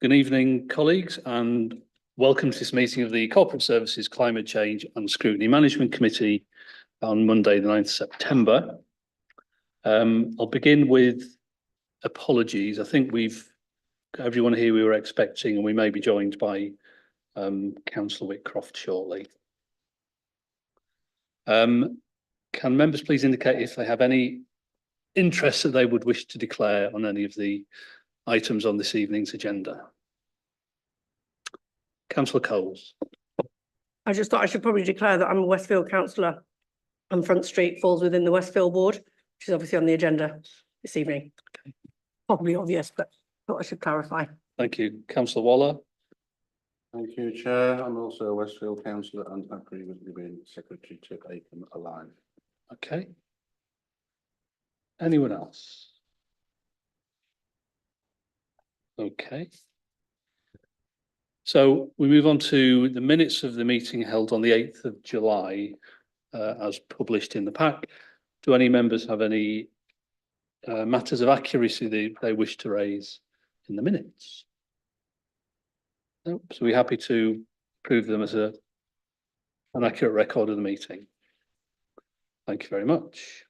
Good evening, colleagues, and welcome to this meeting of the Corporate Services, Climate Change and Scrutiny Management Committee on Monday, the 9th of September. I'll begin with apologies. I think everyone here we were expecting, and we may be joined by Councillor Whitcroft shortly. Can members please indicate if they have any interest that they would wish to declare on any of the items on this evening's agenda? Councillor Coles. I just thought I should probably declare that I'm a Westfield councillor and Front Street falls within the Westfield ward, which is obviously on the agenda this evening. Okay. Probably obvious, but thought I should clarify. Thank you. Councillor Waller. Thank you, Chair. I'm also a Westfield councillor and have previously been Secretary to Acomb Alive. Okay. Anyone else? Okay. So we move on to the minutes of the meeting held on the 8th of July, as published in the pack. Do any members have any matters of accuracy they wish to raise in the minutes? No? So we're happy to approve them as an accurate record of the meeting. Thank you very much.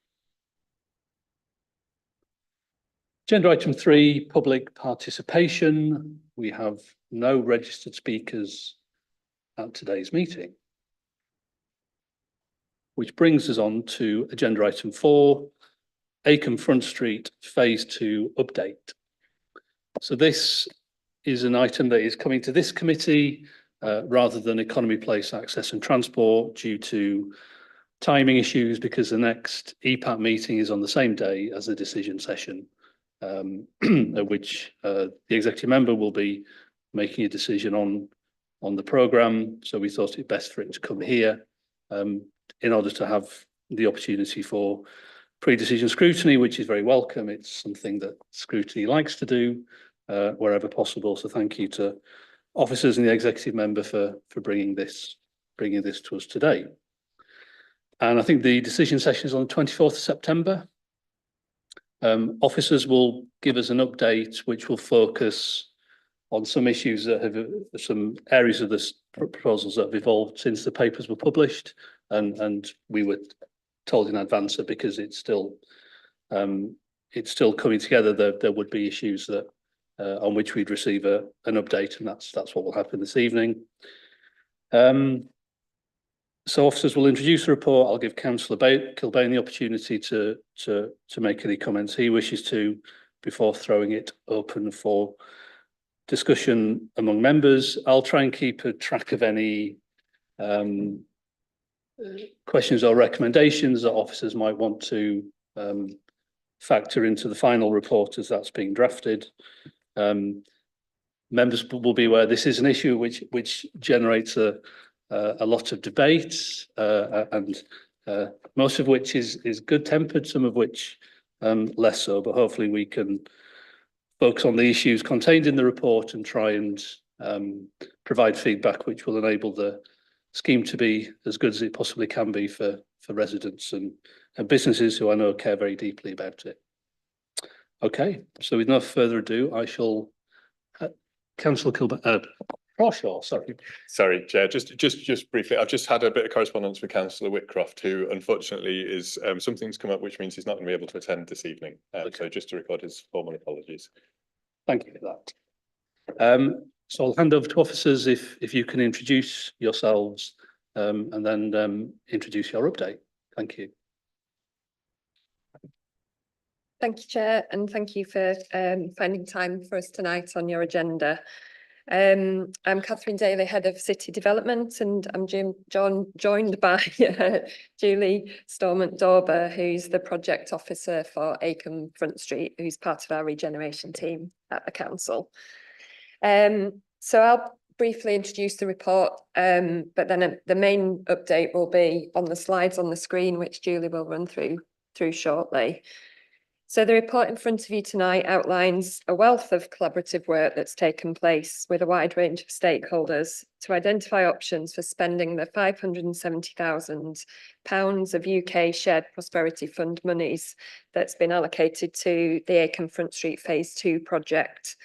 Agenda item 3, public participation. We have no registered speakers at today's meeting. Which brings us on to agenda item 4, Acomb Front Street Phase 2 update. So this is an item that is coming to this committee rather than Economy Place Access and Transport due to timing issues, because the next EPAT meeting is on the same day as the decision session. At which the executive member will be making a decision on the programme. So we thought it best for it to come here in order to have the opportunity for pre-decision scrutiny, which is very welcome. It's something that Scrutiny likes to do wherever possible. So thank you to officers and the executive member for bringing this to us today. And I think the decision session is on the 24th of September. Officers will give us an update which will focus on some issues that have some areas of the proposals that have evolved since the papers were published, and we were told in advance that because it's still coming together, there would be issues that on which we'd receive an update, and that's what will happen this evening. So officers will introduce the report. I'll give Councillor Kilbane the opportunity to make any comments he wishes to before throwing it open for discussion among members. I'll try and keep a track of any questions or recommendations that officers might want to factor into the final report as that's being drafted. Members will be aware this is an issue which generates a lot of debate, and most of which is good-tempered, some of which less so, but hopefully we can focus on the issues contained in the report and try and provide feedback which will enable the scheme to be as good as it possibly can be for residents and businesses who I know care very deeply about it. Okay, so with no further ado, I shall Councillor Kilbane. Crawshaw, sorry. Sorry, Chair. Just briefly, I've just had a bit of correspondence with Councillor Whitcroft, who unfortunately is something's come up, which means he's not going to be able to attend this evening. Okay. So just to record his formal apologies. Thank you for that. So I'll hand over to officers if you can introduce yourselves and then introduce your update. Thank you. Thank you, Chair, and thank you for finding time for us tonight on your agenda. I'm Catherine Daly, Head of City Development, and I'm joined by Julie Stormont-Dauber, who's the Project Officer for Acomb Front Street, who's part of our regeneration team at the Council. So I'll briefly introduce the report, but then the main update will be on the slides on the screen, which Julie will run through shortly. So the report in front of you tonight outlines a wealth of collaborative work that's taken place with a wide range of stakeholders to identify options for spending the £570,000 of UK Shared Prosperity Fund monies that's been allocated to the Acomb Front Street Phase 2 project.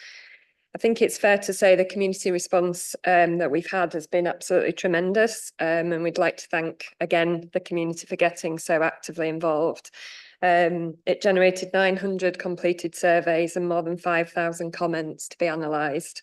I think it's fair to say the community response that we've had has been absolutely tremendous, and we'd like to thank again the community for getting so actively involved. It generated 900 completed surveys and more than 5,000 comments to be analysed.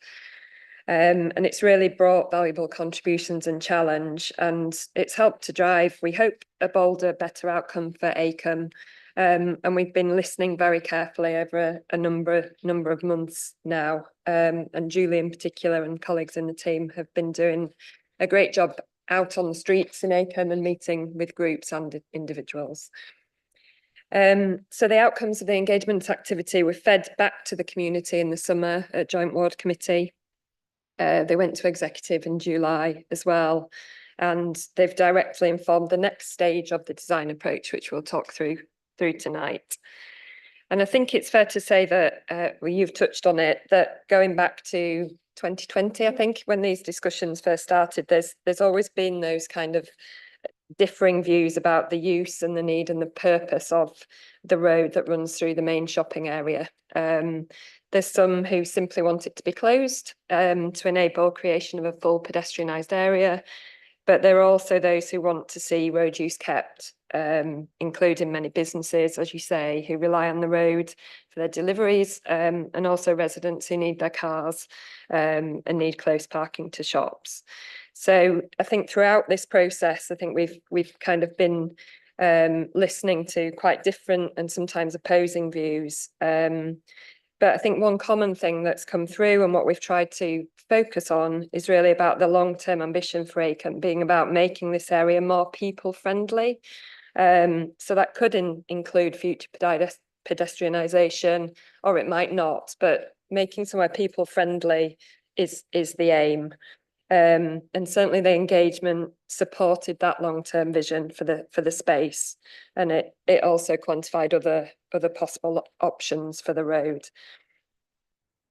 And it's really brought valuable contributions and challenge, and it's helped to drive, we hope, a bolder, better outcome for Acomb. And we've been listening very carefully over a number of months now. And Julie in particular and colleagues in the team have been doing a great job out on the streets in Acomb and meeting with groups and individuals. So the outcomes of the engagement activity were fed back to the community in the summer at Joint Ward Committee. They went to executive in July as well, and they've directly informed the next stage of the design approach, which we'll talk through tonight. And I think it's fair to say that, well, you've touched on it, that going back to 2020, I think, when these discussions first started, there's always been those kind of differing views about the use and the need and the purpose of the road that runs through the main shopping area. There's some who simply want it to be closed to enable creation of a full pedestrianised area, but there are also those who want to see road use kept, including many businesses, as you say, who rely on the road for their deliveries, and also residents who need their cars and need close parking to shops. So I think throughout this process, I think we've kind of been listening to quite different and sometimes opposing views. But I think one common thing that's come through and what we've tried to focus on is really about the long-term ambition for Acomb being about making this area more people-friendly. So that could include future pedestrianisation, or it might not, but making somewhere people-friendly is the aim. And certainly the engagement supported that long-term vision for the space, and it also quantified other possible options for the road.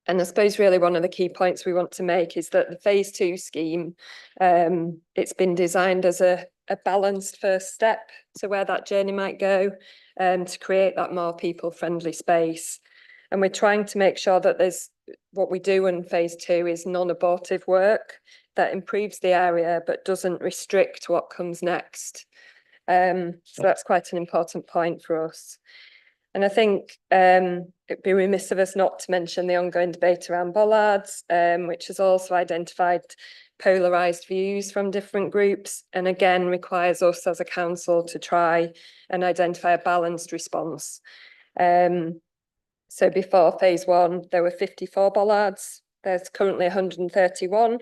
And I suppose really one of the key points we want to make is that the phase 2 scheme, it's been designed as a balanced first step to where that journey might go, to create that more people-friendly space. And we're trying to make sure that there's what we do in phase 2 is non-abortive work that improves the area but doesn't restrict what comes next. So that's quite an important point for us. And I think it'd be remiss of us not to mention the ongoing debate around bollards, which has also identified polarised views from different groups, and again requires us as a council to try and identify a balanced response. So before phase 1, there were 54 bollards. There's currently 131,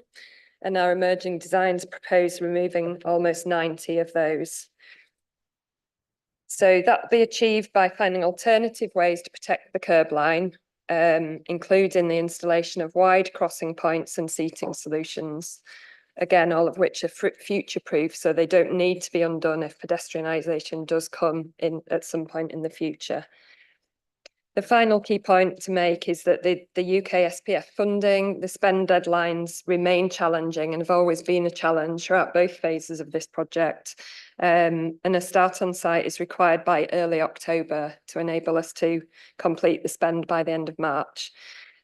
and our emerging designs propose removing almost 90 of those. So that will be achieved by finding alternative ways to protect the curb line, including the installation of wide crossing points and seating solutions. Again, all of which are future-proof, so they don't need to be undone if pedestrianisation does come in at some point in the future. The final key point to make is that the UK SPF funding, the spend deadlines remain challenging and have always been a challenge throughout both phases of this project. And a start on site is required by early October to enable us to complete the spend by the end of March.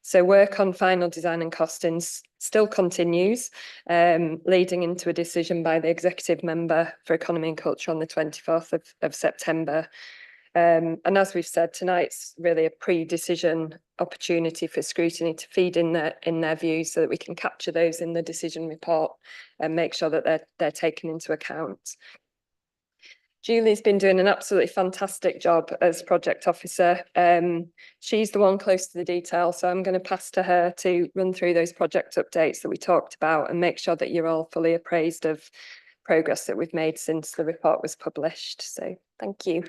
So work on final design and costings still continues, leading into a decision by the executive member for Economy and Culture on the 24th of September. And as we've said, tonight's really a pre-decision opportunity for Scrutiny to feed in their views so that we can capture those in the decision report and make sure that they're taken into account. Julie's been doing an absolutely fantastic job as project officer. She's the one close to the detail, so I'm going to pass to her to run through those project updates that we talked about and make sure that you're all fully appraised of progress that we've made since the report was published. So thank you.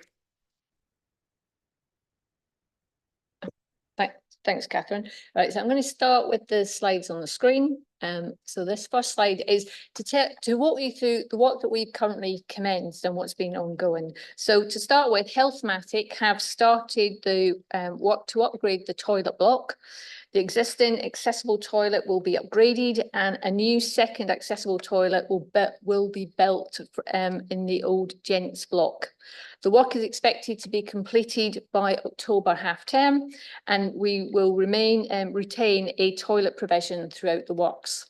Thanks, Catherine. Right, so I'm going to start with the slides on the screen. So this first slide is to walk you through the work that we've currently commenced and what's been ongoing. So to start with, Healthmatic have started the work to upgrade the toilet block. The existing accessible toilet will be upgraded and a new second accessible toilet will be built in the old gents block. The work is expected to be completed by October half term, and we will retain a toilet provision throughout the works.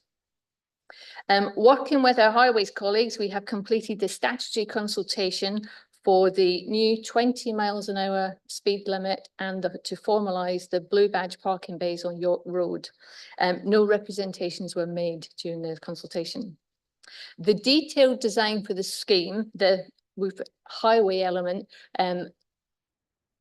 Working with our highways colleagues, we have completed the statutory consultation for the new 20 miles an hour speed limit and to formalise the blue badge parking bays on York Road. No representations were made during the consultation. The detailed design for the scheme, with highway element,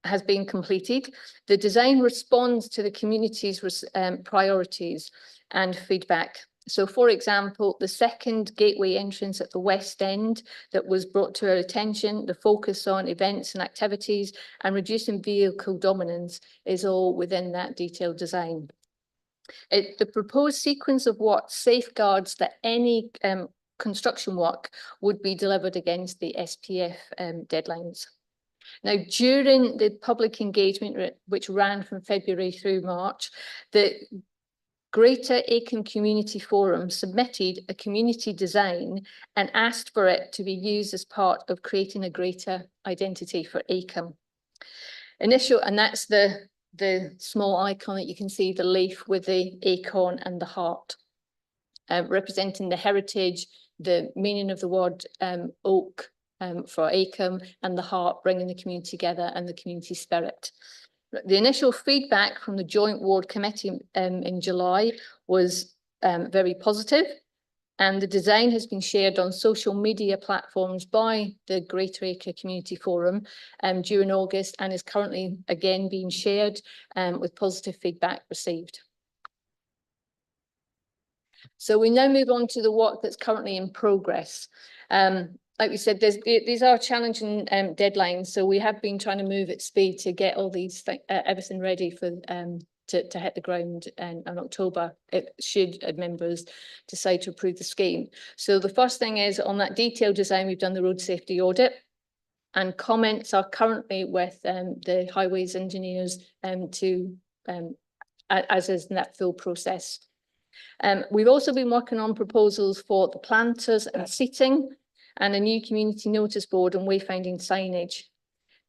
has been completed. The design responds to the community's priorities and feedback. So, for example, the second gateway entrance at the west end that was brought to our attention, the focus on events and activities and reducing vehicle dominance is all within that detailed design. The proposed sequence of work safeguards that any construction work would be delivered against the SPF deadlines. Now, during the public engagement, which ran from February through March, the Greater Acomb Community Forum submitted a community design and asked for it to be used as part of creating a greater identity for Acomb. And that's the small icon that you can see, the leaf with the acorn and the heart, representing the heritage, the meaning of the word oak for Acomb, and the heart bringing the community together and the community spirit. The initial feedback from the Joint Ward Committee in July was very positive, and the design has been shared on social media platforms by the Greater Acre Community Forum during August and is currently again being shared with positive feedback received. So we now move on to the work that's currently in progress. Like we said, these are challenging deadlines, so we have been trying to move at speed to get all these everything ready for to hit the ground in October, should members decide to approve the scheme. So the first thing is, on that detailed design, we've done the road safety audit, and comments are currently with the highways engineers as is in that full process. We've also been working on proposals for the planters and seating, and a new community notice board and wayfinding signage.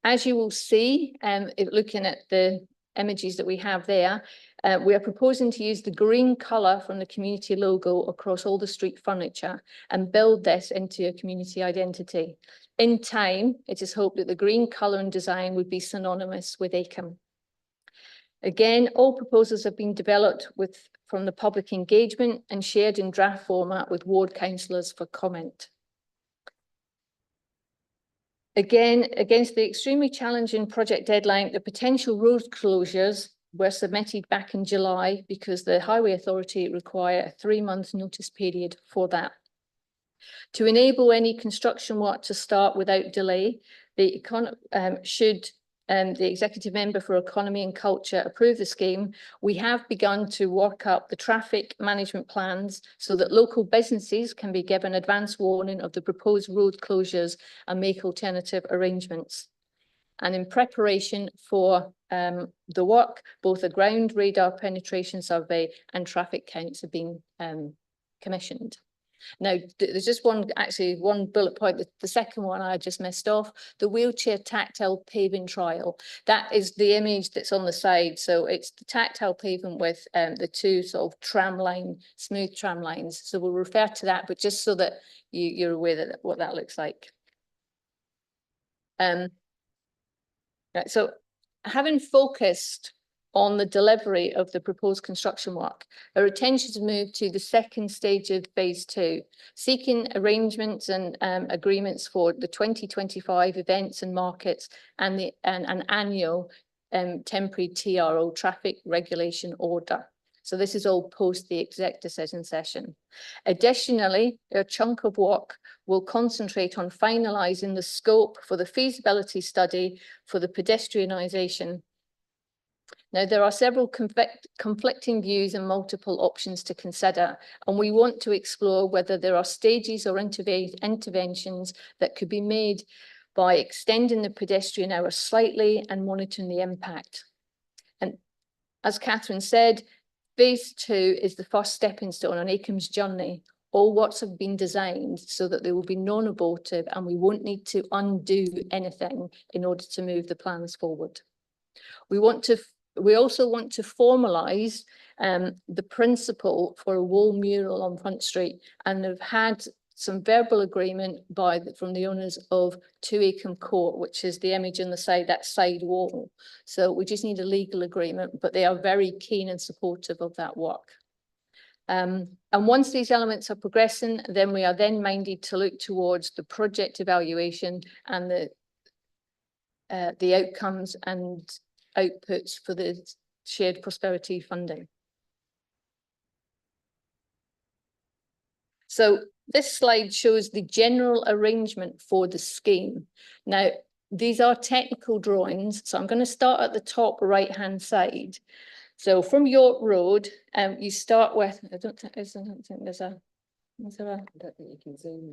As you will see, looking at the images that we have there, we are proposing to use the green colour from the community logo across all the street furniture and build this into a community identity. In time, it is hoped that the green colour and design would be synonymous with Acomb. Again, all proposals have been developed from the public engagement and shared in draft format with ward councillors for comment. Again, against the extremely challenging project deadline, the potential road closures were submitted back in July because the Highway Authority require a 3-month notice period for that. To enable any construction work to start without delay, the Executive Member for Economy and Culture approve the scheme, we have begun to work up the traffic management plans so that local businesses can be given advance warning of the proposed road closures and make alternative arrangements. And in preparation for the work, both a ground radar penetration survey and traffic counts have been commissioned. Now, there's just one bullet point. The second one I just missed off, the wheelchair tactile paving trial. That is the image that's on the side. So it's the tactile pavement with the two sort of smooth tram lines. So we'll refer to that, but just so that you're aware that what that looks like. Right, so having focused on the delivery of the proposed construction work, our attention is moved to the second stage of phase 2, seeking arrangements and agreements for the 2025 events and markets and an annual temporary TRO, traffic regulation order. So this is all post the exec decision session. Additionally, a chunk of work will concentrate on finalising the scope for the feasibility study for the pedestrianisation Now, there are several conflicting views and multiple options to consider, and we want to explore whether there are stages or interventions that could be made by extending the pedestrian hour slightly and monitoring the impact. And as Catherine said, phase 2 is the first stepping stone on Acomb's journey. All works have been designed so that they will be non-abortive, and we won't need to undo anything in order to move the plans forward. We also want to formalise the principle for a wall mural on Front Street, and have had some verbal agreement from the owners of 2 Acomb Court, which is the image on the side, that side wall. So we just need a legal agreement, but they are very keen and supportive of that work. And once these elements are progressing, then we are then minded to look towards the project evaluation and the outcomes and outputs for the shared prosperity funding. So this slide shows the general arrangement for the scheme. Now, these are technical drawings, so I'm going to start at the top right-hand side. So from York Road, you start with, I don't think there's a,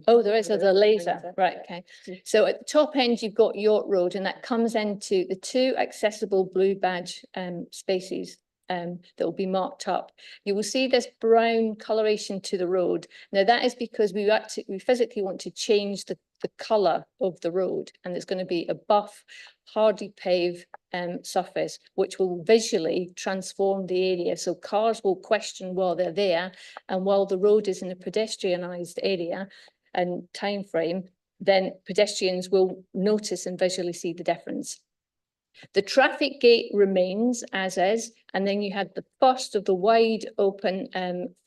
oh, there is a laser, right, okay. So at the top end, you've got York Road, and that comes into the 2 accessible blue badge spaces that will be marked up. You will see this brown coloration to the road. Now that is because we physically want to change the colour of the road, and it's going to be a buff, hardy pave surface, which will visually transform the area. So cars will question while they're there, and while the road is in a pedestrianised area and time frame, then pedestrians will notice and visually see the difference. The traffic gate remains as is, and then you had the first of the wide open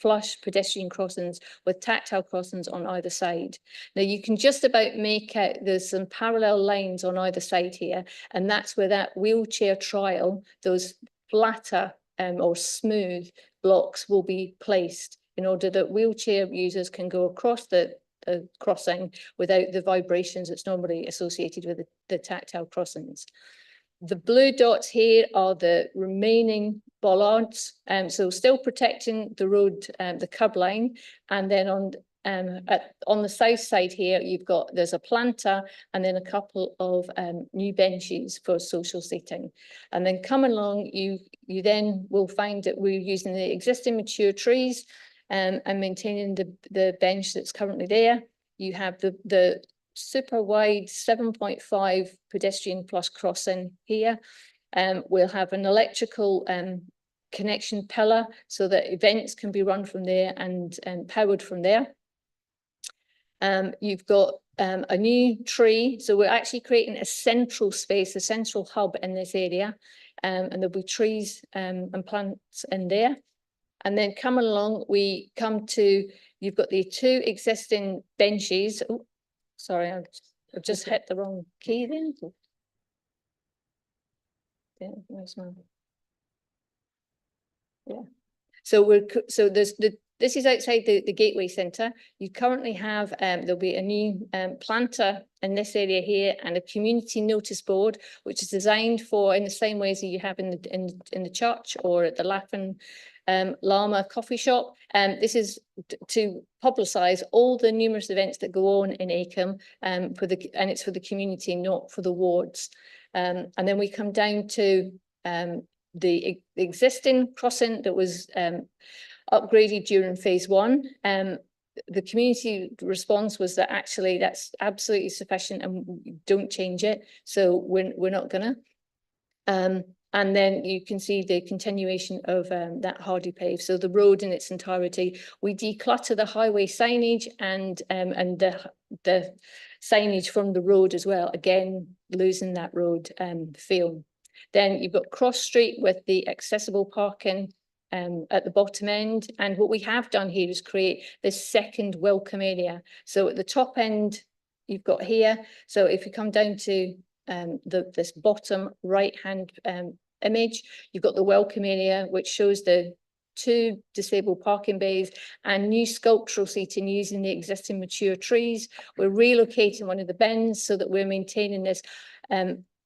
flush pedestrian crossings with tactile crossings on either side. Now you can just about make out there's some parallel lines on either side here, and that's where that wheelchair trial, those flatter or smooth blocks will be placed in order that wheelchair users can go across the crossing without the vibrations that's normally associated with the tactile crossings. The blue dots here are the remaining bollards, so still protecting the road, the curb line, and then on the south side here, there's a planter and then a couple of new benches for social seating. And then coming along, you then will find that we're using the existing mature trees and maintaining the bench that's currently there. You have the super wide 7.5 pedestrian plus crossing here. We'll have an electrical connection pillar so that events can be run from there and powered from there. You've got a new tree, so we're actually creating a central space, a central hub in this area, and there'll be trees and plants in there. And then coming along, we come to, you've got the 2 existing benches. Oh, sorry, I've just hit the wrong key then. Yeah, where's my... Yeah. So this is outside the Gateway Centre. You currently have there'll be a new planter in this area here and a community notice board, which is designed for in the same ways that you have in the church or at the Laughing Llama coffee shop. This is to publicise all the numerous events that go on in Acomb, and it's for the community, not for the wards. And then we come down to the existing crossing that was upgraded during phase 1. The community response was that actually that's absolutely sufficient and we don't change it, so we're not gonna. And then you can see the continuation of that hardy pave. So the road in its entirety, we declutter the highway signage and the signage from the road as well, again losing that road feel. Then you've got Cross Street with the accessible parking at the bottom end, and what we have done here is create this second welcome area. So at the top end you've got here, so if you come down to this bottom right hand image, you've got the welcome area, which shows the 2 disabled parking bays and new sculptural seating using the existing mature trees. We're relocating one of the bins so that we're maintaining this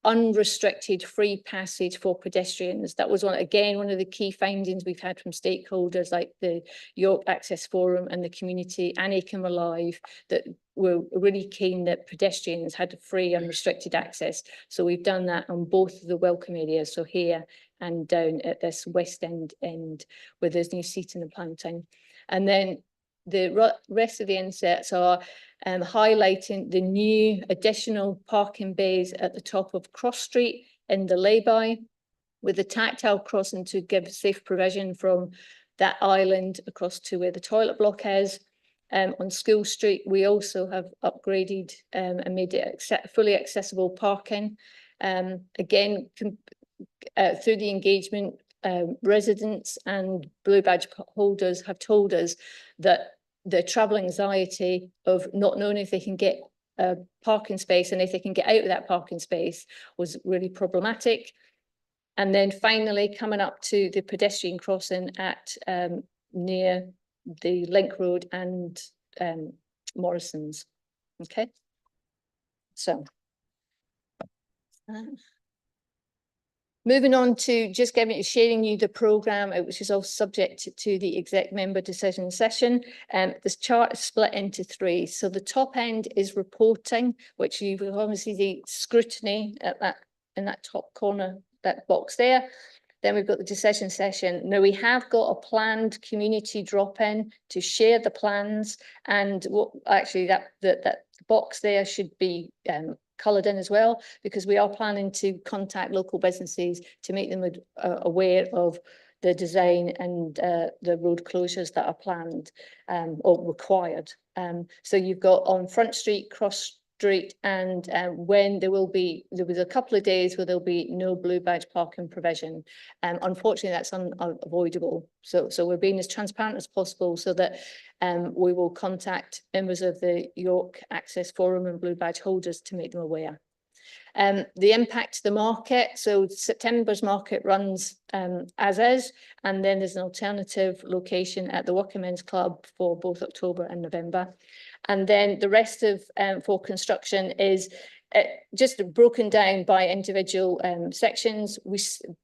unrestricted free passage for pedestrians. That was one of the key findings we've had from stakeholders like the York Access Forum and the community and Acomb Alive, that were really keen that pedestrians had free unrestricted access. So we've done that on both of the welcome areas, so here and down at this west end where there's new seating and planting. And then the rest of the insets are highlighting the new additional parking bays at the top of Cross Street in the lay-by, with the tactile crossing to give safe provision from that island across to where the toilet block is. On School Street, we also have upgraded and made it fully accessible parking. Again, through the engagement, residents and blue badge holders have told us that the travel anxiety of not knowing if they can get a parking space and if they can get out of that parking space was really problematic. And then finally, coming up to the pedestrian crossing at near the Link Road and Morrison's. Okay. So. Moving on to just sharing you the programme, which is also subject to the exec member decision session. This chart is split into three. So the top end is reporting, which you will obviously see the scrutiny at that in that top corner, that box there. Then we've got the decision session. Now we have got a planned community drop-in to share the plans, and what actually that box there should be coloured in as well, because we are planning to contact local businesses to make them aware of the design and the road closures that are planned or required. So you've got on Front Street, Cross Street, and when there was a couple of days where there'll be no blue badge parking provision. Unfortunately, that's unavoidable. So we're being as transparent as possible so that we will contact members of the York Access Forum and blue badge holders to make them aware. The impact to the market, so September's market runs as is, and then there's an alternative location at the Working Men's Club for both October and November. And then the rest of for construction is just broken down by individual sections.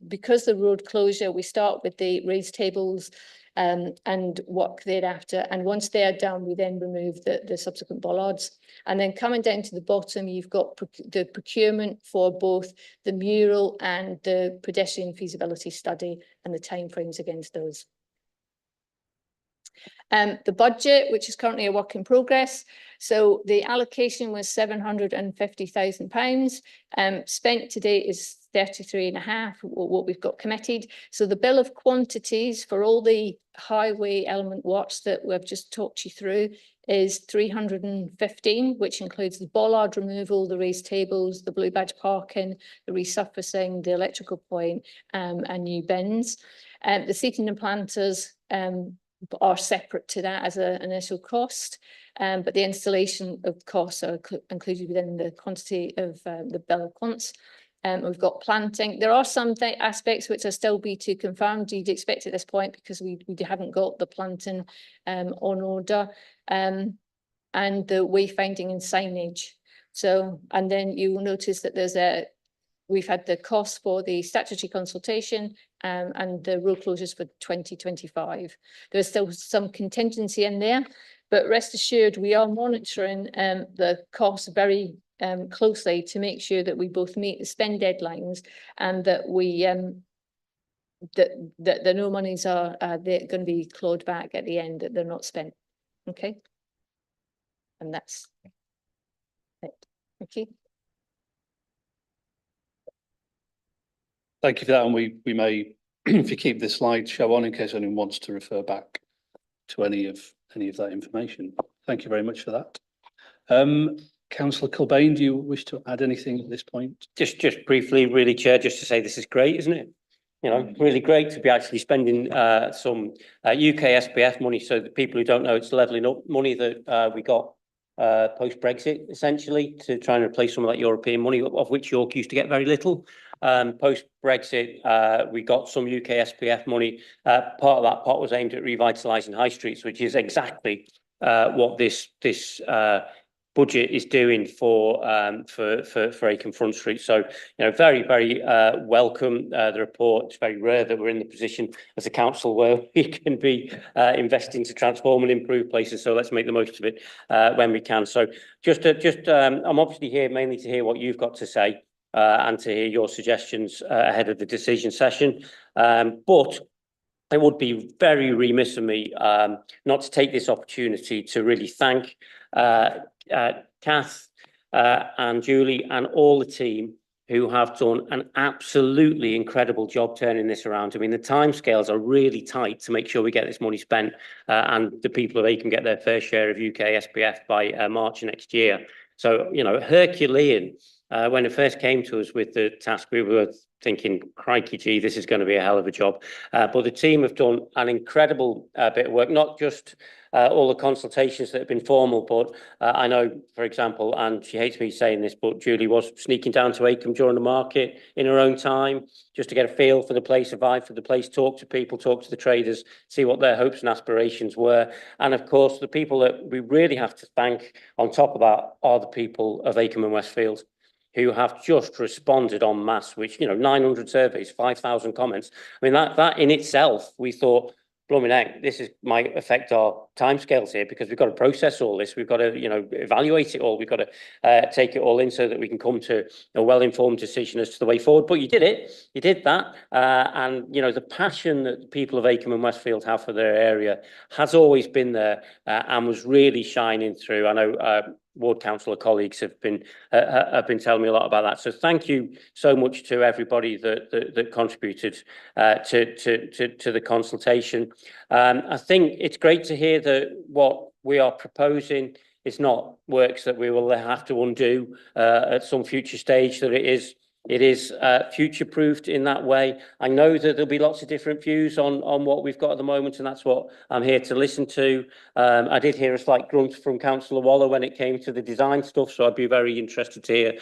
Because the road closure, we start with the raised tables and work thereafter. And once they're done, we then remove the subsequent bollards. And then coming down to the bottom, you've got the procurement for both the mural and the pedestrian feasibility study and the timeframes against those. The budget, which is currently a work in progress. So the allocation was £750,000. Spent to date is 33.5, what we've got committed. So the bill of quantities for all the highway element works that we've just talked you through is 315, which includes the bollard removal, the raised tables, the blue badge parking, the resurfacing, the electrical point, and new bins. The seating and planters are separate to that as an initial cost, but the installation of costs are included within the quantity of the bill of quants. We've got planting. There are some aspects which are still to confirmed, you'd expect at this point, because we haven't got the planting on order, and the wayfinding and signage. So, and then you will notice that we've had the cost for the statutory consultation and the road closures for 2025. There's still some contingency in there, but rest assured we are monitoring the costs very closely to make sure that we both meet the spend deadlines and that we that no monies are they're going to be clawed back at the end, that they're not spent. Okay, and that's it. Okay. Thank you for that, and we may, if you keep this slide show on in case anyone wants to refer back to any of that information. Thank you very much for that. Councillor Kilbane, do you wish to add anything at this point? Just briefly, really, Chair, just to say this is great, isn't it? You know, really great to be actually spending some UK SPF money. So the people who don't know, it's levelling up money that we got post-Brexit, essentially, to try and replace some of that European money, of which York used to get very little. Post-Brexit, we got some UK SPF money. Part of that pot was aimed at revitalising high streets, which is exactly what this budget is doing for Acomb Front Street. So, very, very welcome the report. It's very rare that we're in the position as a council where we can be investing to transform and improve places. So let's make the most of it when we can. So I'm obviously here mainly to hear what you've got to say and to hear your suggestions ahead of the decision session. But it would be very remiss of me not to take this opportunity to really thank Kath and Julie and all the team who have done an absolutely incredible job turning this around. I mean, the timescales are really tight to make sure we get this money spent and the people of Acomb get their fair share of UK SPF by March next year. So, Herculean. When it first came to us with the task, we were thinking, crikey, gee, this is going to be a hell of a job. But the team have done an incredible bit of work, not just all the consultations that have been formal, but I know, for example, and she hates me saying this, but Julie was sneaking down to Acomb during the market in her own time, just to get a feel for the place, a vibe for the place, talk to people, talk to the traders, see what their hopes and aspirations were. And of course, the people that we really have to thank on top of that are the people of Acomb and Westfield, who have just responded en masse, which, 900 surveys, 5,000 comments. I mean, that in itself, we thought, blooming heck, might affect our timescales here because we've got to process all this. We've got to, evaluate it all. We've got to take it all in so that we can come to a well-informed decision as to the way forward. But you did it. You did that. And, the passion that the people of Acomb and Westfield have for their area has always been there and was really shining through. I know ward councillor colleagues have been telling me a lot about that. So thank you so much to everybody that contributed to the consultation. I think it's great to hear that what we are proposing is not works that we will have to undo at some future stage, that it is future-proofed in that way. I know that there'll be lots of different views on what we've got at the moment, and that's what I'm here to listen to. I did hear a slight grunt from Councillor Waller when it came to the design stuff, so I'd be very interested to hear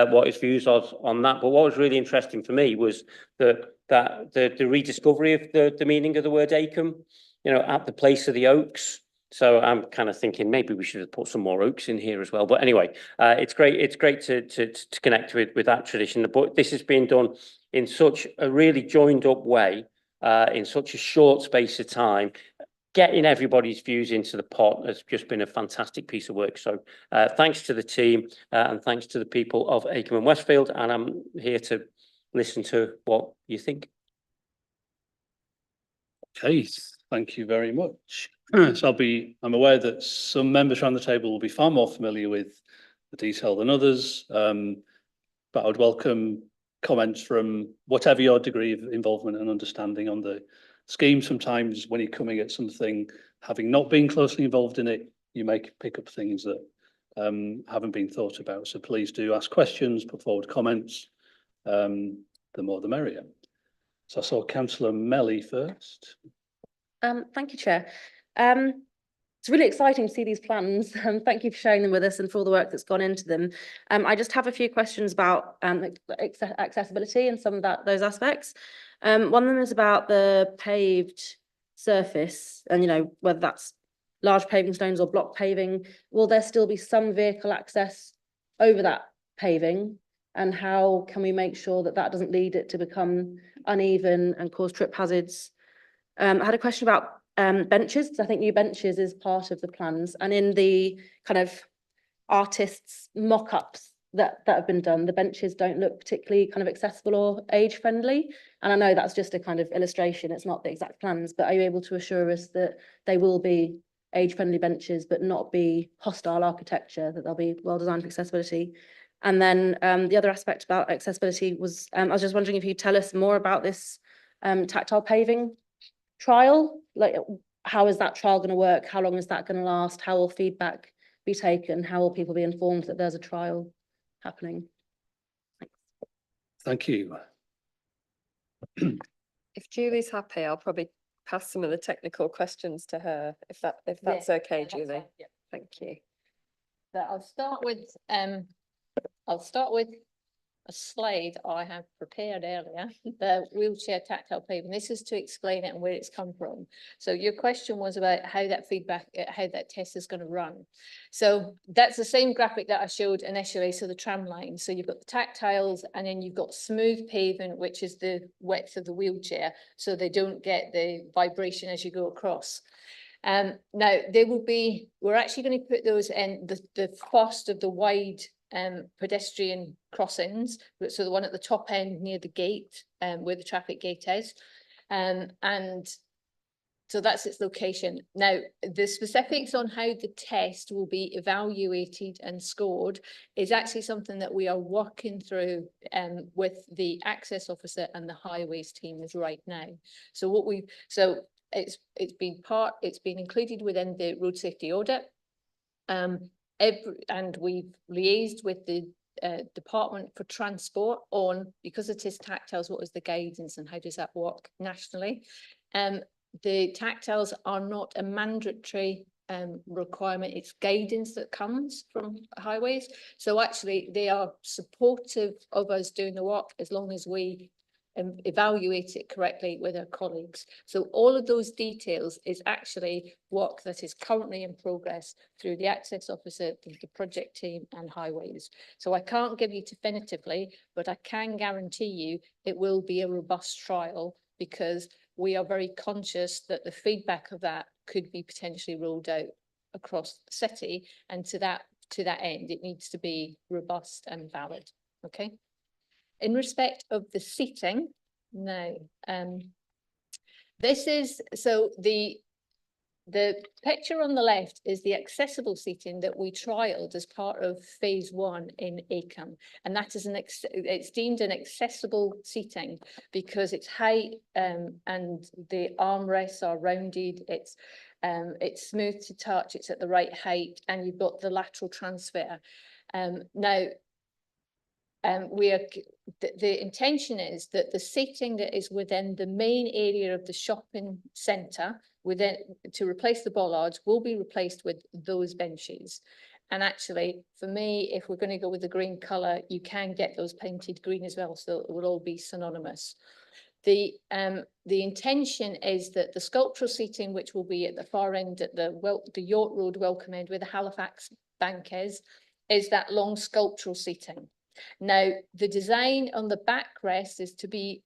what his views are on that. But what was really interesting for me was the rediscovery of the meaning of the word Acomb, at the place of the oaks. So I'm kind of thinking maybe we should have put some more oaks in here as well. But anyway, it's great. It's great to connect with that tradition. But this has been done in such a really joined up way, in such a short space of time. Getting everybody's views into the pot has just been a fantastic piece of work. So thanks to the team and thanks to the people of Acomb and Westfield. And I'm here to listen to what you think. Okay, thank you very much. So I'm aware that some members around the table will be far more familiar with the detail than others, but I would welcome comments from whatever your degree of involvement and understanding on the scheme. Sometimes when you're coming at something, having not been closely involved in it, you may pick up things that haven't been thought about. So please do ask questions, put forward comments, the more the merrier. So I saw Councillor Melly first. Thank you, Chair. It's really exciting to see these plans. Thank you for sharing them with us and for all the work that's gone into them. I just have a few questions about accessibility and some of those aspects. One of them is about the paved surface and, whether that's large paving stones or block paving. Will there still be some vehicle access over that paving? And how can we make sure that doesn't lead it to become uneven and cause trip hazards? I had a question about benches, because I think new benches is part of the plans, and in the kind of artists' mock-ups that have been done, the benches don't look particularly kind of accessible or age-friendly. And I know that's just a kind of illustration, it's not the exact plans, but are you able to assure us that they will be age-friendly benches but not be hostile architecture, that they'll be well designed for accessibility? And then the other aspect about accessibility was, I was just wondering if you could tell us more about this tactile paving trial. Like, how is that trial going to work? How long is that going to last? How will feedback be taken? How will people be informed that there's a trial happening? Thanks. Thank you. If Julie's happy, I'll probably pass some of the technical questions to her, if that's okay, that's Julie. fine, yeah. Thank you. So I'll start with a slide I have prepared earlier, the wheelchair tactile paving. This is to explain it and where it's come from. So your question was about how that feedback, how that test is going to run. So that's the same graphic that I showed initially, so the tram line. So you've got the tactiles and then you've got smooth pavement, which is the width of the wheelchair, so they don't get the vibration as you go across. Now they will be, we're actually going to put those in the first of the wide pedestrian crossings, so the one at the top end near the gate, where the traffic gate is, and so that's its location. Now, the specifics on how the test will be evaluated and scored is actually something that we are working through with the access officer and the highways teams right now. So it's been included within the road safety audit. And we've liaised with the Department for Transport on, because it is tactiles, what is the guidance and how does that work nationally? The tactiles are not a mandatory requirement, it's guidance that comes from highways. So actually they are supportive of us doing the work as long as we evaluate it correctly with our colleagues. So all of those details is actually work that is currently in progress through the access officer, the project team and highways. So I can't give you definitively, but I can guarantee you it will be a robust trial, because we are very conscious that the feedback of that could be potentially rolled out across the city, and to that end it needs to be robust and valid. Okay. In respect of the seating, now, this is, so the picture on the left is the accessible seating that we trialled as part of phase 1 in Acomb, and that is it's deemed an accessible seating because it's height and the armrests are rounded, it's smooth to touch, it's at the right height, and you've got the lateral transfer. Now, the intention is that the seating that is within the main area of the shopping centre, to replace the bollards, will be replaced with those benches. And actually, for me, if we're going to go with the green colour, you can get those painted green as well, so it will all be synonymous. The intention is that the sculptural seating, which will be at the far end at the York Road welcome end where the Halifax bank is that long sculptural seating. Now, the design on the backrest is to be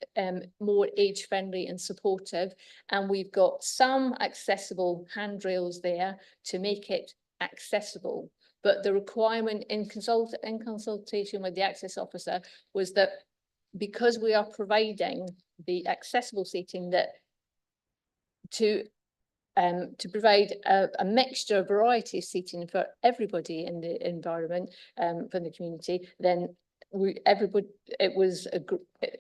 more age-friendly and supportive, and we've got some accessible handrails there to make it accessible. But the requirement in consultation with the access officer was that because we are providing the accessible seating, that to provide a mixture, a variety of seating for everybody in the environment, from the community, then it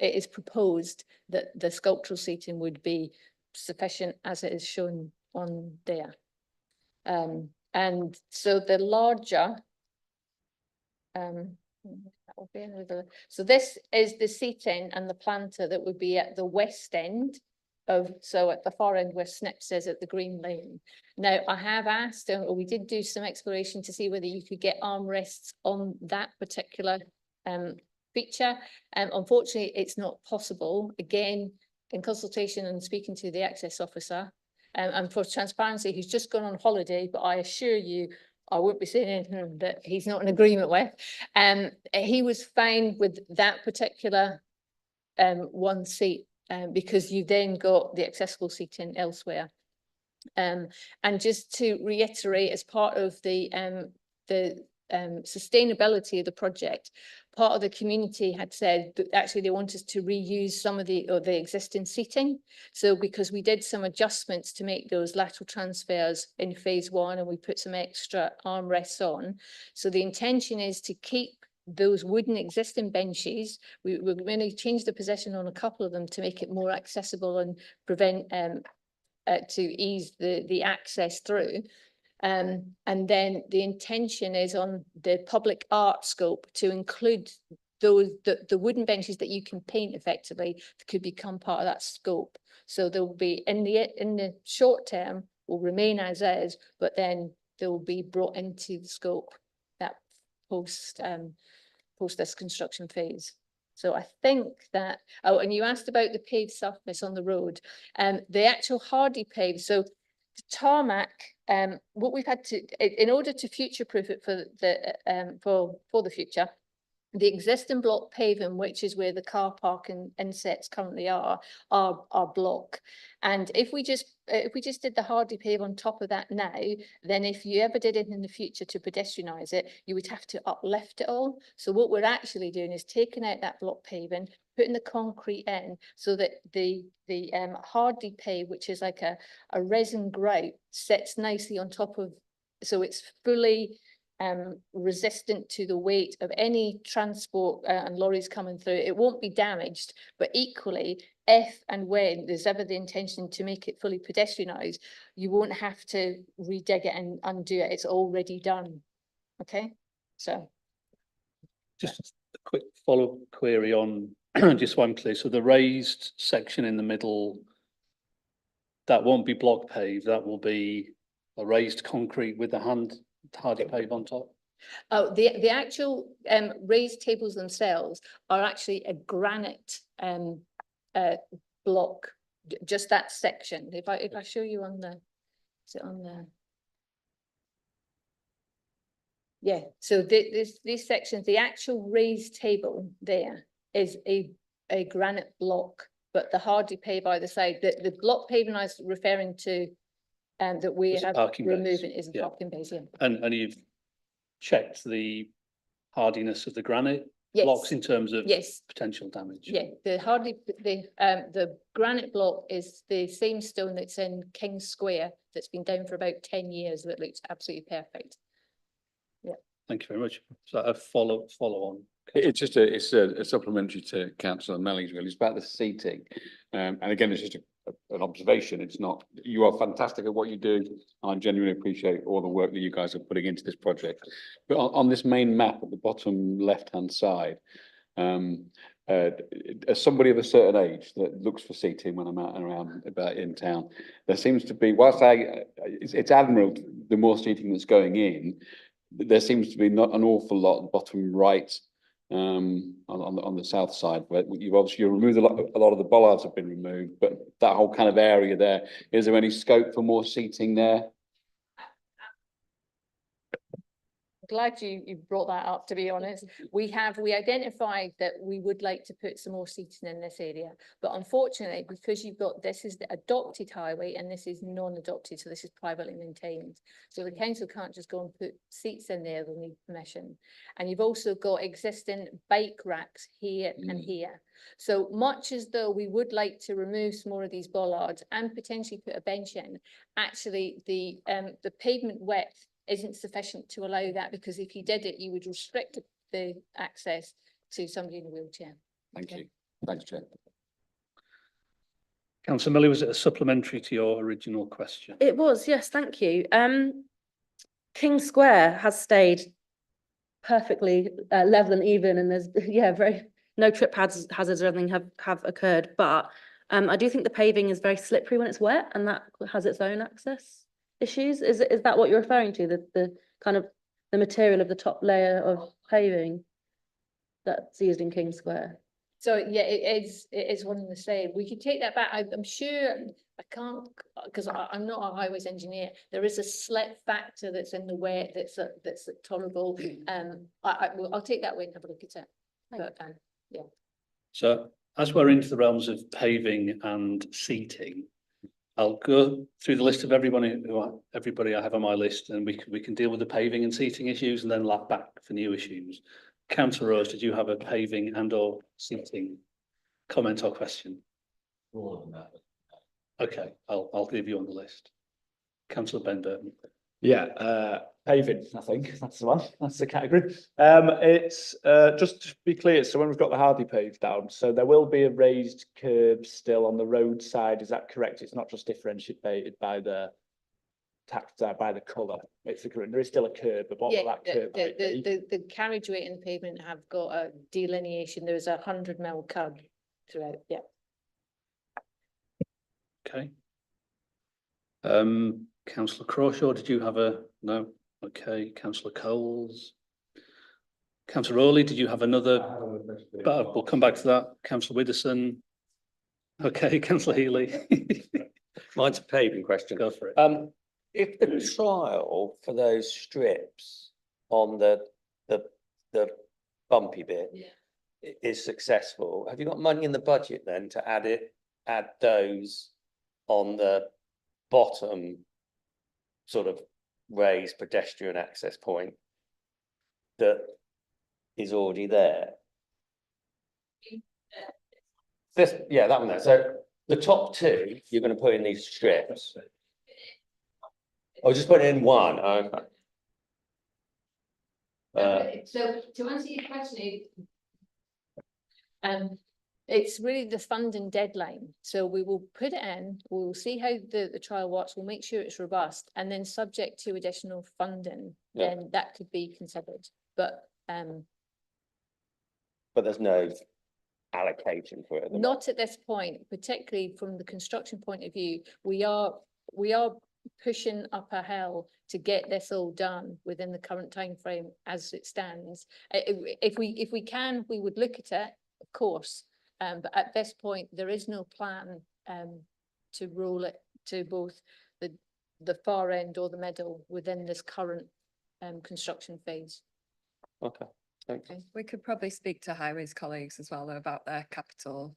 is proposed that the sculptural seating would be sufficient as it is shown on there. And so the larger, so this is the seating and the planter that would be at the west end of, so at the far end where Snips is at the Green Lane. Now, I have asked, or we did do some exploration to see whether you could get armrests on that particular feature. Unfortunately, it's not possible. Again, in consultation and speaking to the access officer, and for transparency, he's just gone on holiday, but I assure you, I won't be saying anything that he's not in agreement with. He was fine with that particular one seat, because you then got the accessible seating elsewhere. And just to reiterate, as part of the sustainability of the project, part of the community had said that actually they wanted to reuse some of the existing seating. So because we did some adjustments to make those lateral transfers in phase 1, and we put some extra armrests on. So the intention is to keep those wooden existing benches. We're going to change the position on a couple of them to make it more accessible and prevent to ease the access through. And then the intention is on the public art scope to include those the wooden benches that you can paint effectively that could become part of that scope. So there will be in the short term will remain as is, but then they will be brought into the scope that post this construction phase. So I think that, oh, and you asked about the paved surface on the road. The actual hardy pave, so the tarmac, what we've had to, in order to future-proof it for the future, the existing block paving, which is where the car park and insets currently are block. And if we just did the hardy pave on top of that now, then if you ever did it in the future to pedestrianise it, you would have to uplift it all. So what we're actually doing is taking out that block paving, putting the concrete in, so that the hardy pave, which is like a resin grout, sits nicely on top of, so it's fully resistant to the weight of any transport and lorries coming through. It won't be damaged, but equally, if and when there's ever the intention to make it fully pedestrianised, you won't have to redig it and undo it. It's already done. Okay, so. Just a quick follow-up query on, just so I'm clear, so the raised section in the middle, that won't be block paved, that will be a raised concrete with the hardy pave on top? Oh, the actual raised tables themselves are actually a granite block, just that section. If I show you on the, is it on the? Yeah, so these sections, the actual raised table there is a granite block, but the hardy pave either side, the block paving I was referring to, that we Was it have parking bays? removing is Yeah. parking bays, yeah. And you've checked the hardiness of the granite Yes. blocks in terms of Yes. potential damage? Yeah, the granite block is the same stone that's in King's Square that's been down for about 10 years that looks absolutely perfect. Yeah. Thank you very much. So a follow on. It's a supplementary to Councillor Melling's really. It's about the seating. And again, it's just an observation. It's not, you are fantastic at what you do. I genuinely appreciate all the work that you guys are putting into this project. But on this main map at the bottom left-hand side, as somebody of a certain age that looks for seating when I'm out and around about in town, there seems to be, whilst it's admirable the more seating that's going in, there seems to be not an awful lot at the bottom right on the south side, where you've obviously removed a lot of the bollards have been removed, but that whole kind of area there, is there any scope for more seating there? Glad you brought that up, to be honest. We identified that we would like to put some more seating in this area, but unfortunately, because you've got, this is the adopted highway and this is non-adopted, so this is privately maintained. So the council can't just go and put seats in there, they'll need permission. And you've also got existing bike racks here and here. So much as though we would like to remove some more of these bollards and potentially put a bench in, actually the pavement width isn't sufficient to allow that, because if you did it, you would restrict the access to somebody in a wheelchair. Thank you. Thanks, Chair. Councillor Millie, was it a supplementary to your original question? It was, yes, thank you. King Square has stayed perfectly level and even, and there's no trip hazards or anything have occurred, but I do think the paving is very slippery when it's wet, and that has its own access issues. Is that what you're referring to? The kind of the material of the top layer of paving that's used in King Square? So yeah, it is one and the same. We could take that back. I'm sure, I can't, because I'm not a highways engineer. There is a slip factor that's in the wet that's tolerable. I'll take that away and have a look at it. But yeah. So as we're into the realms of paving and seating, I'll go through the list of everybody I have on my list, and we can deal with the paving and seating issues and then lap back for new issues. Councillor Rose, did you have a paving and or seating comment or question? Okay, I'll leave you on the list. Councillor Ben Burton. Yeah, paving, I think that's the one, that's the category. It's just to be clear, so when we've got the hardy pave down, so there will be a raised curb still on the road side, is that correct? It's not just differentiated by the by the colour, it's there is still a curb, but what will that curb be? The carriageway and the pavement have got a delineation. There's 100 mil curb throughout. Yeah. Okay. Councillor Crawshaw, did you have a no? Okay, Councillor Coles. Councillor Rowley, did you have another? But we'll come back to that. Councillor Widdowson. Okay, Councillor Healy. Mine's a paving question. Go for it. If the trial for those strips on the bumpy bit is successful, have you got money in the budget then to add those on the bottom sort of raised pedestrian access point that is already there? This, yeah, that one there. So the top two, you're going to put in these strips. I'll just put in one. Okay. So to answer your question, it's really the funding deadline. So we will put it in, we'll see how the trial works, we'll make sure it's robust, and then subject to additional funding, then that could be considered. But there's no allocation for it. not at this point, particularly from the construction point of view. We are pushing up a hill to get this all done within the current time frame as it stands. If we can, we would look at it, of course. But at this point, there is no plan to roll it to both the far end or the middle within this current construction phase. Okay. Thanks. Okay. We could probably speak to highways colleagues as well though, about their capital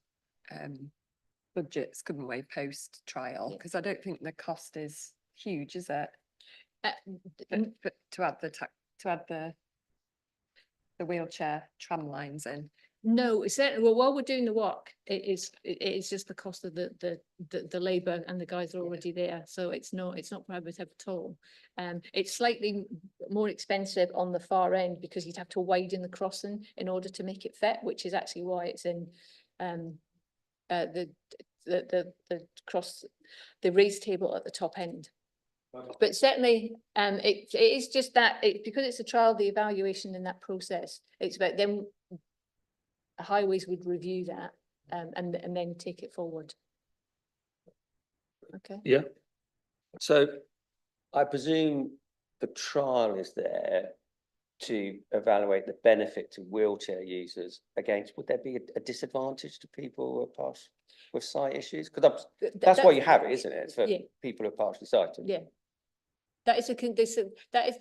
budgets, couldn't we, post trial? Yeah. Because I don't think the cost is huge, is it? Mm. But to add the wheelchair tram lines in. No, it's certainly, well, while we're doing the work, it is just the cost of the labour, and the guys are already there, so it's not prohibitive at all. It's slightly more expensive on the far end because you'd have to widen the crossing in order to make it fit, which is actually why it's in the raised table at the top end. But certainly, it is just that because it's a trial, the evaluation in that process, it's about them. Highways would review that and then take it forward. Okay. Yeah. So I presume the trial is there to evaluate the benefit to wheelchair users against, would there be a disadvantage to people who are partial with sight issues? Because that's why you have it, isn't it? For people who are partially sighted. Yeah. That is the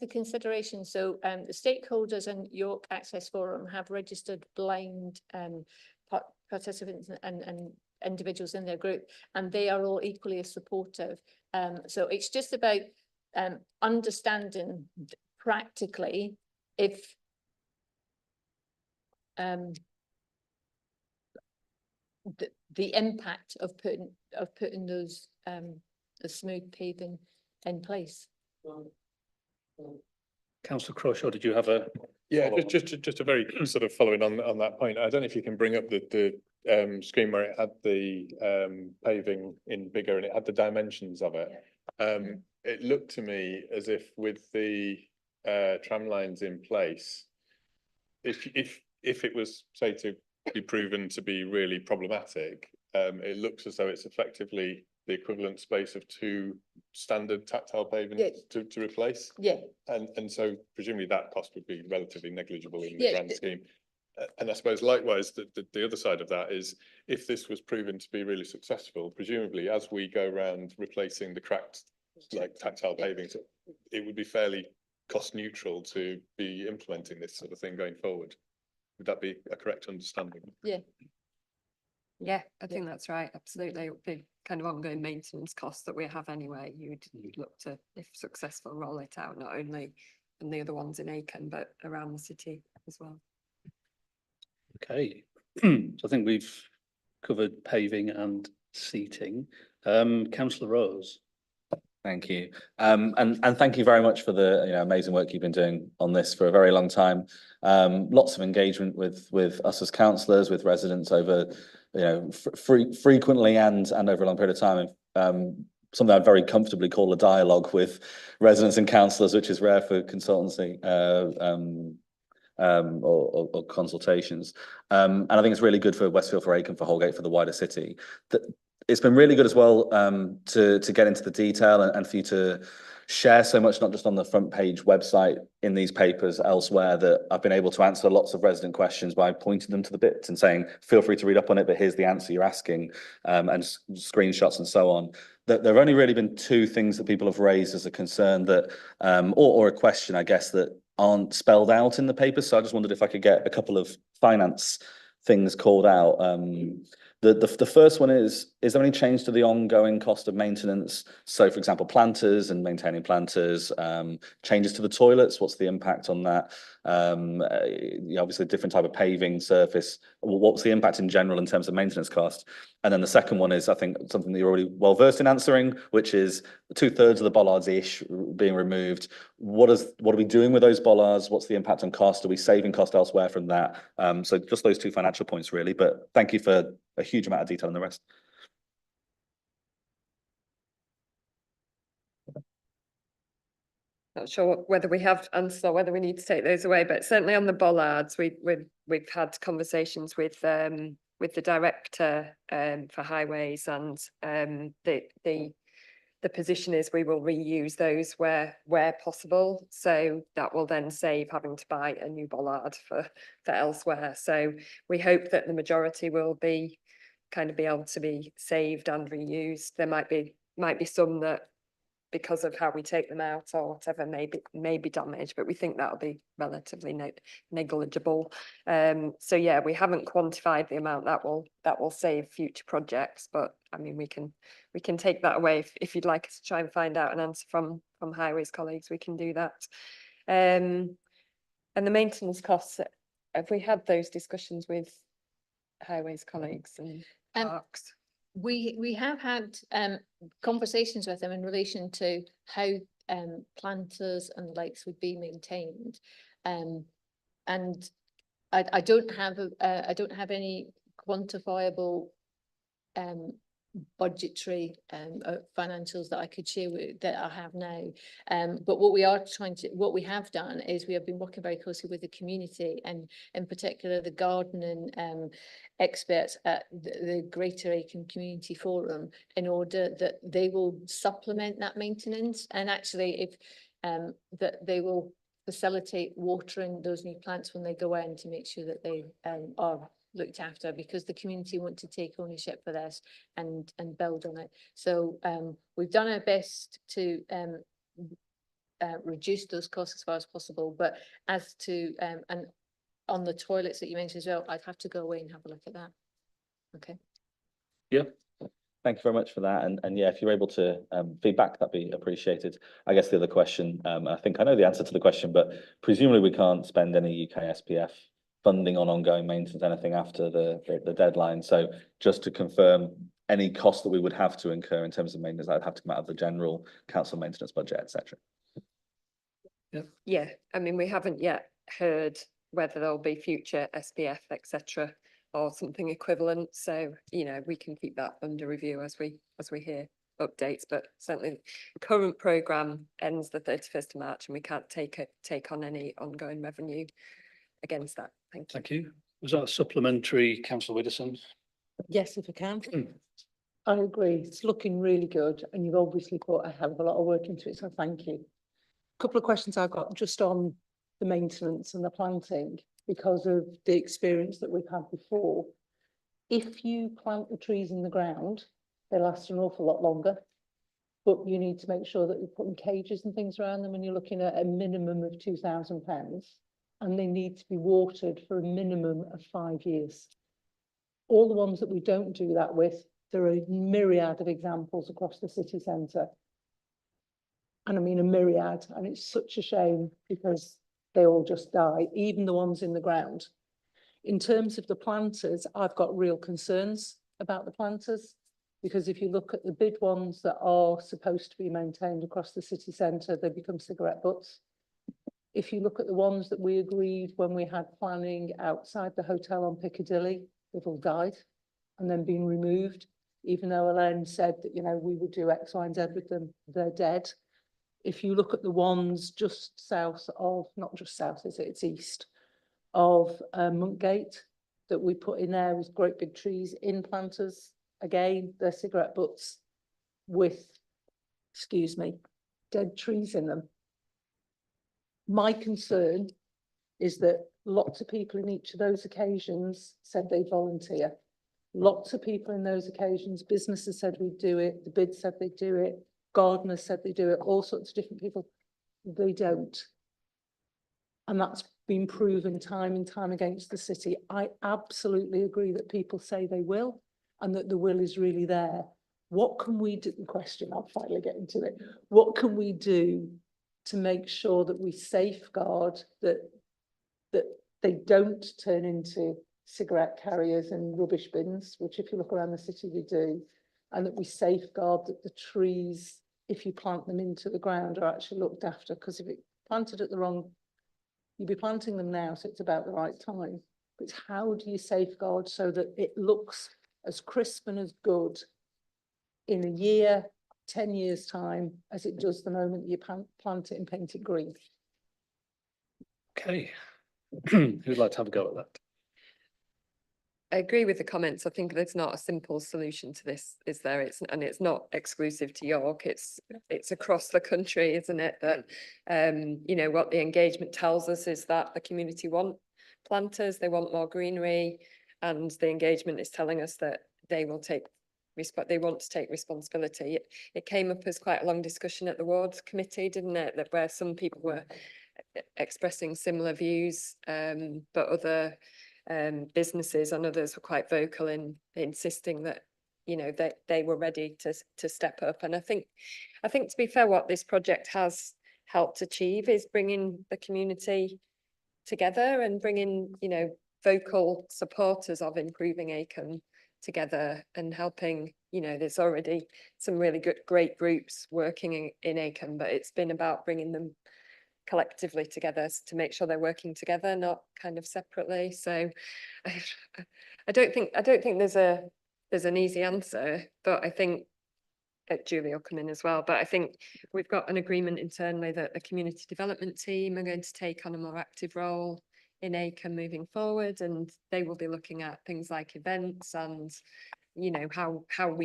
consideration. So the stakeholders and York Access Forum have registered blind participants and individuals in their group, and they are all equally as supportive. So it's just about understanding practically if the impact of putting those the smooth paving in place. Councillor Croshaw, did you have a? Yeah, just a very sort of following on that point. I don't know if you can bring up the screen where it had the paving in bigger and it had the dimensions of it. It looked to me as if with the tram lines in place, if it was, say, to be proven to be really problematic, it looks as though it's effectively the equivalent space of two standard tactile pavements to replace. Yeah. And so presumably that cost would be relatively negligible in the grand scheme. And I suppose likewise, the other side of that is if this was proven to be really successful, presumably as we go around replacing the cracked like tactile paving, it would be fairly cost neutral to be implementing this sort of thing going forward. Would that be a correct understanding? Yeah. Yeah, I think that's right. Absolutely. It would be kind of ongoing maintenance costs that we have anyway. You'd look to, if successful, roll it out not only in the other ones in Acomb, but around the city as well. Okay, so I think we've covered paving and seating. Councillor Rose. Thank you. And thank you very much for the amazing work you've been doing on this for a very long time. Lots of engagement with us as councillors, with residents over frequently and over a long period of time. Something I'd very comfortably call a dialogue with residents and councillors, which is rare for consultancy or consultations. And I think it's really good for Westfield, for Acomb, for Holgate, for the wider city. It's been really good as well to get into the detail and for you to share so much, not just on the front page website, in these papers elsewhere, that I've been able to answer lots of resident questions by pointing them to the bits and saying, feel free to read up on it, but here's the answer you're asking, and screenshots and so on. There have only really been two things that people have raised as a concern that, or a question, I guess, that aren't spelled out in the paper. So I just wondered if I could get a couple of finance things called out. The first one is there any change to the ongoing cost of maintenance? So for example, planters and maintaining planters, changes to the toilets, what's the impact on that? Obviously different type of paving surface, what's the impact in general in terms of maintenance cost? And then the second one is, I think, something that you're already well versed in answering, which is 2/3 of the bollards-ish being removed. What are we doing with those bollards? What's the impact on cost? Are we saving cost elsewhere from that? So just those two financial points really, but thank you for a huge amount of detail on the rest. Not sure whether we have answers or whether we need to take those away, but certainly on the bollards, we've had conversations with the director for highways, and the position is we will reuse those where possible. So that will then save having to buy a new bollard for elsewhere. So we hope that the majority will be able to be saved and reused. There might be some that, because of how we take them out or whatever, may be damaged, but we think that'll be relatively negligible. So yeah, we haven't quantified the amount that will save future projects, but I mean, we can take that away if you'd like us to try and find out an answer from highways colleagues, we can do that. And the maintenance costs, have we had those discussions with highways colleagues and parks? We have had conversations with them in relation to how planters and lights would be maintained, and I don't have any quantifiable budgetary financials that I could share that I have now. But what we have done is we have been working very closely with the community, and in particular the gardening experts at the Greater Acomb Community Forum, in order that they will supplement that maintenance, and actually if that they will facilitate watering those new plants when they go in, to make sure that they are looked after, because the community want to take ownership for this and build on it. So we've done our best to reduce those costs as far as possible, but as to and on the toilets that you mentioned as well, I'd have to go away and have a look at that. Okay. Yeah. Thank you very much for that. And yeah, if you're able to feedback, that'd be appreciated. I guess the other question, I think I know the answer to the question, but presumably we can't spend any UK SPF funding on ongoing maintenance, anything after the deadline. So just to confirm, any cost that we would have to incur in terms of maintenance, that would have to come out of the general council maintenance budget, etc. Yeah, I mean, we haven't yet heard whether there'll be future SPF, etc., or something equivalent. So, you know, we can keep that under review as we hear updates, but certainly the current programme ends the 31st of March and we can't take on any ongoing revenue against that. Thank you. Thank you. Was that a supplementary, Councillor Widdowson? Yes, if I can. I agree. It's looking really good, and you've obviously put a hell of a lot of work into it, so thank you. A couple of questions I've got just on the maintenance and the planting, because of the experience that we've had before. If you plant the trees in the ground, they last an awful lot longer, but you need to make sure that you're putting cages and things around them, and you're looking at a minimum of £2,000, and they need to be watered for a minimum of 5 years. All the ones that we don't do that with, there are a myriad of examples across the city centre. And I mean a myriad, and it's such a shame because they all just die, even the ones in the ground. In terms of the planters, I've got real concerns about the planters, because if you look at the big ones that are supposed to be maintained across the city centre, they become cigarette butts. If you look at the ones that we agreed when we had planning outside the hotel on Piccadilly, they've all died and then been removed, even though Elaine said that, you know, we would do X, Y, and Z with them, they're dead. If you look at the ones just south of, not just south, is it? It's east of Monkgate that we put in there with great big trees in planters. Again, they're cigarette butts with, excuse me, dead trees in them. My concern is that lots of people in each of those occasions said they'd volunteer. Lots of people in those occasions, businesses said we'd do it, the bid said they'd do it, gardeners said they'd do it, all sorts of different people. They don't. And that's been proven time and time against the city. I absolutely agree that people say they will and that the will is really there. What can we do? The question, I'll finally get into it. What can we do to make sure that we safeguard that they don't turn into cigarette carriers and rubbish bins, which if you look around the city, they do, and that we safeguard that the trees, if you plant them into the ground, are actually looked after, because if it planted at the wrong, you'll be planting them now, so it's about the right time. But it's how do you safeguard so that it looks as crisp and as good in a year, 10 years time, as it does the moment you plant it and paint it green? Okay. Who'd like to have a go at that? I agree with the comments. I think there's not a simple solution to this, is there? It's not exclusive to York. It's across the country, isn't it? That you know, what the engagement tells us is that the community want planters, they want more greenery, and the engagement is telling us that they will take they want to take responsibility. It came up as quite a long discussion at the wards committee, didn't it? That where some people were expressing similar views, but other businesses and others were quite vocal in insisting that, you know, that they were ready to step up. And I think to be fair, what this project has helped achieve is bringing the community together and bringing, you know, vocal supporters of improving Acomb together and helping, you know, there's already some really great groups working in Acomb, but it's been about bringing them collectively together to make sure they're working together, not kind of separately. So I don't think there's an easy answer, but I think Julie will come in as well. But I think we've got an agreement internally that the community development team are going to take on a more active role in Acomb moving forward, and they will be looking at things like events and, you know, how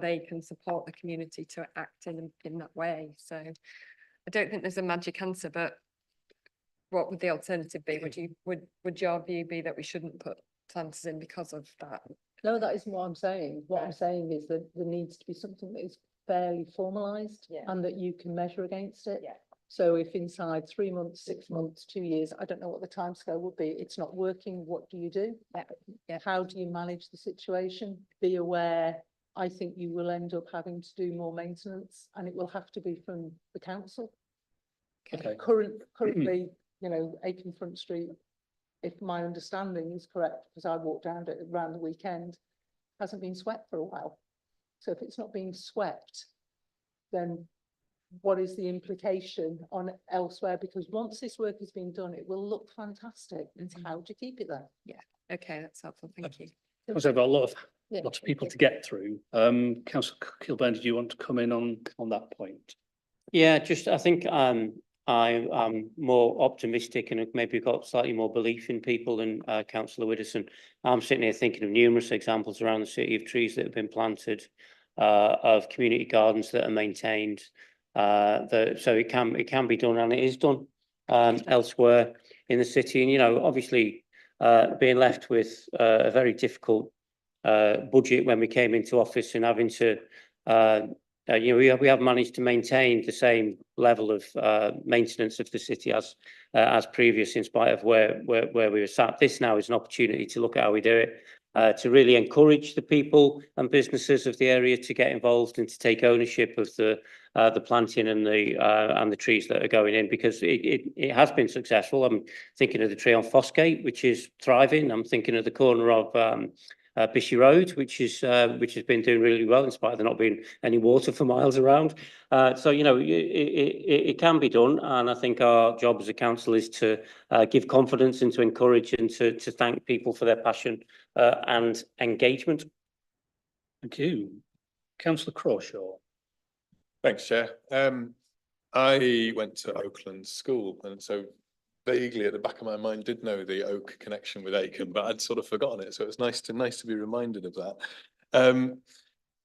they can support the community to act in that way. So I don't think there's a magic answer, but what would the alternative be? Would your view be that we shouldn't put planters in because of that? No, that isn't what I'm saying. What I'm saying is that there needs to be something that is fairly formalised and that you can measure against it. So if inside 3 months, 6 months, 2 years, I don't know what the timescale would be, it's not working, what do you do? How do you manage the situation? Be aware, I think you will end up having to do more maintenance, and it will have to be from the council. Okay. Currently, you know, Acomb Front Street, if my understanding is correct, because I walked down it around the weekend, hasn't been swept for a while. So if it's not being swept, then what is the implication on elsewhere? Because once this work has been done, it will look fantastic. It's how do you keep it there? Yeah. Okay, that's helpful. Thank you. Also, I've got a lot Yeah, of thank people you. to get through. Councillor Kilburn, did you want to come in on that point? Yeah, just I think I'm more optimistic and have maybe got slightly more belief in people than Councillor Widdowson. I'm sitting here thinking of numerous examples around the city of trees that have been planted, of community gardens that are maintained. So it can be done, and it is done elsewhere in the city. And you know, obviously, being left with a very difficult budget when we came into office and having to you know, we have managed to maintain the same level of maintenance of the city as previous, in spite of where we were sat. This now is an opportunity to look at how we do it, to really encourage the people and businesses of the area to get involved and to take ownership of the planting and the trees that are going in, because it has been successful. I'm thinking of the tree on Fossgate, which is thriving. I'm thinking of the corner of Bishy Road, which has been doing really well in spite of there not being any water for miles around. So you know, it can be done, and I think our job as a council is to give confidence and to encourage and to thank people for their passion and engagement. Thank you. Councillor Crawshaw. Thanks, Chair. I went to Oakland School, and so vaguely at the back of my mind did know the Oak connection with Acomb, but I'd sort of forgotten it. So it's nice to be reminded of that.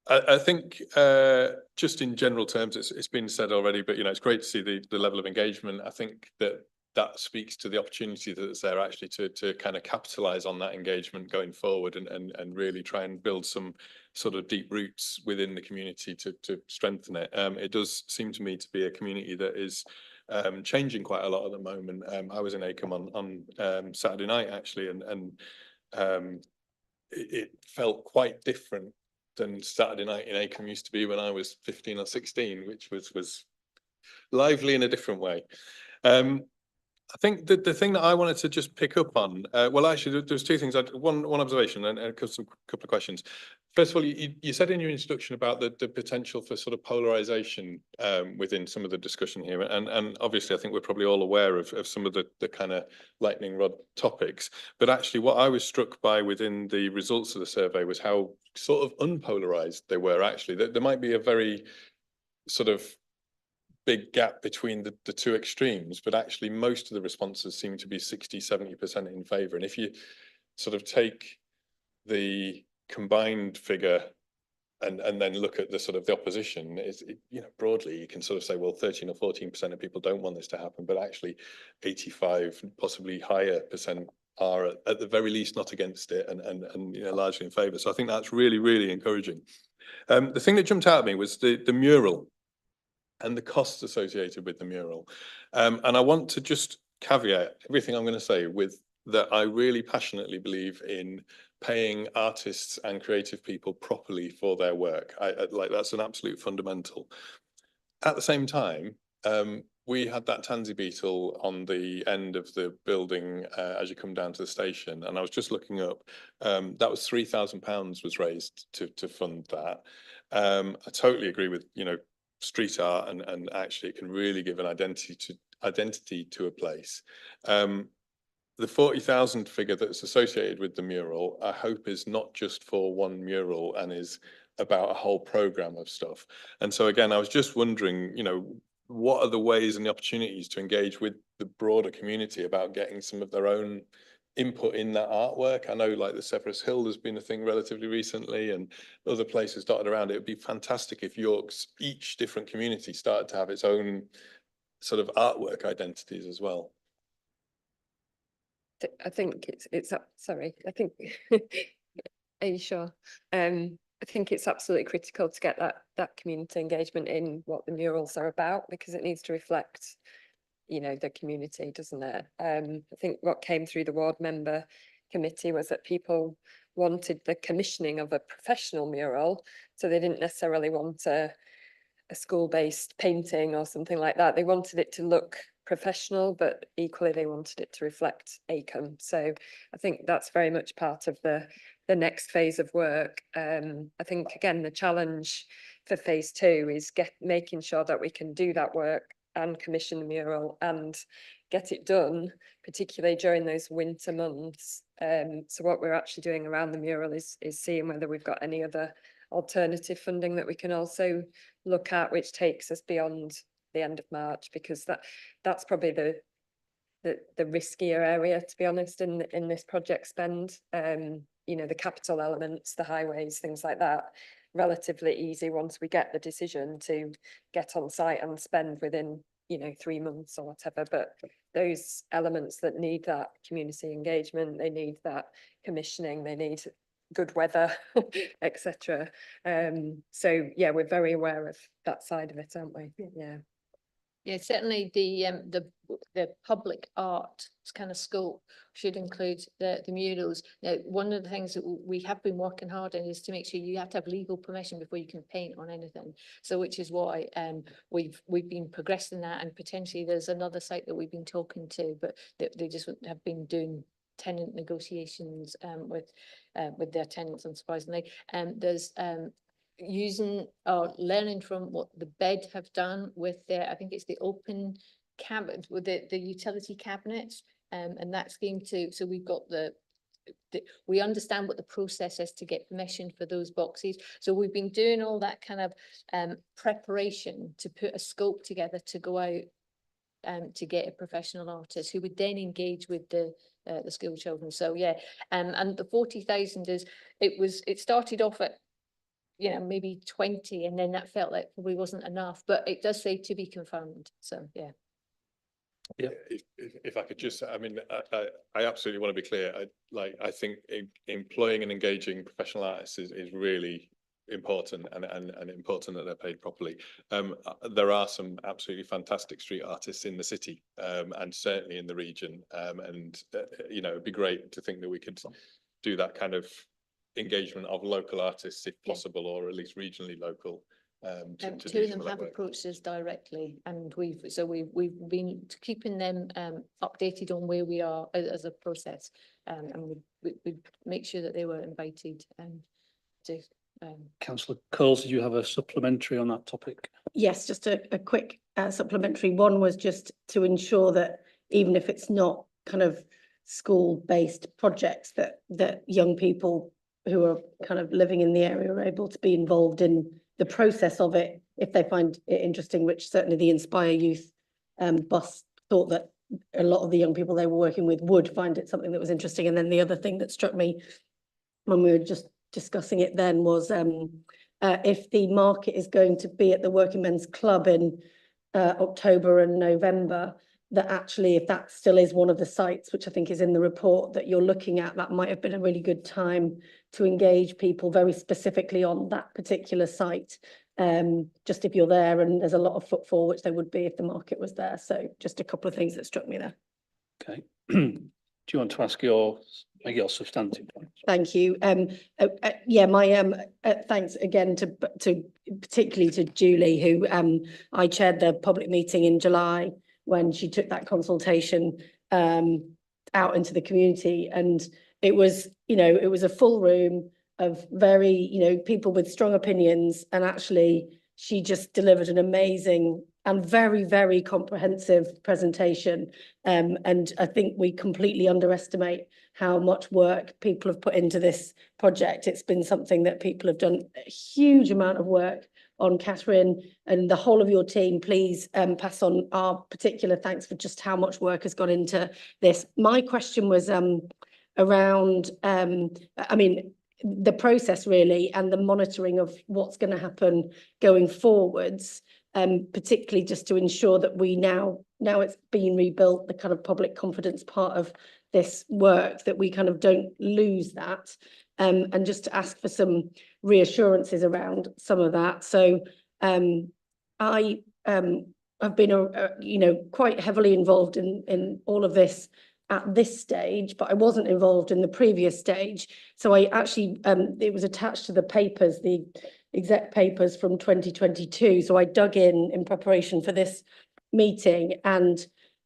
I think just in general terms, it's been said already, but it's great to see the level of engagement. I think that speaks to the opportunity that's there actually to kind of capitalize on that engagement going forward and really try and build some sort of deep roots within the community to strengthen it. It does seem to me to be a community that is changing quite a lot at the moment. I was in Acomb on Saturday night actually, and it felt quite different than Saturday night in Acomb used to be when I was 15 or 16, which was lively in a different way. I think that the thing that I wanted to just pick up on, well, actually, there's two things. One observation and a couple of questions. First of all, you said in your introduction about the potential for sort of polarization within some of the discussion here, and obviously, I think we're probably all aware of some of the kind of lightning rod topics. But actually, what I was struck by within the results of the survey was how sort of unpolarized they were. Actually, there might be a very sort of big gap between the two extremes, but actually most of the responses seem to be 60-70% in favour. And if you sort of take the combined figure and then look at the sort of the opposition, broadly you can sort of say, well, 13 or 14% of people don't want this to happen, but actually 85, possibly higher percent are at the very least not against it and largely in favour. So I think that's really, really encouraging. The thing that jumped out at me was the mural and the costs associated with the mural. And I want to just caveat everything I'm going to say with that I really passionately believe in paying artists and creative people properly for their work. Like that's an absolute fundamental. At the same time, we had that tansy beetle on the end of the building as you come down to the station, and I was just looking up. That was £3,000 was raised to fund that. I totally agree with street art, and actually it can really give an identity to a place. The 40,000 figure that's associated with the mural, I hope is not just for one mural and is about a whole program of stuff. And so again, I was just wondering, what are the ways and the opportunities to engage with the broader community about getting some of their own input in that artwork? I know like the Severus Hill has been a thing relatively recently, and other places dotted around. It would be fantastic if York's each different community started to have its own sort of artwork identities as well. I think it's sorry, I think are you sure? I think it's absolutely critical to get that community engagement in what the murals are about, because it needs to reflect the community, doesn't it? I think what came through the ward member committee was that people wanted the commissioning of a professional mural, so they didn't necessarily want a school-based painting or something like that. They wanted it to look professional, but equally they wanted it to reflect Acomb. So I think that's very much part of the next phase of work. I think again the challenge for phase 2 is making sure that we can do that work and commission the mural and get it done, particularly during those winter months. So what we're actually doing around the mural is seeing whether we've got any other alternative funding that we can also look at, which takes us beyond the end of March, because that's probably the riskier area, to be honest, in this project spend. The capital elements, the highways, things like that, relatively easy once we get the decision to get on site and spend within 3 months or whatever. But those elements that need that community engagement, they need that commissioning, they need good weather, etc. So yeah, we're very aware of that side of it, aren't we? Yeah. Yeah, certainly the public art kind of scope should include the murals. Now, one of the things that we have been working hard on is to make sure you have to have legal permission before you can paint on anything. So which is why we've been progressing that, and potentially there's another site that we've been talking to, but they just have been doing tenant negotiations with their tenants, unsurprisingly. There's using or learning from what the Bed have done with their, I think it's the open cabinet with the utility cabinets, and that scheme too. So we've got we understand what the process is to get permission for those boxes. So we've been doing all that kind of preparation to put a scope together to go out to get a professional artist who would then engage with the school children. So yeah, and the 40,000 it started off at maybe 20, and then that felt like probably wasn't enough, but it does say to be confirmed, so, yeah. If I could just, I mean, I absolutely want to be clear. I think employing and engaging professional artists is really important and important that they're paid properly. There are some absolutely fantastic street artists in the city, and certainly in the region. It'd be great to think that we could do that kind of engagement of local artists if possible, or at least regionally local. To Two do of some them that have work. approached us directly, and we've been keeping them updated on where we are as a process, and we make sure that they were invited to. Councillor Coles, did you have a supplementary on that topic? Yes, just a quick supplementary. One was just to ensure that even if it's not kind of school-based projects, that young people who are kind of living in the area are able to be involved in the process of it if they find it interesting, which certainly the Inspire Youth bus thought that a lot of the young people they were working with would find it something that was interesting. And then the other thing that struck me when we were just discussing it then was if the market is going to be at the Working Men's Club in October and November, that actually if that still is one of the sites, which I think is in the report that you're looking at, that might have been a really good time to engage people very specifically on that particular site. Just if you're there and there's a lot of footfall, which there would be if the market was there. So just a couple of things that struck me there. Okay. Do you want to ask your substantive points? Thank you. Yeah, my thanks again to particularly to Julie, who I chaired the public meeting in July when she took that consultation out into the community, and it was a full room of very people with strong opinions, and actually she just delivered an amazing and very, very comprehensive presentation. And I think we completely underestimate how much work people have put into this project. It's been something that people have done a huge amount of work on. Catherine and the whole of your team, please pass on our particular thanks for just how much work has gone into this. My question was around, the process really, and the monitoring of what's going to happen going forwards. Particularly just to ensure that we now it's being rebuilt, the kind of public confidence part of this work, that we kind of don't lose that, and just to ask for some reassurances around some of that. So I have been quite heavily involved in all of this at this stage, but I wasn't involved in the previous stage. So I actually it was attached to the papers, the exec papers from 2022. So I dug in preparation for this meeting, and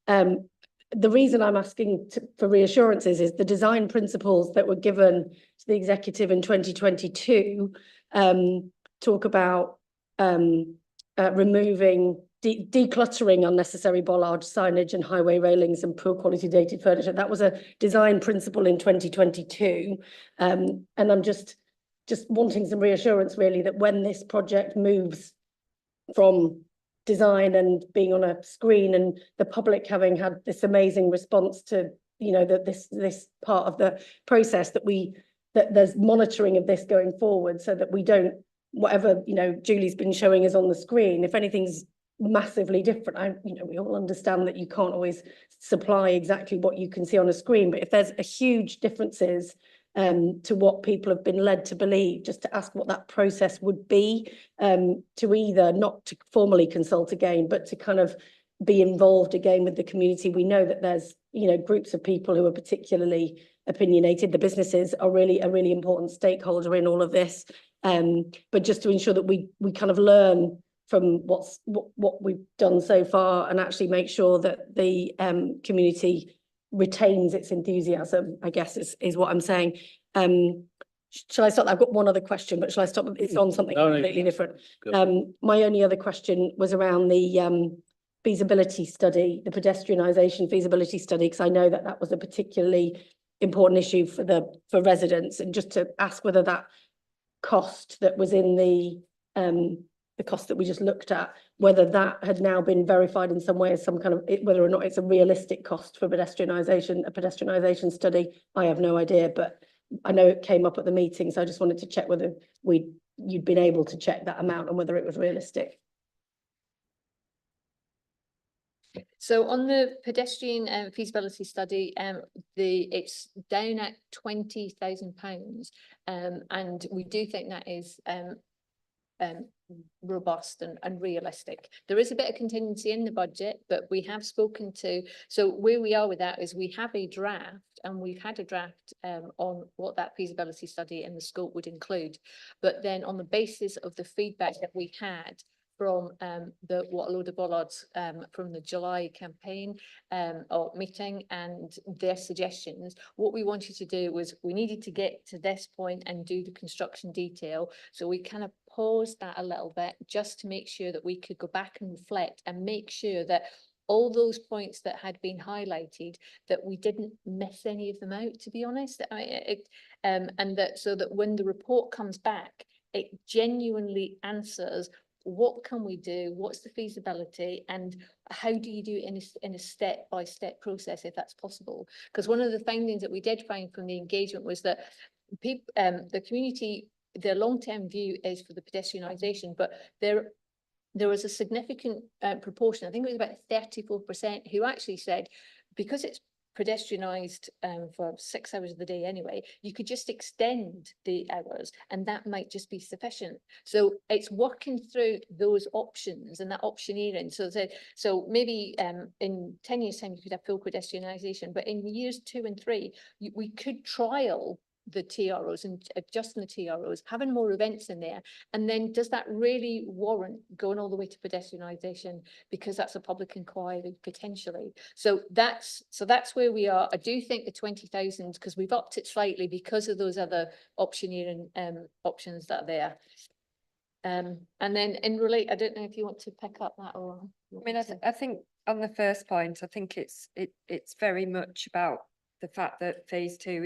the reason I'm asking for reassurances is the design principles that were given to the executive in 2022 talk about removing, decluttering unnecessary bollard signage and highway railings and poor quality dated furniture. That was a design principle in 2022, and I'm just wanting some reassurance really that when this project moves from design and being on a screen, and the public having had this amazing response to this part of the process, that there's monitoring of this going forward, so that we don't, whatever Julie's been showing us on the screen, if anything's massively different, we all understand that you can't always supply exactly what you can see on a screen, but if there's a huge differences to what people have been led to believe, just to ask what that process would be, to either not to formally consult again, but to kind of be involved again with the community. We know that there's groups of people who are particularly opinionated. The businesses are really a really important stakeholder in all of this, but just to ensure that we kind of learn from what we've done so far, and actually make sure that the community retains its enthusiasm, I guess is what I'm saying. Shall I stop? I've got one other question, but shall I stop? It's on something completely different. My only other question was around the feasibility study, the pedestrianisation feasibility study, because I know that was a particularly important issue for residents, and just to ask whether that cost that was in the cost that we just looked at, whether that had now been verified in some way as some kind of, whether or not it's a realistic cost for pedestrianisation, a pedestrianisation study. I have no idea, but I know it came up at the meeting, so I just wanted to check whether we'd you'd been able to check that amount and whether it was realistic. So on the pedestrian feasibility study, it's down at £20,000, and we do think that is robust and realistic. There is a bit of contingency in the budget, but we have spoken to, so where we are with that is we have a draft, and we've had a draft on what that feasibility study and the scope would include. But then on the basis of the feedback that we had from the what a load of bollards from the July campaign or meeting and their suggestions, what we wanted to do was we needed to get to this point and do the construction detail. So we kind of paused that a little bit just to make sure that we could go back and reflect and make sure that all those points that had been highlighted, that we didn't miss any of them out, to be honest. I mean, and that so that when the report comes back, it genuinely answers what can we do, what's the feasibility, and how do you do it in a step-by-step process if that's possible. Because one of the findings that we did find from the engagement was that people, the community, their long-term view is for the pedestrianisation, but there was a significant proportion, I think it was about 34%, who actually said, because it's pedestrianised for 6 hours of the day anyway, you could just extend the hours and that might just be sufficient. So it's working through those options and that optioneering. So maybe in 10 years time you could have full pedestrianisation, but in years 2 and 3 we could trial the TROs and adjusting the TROs, having more events in there. And then does that really warrant going all the way to pedestrianisation, because that's a public inquiry potentially. So that's where we are. I do think the 20,000, because we've upped it slightly because of those other optioneering options that are there. And then in relate, I don't know if you want to pick up that or. I mean, I think on the first point, I think it's very much about the fact that phase 2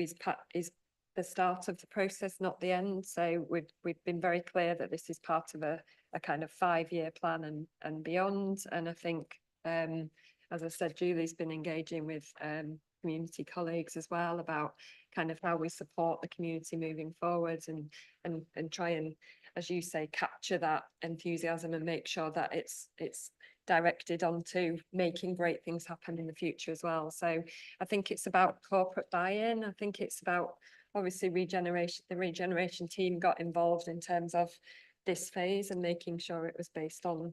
is the start of the process, not the end. So we've been very clear that this is part of a kind of 5-year plan and beyond. And I think, as I said, Julie's been engaging with community colleagues as well about kind of how we support the community moving forwards and try and, as you say, capture that enthusiasm and make sure that it's directed onto making great things happen in the future as well. So I think it's about corporate buy-in. I think it's about obviously regeneration. The regeneration team got involved in terms of this phase and making sure it was based on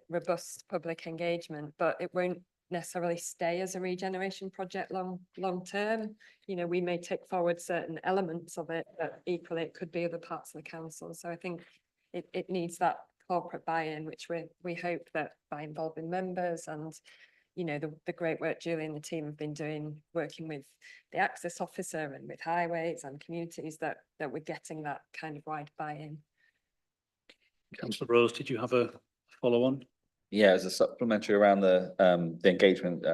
robust public engagement, but it won't necessarily stay as a regeneration project long term. You know, we may take forward certain elements of it, but equally it could be other parts of the council. So I think it needs that corporate buy-in, which we hope that by involving members and, you know, the great work Julie and the team have been doing, working with the access officer and with highways and communities, that we're getting that kind of wide buy-in. Councillor Rose, did you have a follow-on? Yeah, as a supplementary around the engagement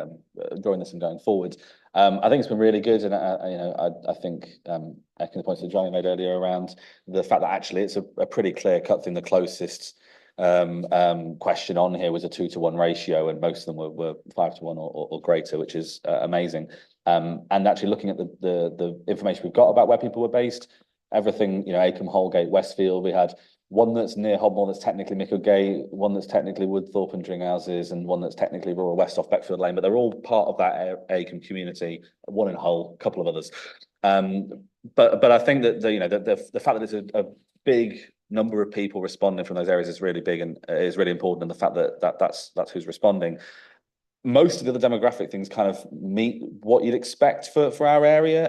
during this and going forward, I think it's been really good, and I think echoing the points that Johnny made earlier around the fact that actually it's a pretty clear-cut thing. The closest question on here was a 2-to-1 ratio, and most of them were 5-to-1 or greater, which is amazing. And actually looking at the information we've got about where people were based, everything, you know, Acomb, Holgate, Westfield, we had one that's near Hobmore that's technically Micklegate, one that's technically Woodthorpe and Dringhouses, and one that's technically Rural West off Beckfield Lane, but they're all part of that Acomb community, one in Hull, a couple of others. But I think that the fact that it's a big number of people responding from those areas is really big and is really important, and the fact that that's who's responding. Most of the other demographic things kind of meet what you'd expect for our area,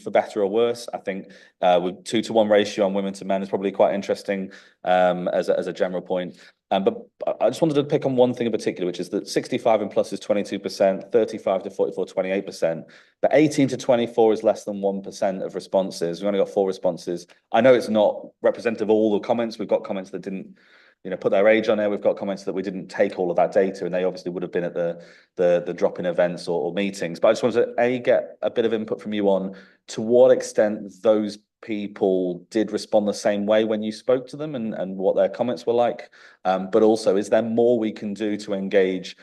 for better or worse. I think with 2-to-1 ratio on women to men is probably quite interesting as a general point. But I just wanted to pick on one thing in particular, which is that 65 and plus is 22%, 35 to 44, 28%, but 18 to 24 is less than 1% of responses. We've only got 4 responses. I know it's not representative of all the comments. We've got comments that didn't, you know, put their age on there. We've got comments that we didn't take all of that data, and they obviously would have been at the drop-in events or meetings. But I just wanted to get a bit of input from you on to what extent those people did respond the same way when you spoke to them, and what their comments were like. But also, is there more we can do to engage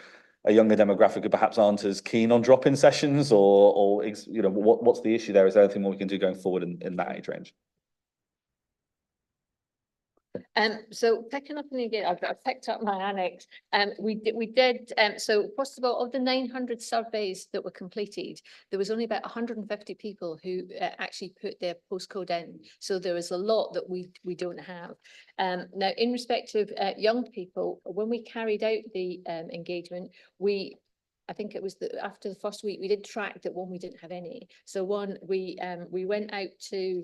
a younger demographic who perhaps aren't as keen on drop-in sessions, or you know, what's the issue there? Is there anything more we can do going forward in that age range? So picking up on the again, I've picked up my annex. We did, so first of all, of the 900 surveys that were completed, there was only about 150 people who actually put their postcode in. So there is a lot that we don't have. Now, in respect of young people, when we carried out the engagement, I think it was after the first week, we did track that one, we didn't have any. So one, we went out to,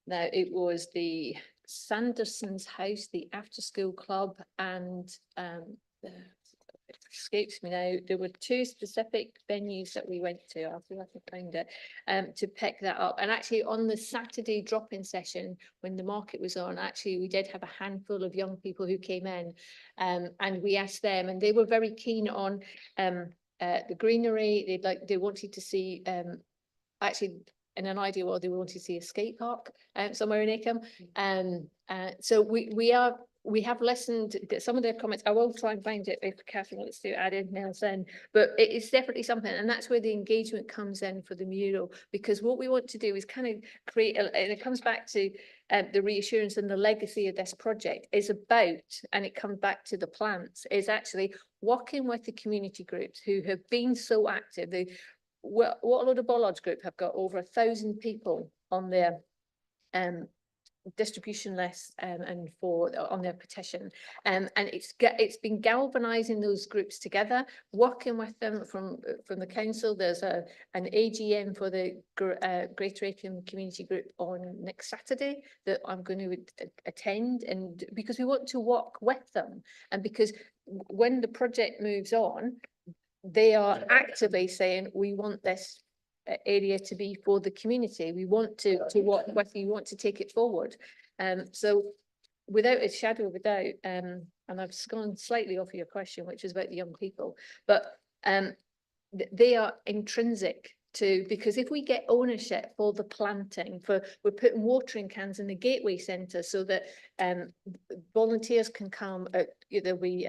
now it was the Sanderson's house, the after school club, and it escapes me now. There were two specific venues that we went to. I'll see if I can find it to pick that up. And actually, on the Saturday drop-in session, when the market was on, actually we did have a handful of young people who came in, and we asked them, and they were very keen on the greenery. They wanted to see actually. In an ideal world, they wanted to see a skate park somewhere in Acomb. So we have listened to some of their comments. I will try and find it if Catherine wants to add anything else in, but it is definitely something, and that's where the engagement comes in for the mural, because what we want to do is kind of create, and it comes back to the reassurance and the legacy of this project is about, and it comes back to the plants, is actually working with the community groups who have been so active. What a lot of Bollards Group have got over 1,000 people on their distribution list and on their petition, and it's been galvanizing those groups together, working with them from the council. There's an AGM for the Greater Acomb Community Group on next Saturday that I'm going to attend, and because we want to work with them, and because when the project moves on, they are actively saying, we want this area to be for the community. We want to work with you, we want to take it forward. So without a shadow of a doubt, and I've gone slightly off of your question, which is about the young people, but they are intrinsic to, because if we get ownership for the planting, we're putting watering cans in the gateway centre so that volunteers can come, there'll be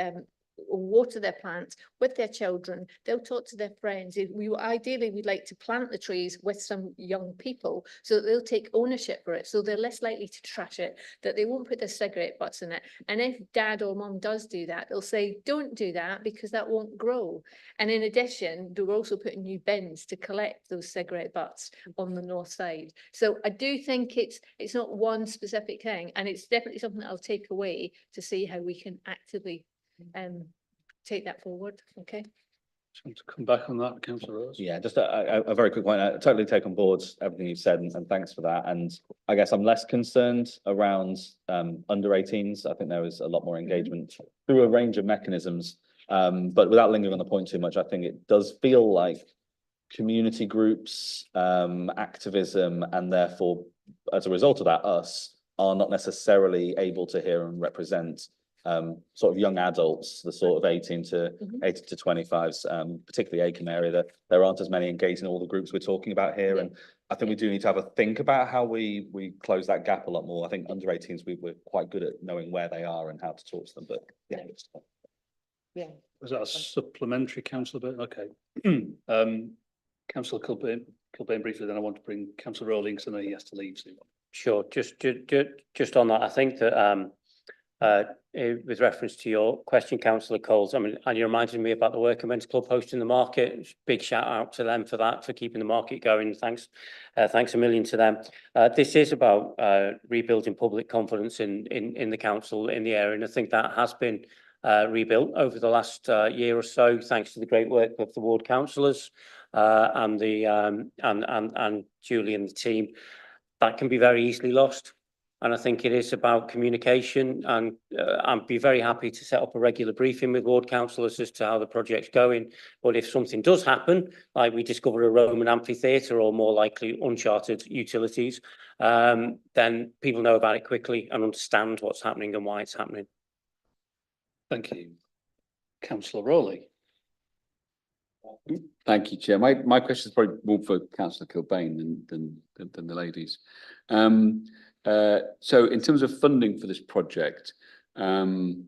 water their plants with their children. They'll talk to their friends. Ideally, we'd like to plant the trees with some young people so that they'll take ownership for it, so they're less likely to trash it, that they won't put their cigarette butts in it. And if dad or mum does do that, they'll say, don't do that because that won't grow. And in addition, they're also putting new bins to collect those cigarette butts on the north side. So I do think it's not one specific thing, and it's definitely something that I'll take away to see how we can actively take that forward. Okay. Just want to come back on that, Councillor Rose. Yeah, just a very quick point. I totally take on board everything you've said, and thanks for that. And I guess I'm less concerned around under 18s. I think there was a lot more engagement through a range of mechanisms. But without lingering on the point too much, I think it does feel like community groups, activism, and therefore, as a result of that, us are not necessarily able to hear and represent sort of young adults, the sort of 18 to 25s, particularly Acomb area, that there aren't as many engaged in all the groups we're talking about here. And I think we do need to have a think about how we close that gap a lot more. I think under 18s, we're quite good at knowing where they are and how to talk to them, but yeah. Was that a supplementary, Councillor? Okay. Councillor Kilbane briefly, then I want to bring Councillor Rowling, because I know he has to leave soon. Sure, just on that, I think that with reference to your question, Councillor Coles, I mean, and you reminded me about the Working Men's Club hosting the market. Big shout out to them for that, for keeping the market going. Thanks a million to them. This is about rebuilding public confidence in the council, in the area, and I think that has been rebuilt over the last year or so, thanks to the great work of the ward councillors and Julie and the team. That can be very easily lost. And I think it is about communication, and I'd be very happy to set up a regular briefing with ward councillors as to how the project's going. But if something does happen, like we discover a Roman amphitheatre or more likely uncharted utilities, then people know about it quickly and understand what's happening and why it's happening. Thank you. Councillor Rowley. Thank you, Chair. My question is probably more for Councillor Kilbane than the ladies. So in terms of funding for this project, we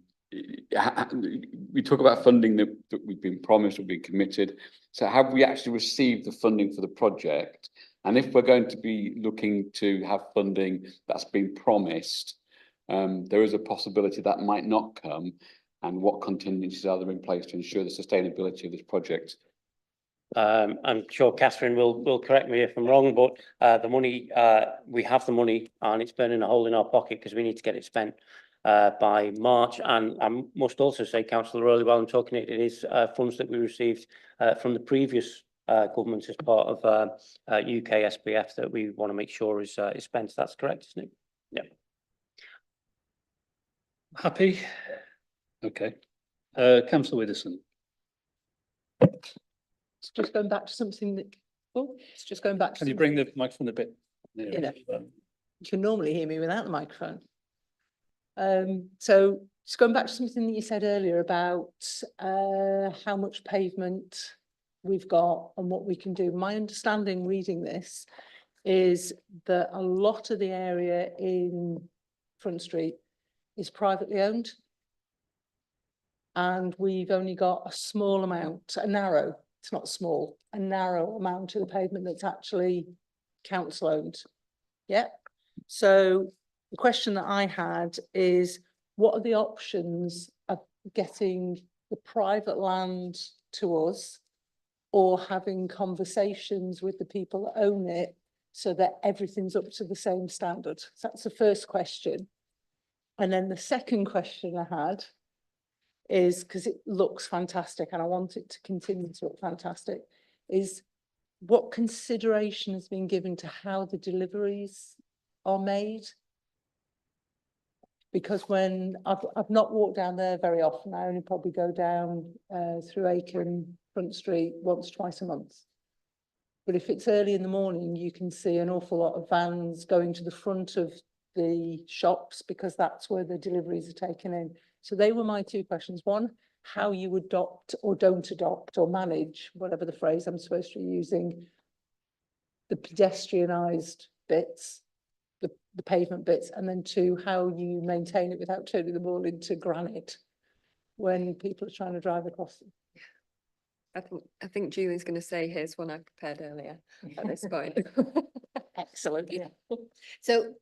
talk about funding that we've been promised or been committed. So have we actually received the funding for the project? And if we're going to be looking to have funding that's been promised, There is a possibility that might not come, and what contingencies are there in place to ensure the sustainability of this project? I'm sure Catherine will correct me if I'm wrong, but the money, we have the money and it's burning a hole in our pocket because we need to get it spent by March. And I must also say, Councillor Rowley, while I'm talking, it is funds that we received from the previous government as part of UK SPF that we want to make sure is spent. That's correct, isn't it? Yeah. Happy? Okay. Councillor Widdowson. It's just going back to something that, oh, it's just going back to. Can you bring the microphone a bit nearer? Yeah. You can normally hear me without the microphone. So just going back to something that you said earlier about how much pavement we've got and what we can do. My understanding reading this is that a lot of the area in Front Street is privately owned. And we've only got a small amount, a narrow, it's not small, a narrow amount of the pavement that's actually council owned. Yeah. So the question that I had is, what are the options of getting the private land to us, or having conversations with the people that own it so that everything's up to the same standard? So that's the first question. And then the second question I had is, because it looks fantastic and I want it to continue to look fantastic, is what consideration has been given to how the deliveries are made? Because when I've not walked down there very often, I only probably go down through Acomb, Front Street once, twice a month. But if it's early in the morning, you can see an awful lot of vans going to the front of the shops because that's where the deliveries are taken in. So they were my two questions. One, how you adopt or don't adopt or manage, whatever the phrase I'm supposed to be using, the pedestrianised bits, the pavement bits, and then two, how you maintain it without turning them all into granite when people are trying to drive across them. I think Julie's going to say here's one I prepared earlier at this point. Excellent. Yeah. So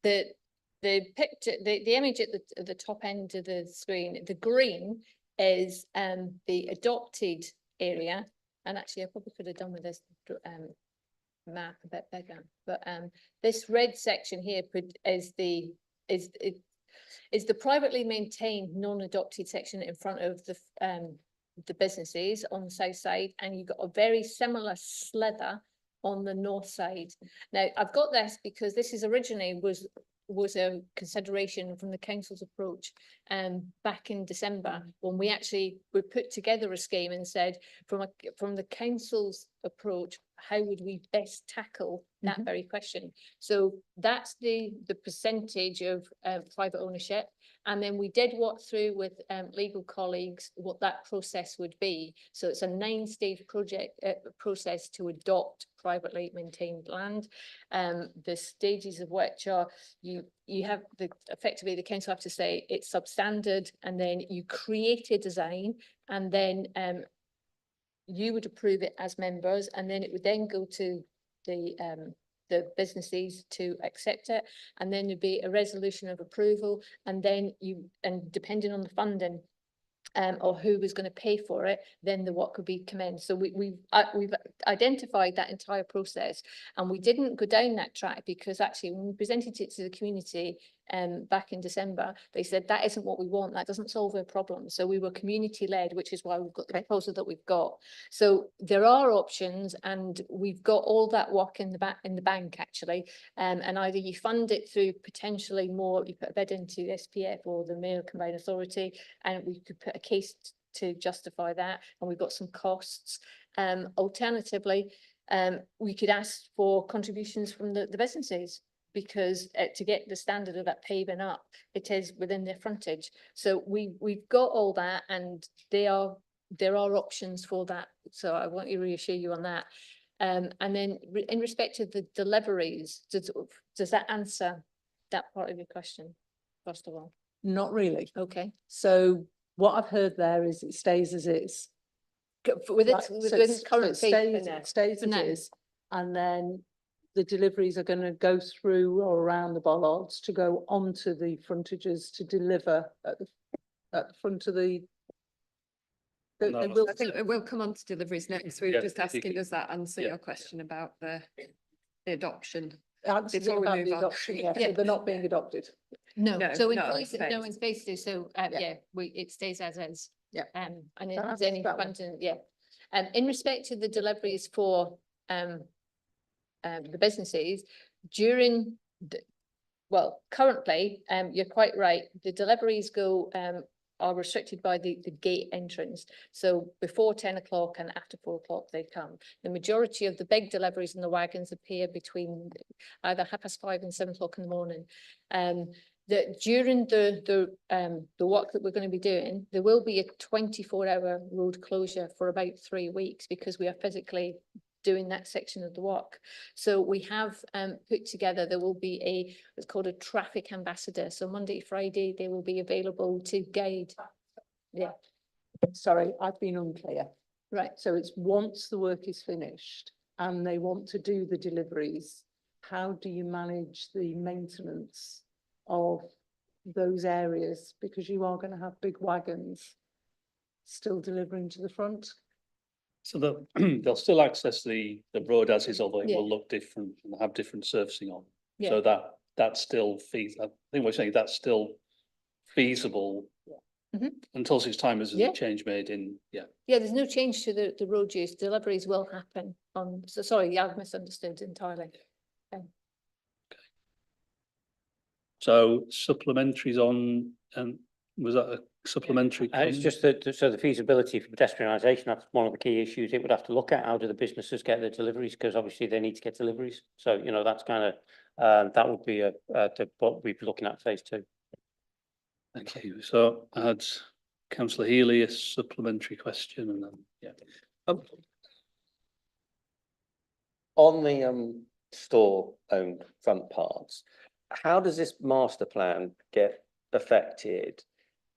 the picture, the image at the top end of the screen, the green is the adopted area, and actually I probably could have done with this map a bit bigger, but this red section here is the privately maintained non-adopted section in front of the businesses on the south side, and you've got a very similar slither on the north side. Now I've got this because this is originally was a consideration from the council's approach back in December, when we put together a scheme and said from the council's approach, how would we best tackle that very question? So that's the percentage of private ownership. And then we did walk through with legal colleagues what that process would be. So it's a 9-stage process to adopt privately maintained land. The stages of which are you have effectively the council have to say it's substandard, and then you create a design, and then you would approve it as members, and then it would then go to the businesses to accept it, and then there'd be a resolution of approval, and then depending on the funding or who was going to pay for it, then the work could be commenced. So we've identified that entire process, and we didn't go down that track because actually when we presented it to the community back in December, they said that isn't what we want, that doesn't solve our problem. So we were community led, which is why we've got the proposal that we've got. So there are options, and we've got all that work in the bank actually, and either you fund it through potentially more, you put a bid into SPF or the Mayor Combined Authority, and we could put a case to justify that, and we've got some costs. Alternatively, we could ask for contributions from the businesses, because to get the standard of that paving up, it is within their frontage. So we've got all that, and there are options for that. So I want to reassure you on that. And then in respect to the deliveries, does that answer that part of your question, first of all? Not really. Okay. So what I've heard there is it stays as is. With Right, its so current it stays, pavement there. it stays for as now. is, and then the deliveries are going to go through or around the bollards to go onto the frontages to deliver at the front of the. No, They will, I think we'll come on to deliveries next. We Yeah, were just if you asking, could- does that answer yeah. your question about the adoption? answers before we about move the on. adoption, yeah, Yeah. so they're not being adopted. No, No, so in no, case, okay. no one's basically, so, Yeah. yeah, it stays as is. Yeah. And if That's there's any that one. content, yeah. In respect to the deliveries for, the businesses, during the, well, currently, you're quite right, the deliveries go, are restricted by the gate entrance. So before 10 o'clock and after 4 o'clock they come. The majority of the big deliveries in the wagons appear between either 5:30 and 7 o'clock in the morning. That during the work that we're going to be doing, there will be a 24-hour road closure for about 3 weeks because we are physically doing that section of the work. So we have put together, there will be what's called a traffic ambassador. So Monday to Friday, they will be available to guide. Yeah, Sorry, I've been unclear. right. So it's once the work is finished and they want to do the deliveries, how do you manage the maintenance of those areas? Because you are going to have big wagons still delivering to the front. So they'll still access the road as is, although it Yeah. will look different and have different surfacing on. Yeah. So that's still feasible. I think we're saying that's still feasible Mhm. until such time as there's Yeah. a change made in, yeah. Yeah, there's no change to the road use. Deliveries will happen on, so sorry, yeah, I've misunderstood entirely. So supplementaries on, and was that a supplementary? It's comment? just that, so the feasibility for pedestrianisation, that's one of the key issues it would have to look at. How do the businesses get their deliveries? Because obviously they need to get deliveries. So, you know, that's kind of, that would be what we'd be looking at phase 2. Thank you. So I had councillor Healy, a supplementary question, and then, yeah. On the store-owned front parts, how does this master plan get affected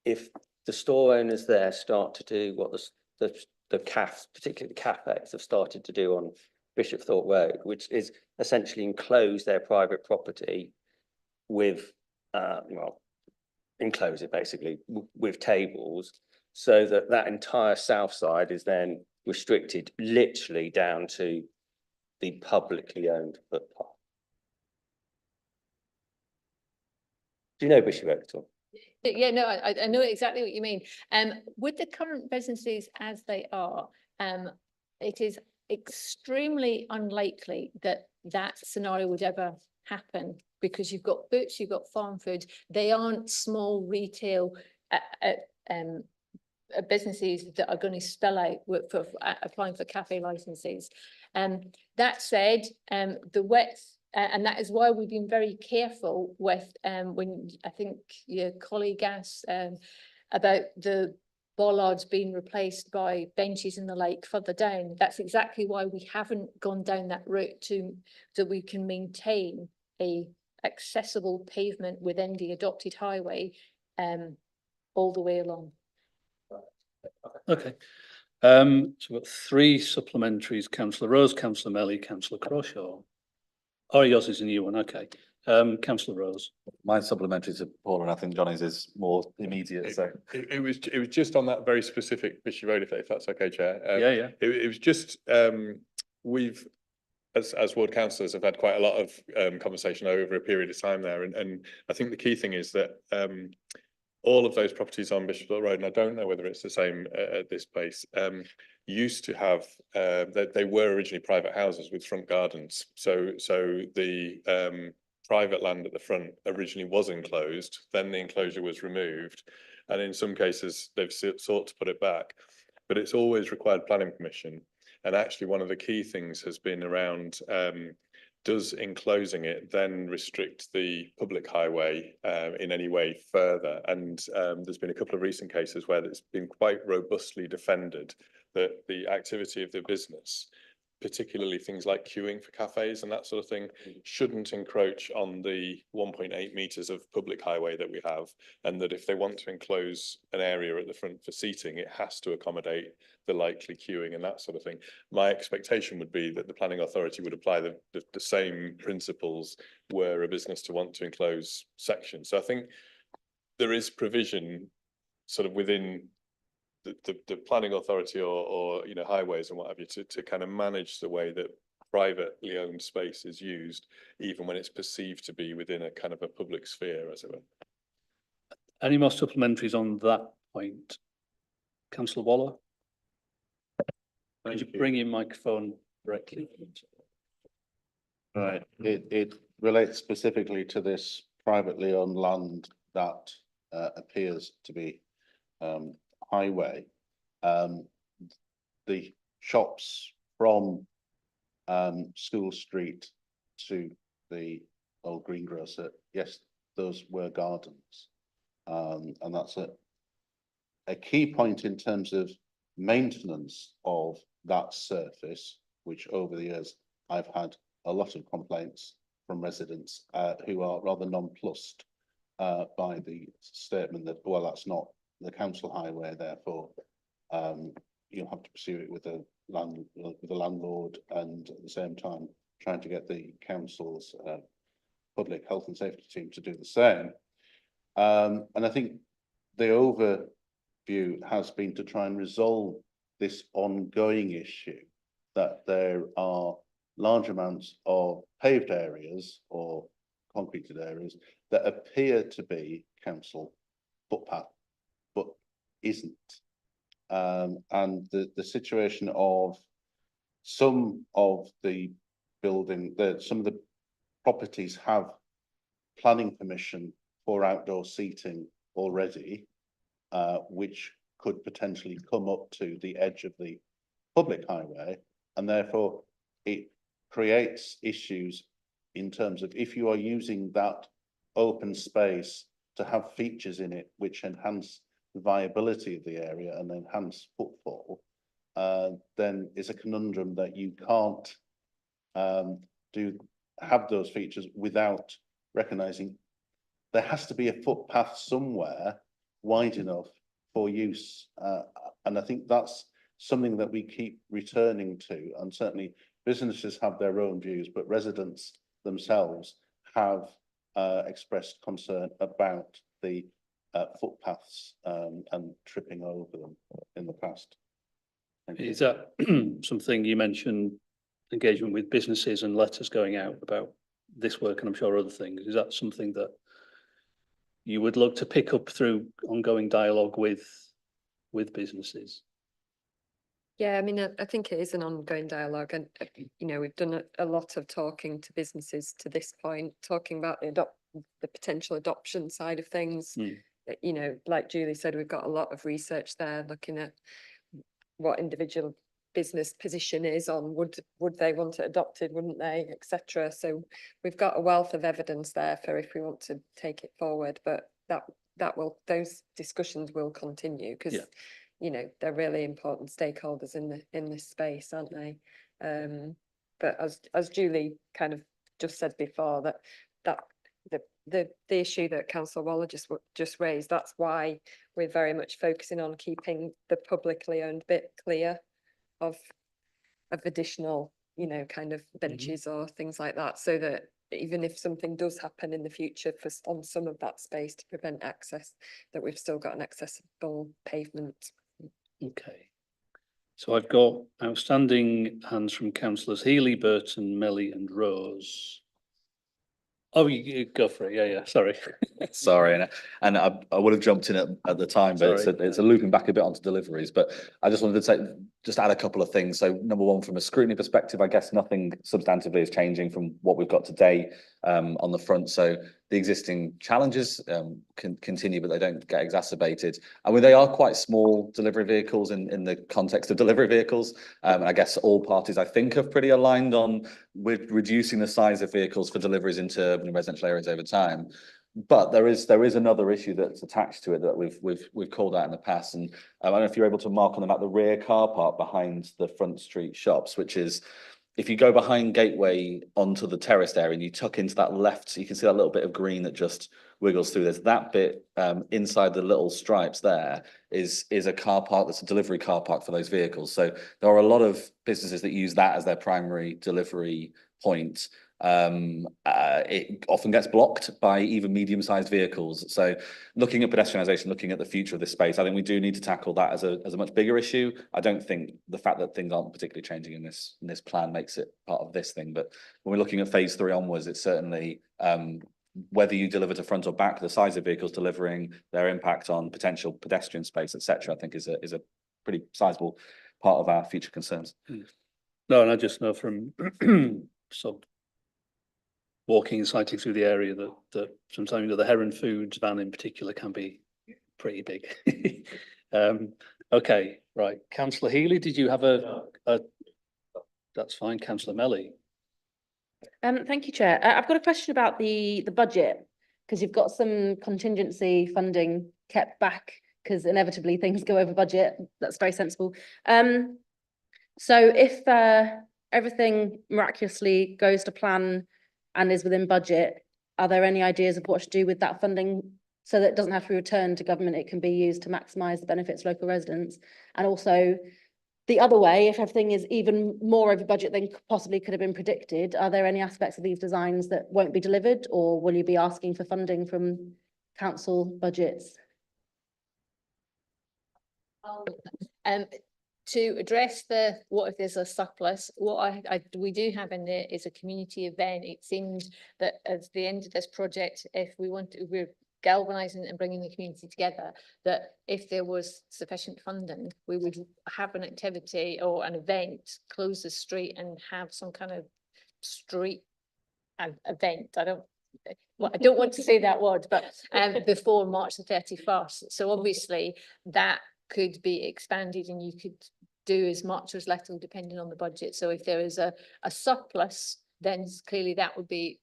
if the store owners there start to do what the CAF, particularly the CAFEX, have started to do on Bishopthorpe Road, which is essentially enclose their private property with, well, enclose it basically with tables, so that that entire south side is then restricted literally down to the publicly owned footpath. Do you know Bishop Road at all? Yeah, no, I know exactly what you mean. With the current businesses as they are, it is extremely unlikely that that scenario would ever happen because you've got boots, you've got farm food. They aren't small retail businesses that are going to spell out for applying for cafe licenses. That said, the width. And that is why we've been very careful with when I think your colleague asked about the bollards being replaced by benches and the like further down. That's exactly why we haven't gone down that route so we can maintain a accessible pavement within the adopted highway all the way along. Okay. So we've got 3 supplementaries, councillor Rose, councillor Melly, councillor Crawshaw. Oh, yours is a new one, okay. Councillor Rose. My supplementary to Paul, and I think Johnny's is more immediate, so. It was just on that very specific Bishop Road, if that's okay, Chair. Yeah. It was just, we've, as ward councillors, have had quite a lot of conversation over a period of time there, and I think the key thing is that all of those properties on Bishop Road, and I don't know whether it's the same at this place, used to have, they were originally private houses with front gardens. So the private land at the front originally was enclosed, then the enclosure was removed, and in some cases they've sought to put it back, but it's always required planning permission. And actually one of the key things has been around, does enclosing it then restrict the public highway in any way further? And there's been a couple of recent cases where it's been quite robustly defended that the activity of the business particularly things like queuing for cafes and that sort of thing, shouldn't encroach on the 1.8 meters of public highway that we have. And that if they want to enclose an area at the front for seating, it has to accommodate the likely queuing and that sort of thing. My expectation would be that the planning authority would apply the same principles were a business to want to enclose sections. So I think there is provision sort of within the planning authority or you know, highways and what have you to kind of manage the way that privately owned space is used, even when it's perceived to be within a kind of a public sphere, as it were. Any more supplementaries on that point? Councillor Waller? Could you bring your microphone directly? Right, it relates specifically to this privately owned land that appears to be highway. The shops from School Street to the old greengrocer, yes, those were gardens. And that's a key point in terms of maintenance of that surface, which over the years I've had a lot of complaints from residents who are rather nonplussed by the statement that, well, that's not the council highway, therefore you'll have to pursue it with a landlord, and at the same time trying to get the council's public health and safety team to do the same. And I think the overview has been to try and resolve this ongoing issue, that there are large amounts of paved areas or concreted areas that appear to be council footpath, but isn't. And the situation of some of the some of the properties have planning permission for outdoor seating already, which could potentially come up to the edge of the public highway, and therefore it creates issues in terms of if you are using that open space to have features in it which enhance the viability of the area and enhance footfall, then it's a conundrum that you can't have those features without recognizing there has to be a footpath somewhere wide enough for use. And I think that's something that we keep returning to, and certainly businesses have their own views, but residents themselves have expressed concern about the footpaths and tripping over them in the past. Is that something you mentioned, engagement with businesses and letters going out about this work, and I'm sure other things? Is that something that you would look to pick up through ongoing dialogue with businesses? Yeah, I mean, I think it is an ongoing dialogue, and you know, we've done a lot of talking to businesses to this point, talking about the potential adoption side of things. You know, like Julie said, we've got a lot of research there looking at what individual business position is on would they want it adopted, wouldn't they, etc. So we've got a wealth of evidence there for if we want to take it forward, but those discussions will continue because you know, they're really important stakeholders in this space, aren't they? But as Julie kind of just said before, that the issue that Councillor Waller just raised, that's why we're very much focusing on keeping the publicly owned bit clear of additional, you know, kind of benches or things like that, so that even if something does happen in the future on some of that space to prevent access, that we've still got an accessible pavement. Okay. So I've got outstanding hands from councillors Healy, Burton, Melly and Rose. Oh, you go for it. Yeah. Sorry. Sorry, and I would have jumped in at the time, but it's a looping back a bit onto deliveries. But I just wanted to just add a couple of things. So number one, from a scrutiny perspective, I guess nothing substantively is changing from what we've got today on the front. So the existing challenges can continue, but they don't get exacerbated. I mean, they are quite small delivery vehicles in the context of delivery vehicles. And I guess all parties, I think, are pretty aligned on with reducing the size of vehicles for deliveries into urban and residential areas over time. but there is another issue that's attached to it that we've called out in the past, and I don't know if you're able to mark on the map the rear car park behind the front street shops, which is, if you go behind Gateway onto the terraced area and you tuck into that left, so you can see that little bit of green that just wiggles through. There's that bit inside the little stripes there is a car park that's a delivery car park for those vehicles. So there are a lot of businesses that use that as their primary delivery point. It often gets blocked by even medium-sized vehicles. So looking at pedestrianisation, looking at the future of this space, I think we do need to tackle that as a much bigger issue. I don't think the fact that things aren't particularly changing in this plan makes it part of this thing. But when we're looking at phase 3 onwards, it's certainly whether you deliver to front or back, the size of vehicles delivering, their impact on potential pedestrian space, etc., I think is a pretty sizable part of our future concerns. No, and I just know from some walking and cycling through the area that sometimes the Heron Foods van in particular can be pretty big. Okay, right. Councillor Healy, did you have a that's fine. Councillor Melly. Thank you, Chair. I've got a question about the budget, because you've got some contingency funding kept back because inevitably things go over budget. That's very sensible. So if everything miraculously goes to plan and is within budget, are there any ideas of what to do with that funding so that it doesn't have to be returned to government? It can be used to maximise the benefits of local residents. And also the other way, if everything is even more over budget than possibly could have been predicted, are there any aspects of these designs that won't be delivered, or will you be asking for funding from council budgets? To address what if there's a surplus, what we do have in there is a community event. It seems that at the end of this project, if we're galvanising and bringing the community together, that if there was sufficient funding, we would have an activity or an event, close the street and have some kind of street event. I don't want to say that word, but before March the 31st. So obviously that could be expanded and you could do as much or as little depending on the budget. So if there is a surplus, then clearly that would be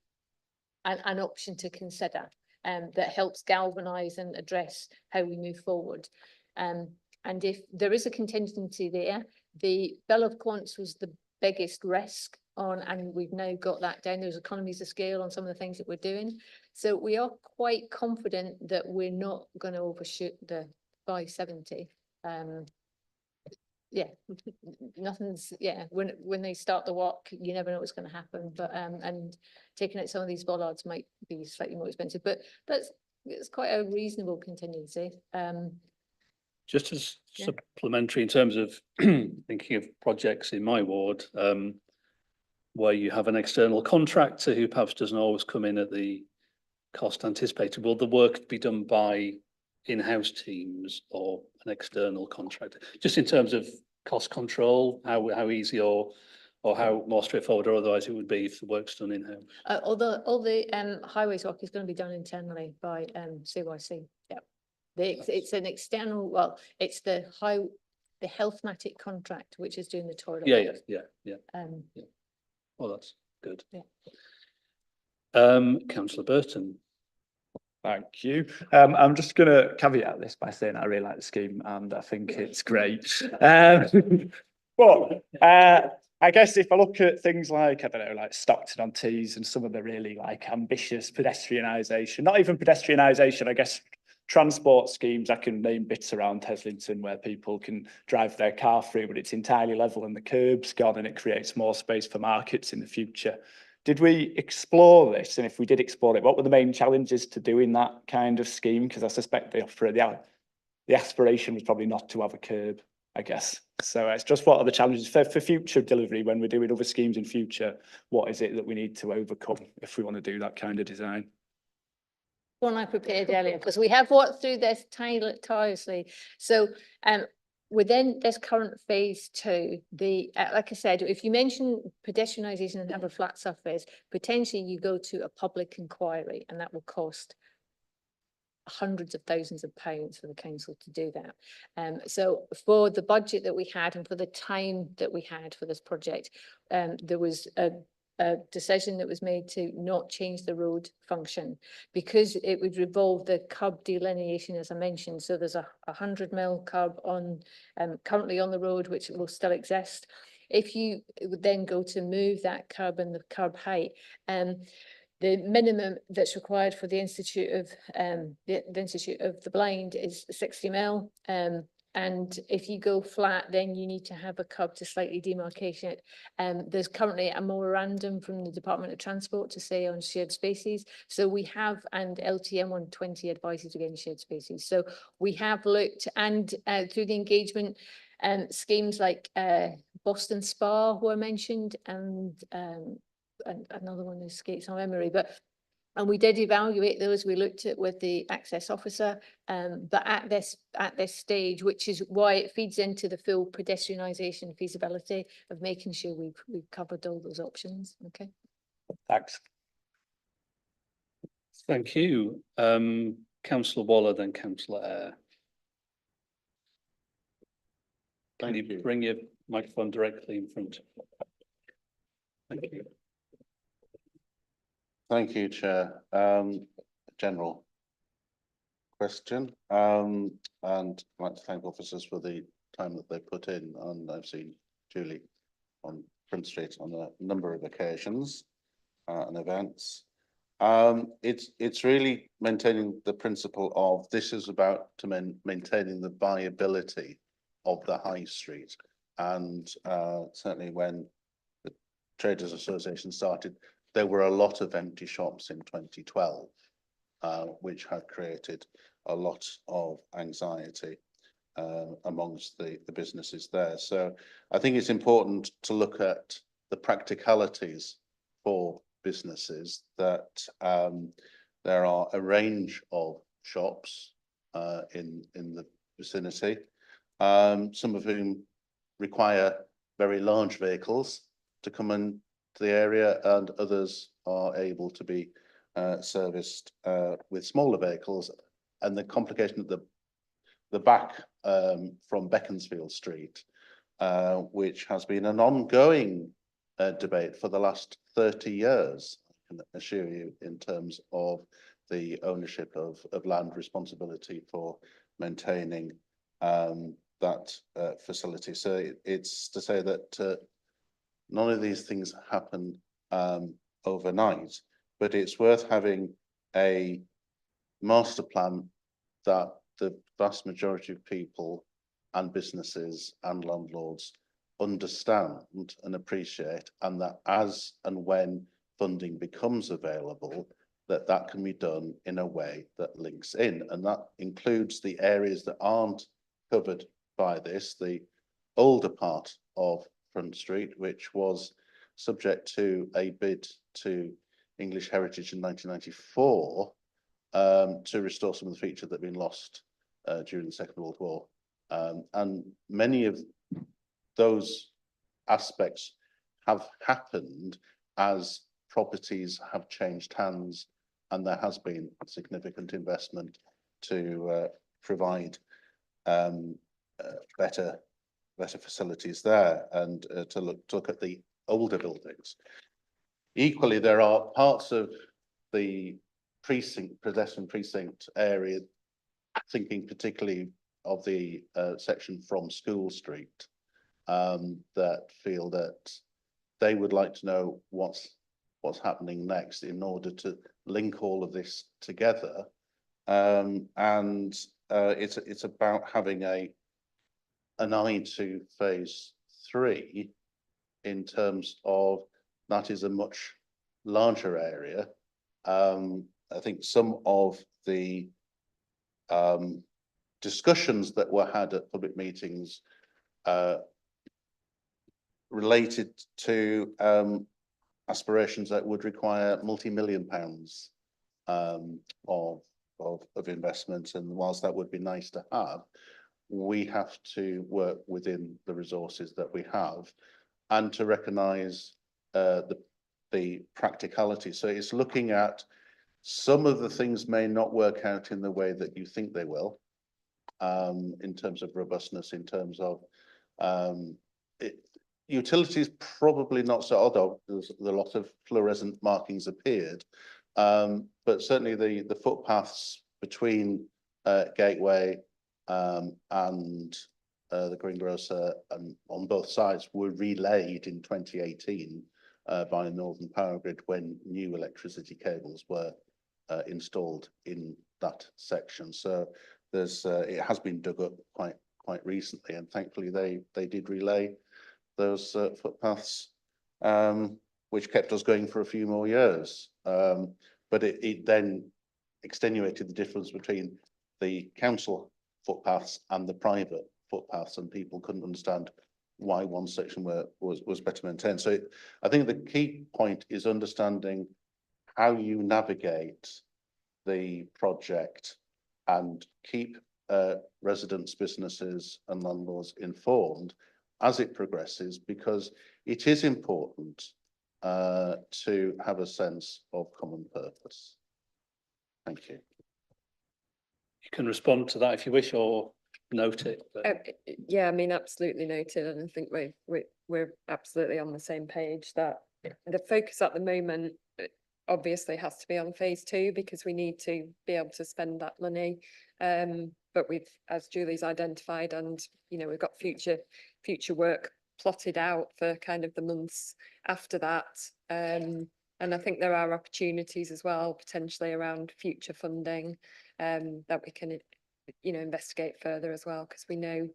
an option to consider, that helps galvanise and address how we move forward. And if there is a contingency there, the bill of quants was the biggest risk on, and we've now got that down. There's economies of scale on some of the things that we're doing. So we are quite confident that we're not going to overshoot the 570. Yeah, nothing's, yeah, when they start the work, you never know what's going to happen. But and taking out some of these bollards might be slightly more expensive, but it's quite a reasonable contingency. Just as supplementary in terms of thinking of projects in my ward, where you have an external contractor who perhaps doesn't always come in at the cost anticipated, will the work be done by in-house teams or an external contractor? Just in terms of cost control, how easy or how more straightforward or otherwise it would be if the work's done in-house? All the highways work is going to be done internally by CYC. Yeah, it's an external. Well, it's the Healthmatic contract which is doing the toilet. Yeah. Well, that's good. Yeah. Councillor Burton. Thank you. I'm just going to caveat this by saying I really like the scheme and I think it's great. But I guess if I look at things like, I don't know, like Stockton-on-Tees and some of the really like ambitious pedestrianisation, not even pedestrianisation, I guess transport schemes, I can name bits around Heslington where people can drive their car through, but it's entirely level and the curb's gone and it creates more space for markets in the future. Did we explore this? And if we did explore it, what were the main challenges to doing that kind of scheme? Because I suspect the aspiration was probably not to have a curb, I guess. So it's just what are the challenges for future delivery when we're doing other schemes in future? What is it that we need to overcome if we want to do that kind of design? One I prepared earlier, because we have worked through this tirelessly. So within this current phase 2, like I said, if you mention pedestrianisation and have a flat surface, potentially you go to a public inquiry and that will cost hundreds of thousands of pounds for the council to do that. So for the budget that we had and for the time that we had for this project, there was a decision that was made to not change the road function because it would revolve the curb delineation, as I mentioned. So there's a 100 mil curb on currently on the road, which will still exist. If you would then go to move that curb and the curb height, the minimum that's required for the Institute of the Institute of the Blind is 60 mil. And if you go flat, then you need to have a curb to slightly demarcate it. There's currently a memorandum from the Department of Transport to say on shared spaces. So we have, and LTM 120 advises against shared spaces. So we have looked, and through the engagement schemes like Boston Spa were mentioned, and another one escapes my memory, and we did evaluate those. We looked at with the access officer, but at this stage, which is why it feeds into the full pedestrianisation feasibility of making sure we've covered all those options. Okay. Thanks. Thank you. Councillor Waller, then Councillor Eyre. Can Thank you you. bring your microphone directly in front? Thank you. Thank you, Chair. General question, and I'd like to thank officers for the time that they put in, and I've seen Julie on Front Street on a number of occasions and events. It's really maintaining the principle of this is about to maintaining the viability of the high street, and certainly when the Traders Association started, there were a lot of empty shops in 2012, which had created a lot of anxiety amongst the businesses there. So I think it's important to look at the practicalities for businesses, that there are a range of shops in the vicinity, some of whom require very large vehicles to come in to the area, and others are able to be serviced with smaller vehicles. And the complication at the back from Beaconsfield Street, which has been an ongoing debate for the last 30 years, I can assure you, in terms of the ownership of land, responsibility for maintaining that facility. So it's to say that none of these things happen overnight, but it's worth having a master plan that the vast majority of people and businesses and landlords understand and appreciate, and that as and when funding becomes available, that can be done in a way that links in, and that includes the areas that aren't covered by this, the older part of Front Street, which was subject to a bid to English Heritage in 1994 to restore some of the features that had been lost during the Second World War. And many of those aspects have happened as properties have changed hands, and there has been significant investment to provide better facilities there, and to look at the older buildings. Equally, there are parts of the pedestrian precinct area, thinking particularly of the section from School Street, that feel that they would like to know what's happening next in order to link all of this together. And it's about having an eye to phase 3 in terms of that is a much larger area. I think some of the discussions that were had at public meetings related to aspirations that would require multi-million pounds of investment, and whilst that would be nice to have, we have to work within the resources that we have, and to recognise the practicality. So it's looking at some of the things may not work out in the way that you think they will, in terms of robustness, in terms of Utilities probably not so, although there's a lot of fluorescent markings appeared. But certainly the footpaths between Gateway and the greengrocer and on both sides were relayed in 2018 by Northern Power Grid when new electricity cables were installed in that section. So there's it has been dug up quite recently, and thankfully they did relay those footpaths, which kept us going for a few more years. But it then extenuated the difference between the council footpaths and the private footpaths, and people couldn't understand why one section was better maintained. So I think the key point is understanding how you navigate the project and keep residents, businesses and landlords informed as it progresses, because it is important to have a sense of common purpose. Thank you. You can respond to that if you wish, or note it. But Yeah, I mean, absolutely noted, and I think we're absolutely on the same page that the focus at the moment obviously has to be on phase 2, because we need to be able to spend that money. But we've, as Julie's identified, and you know, we've got future work plotted out for kind of the months after that. And I think there are opportunities as well, potentially around future funding, that we can, you know, investigate further as well, because we know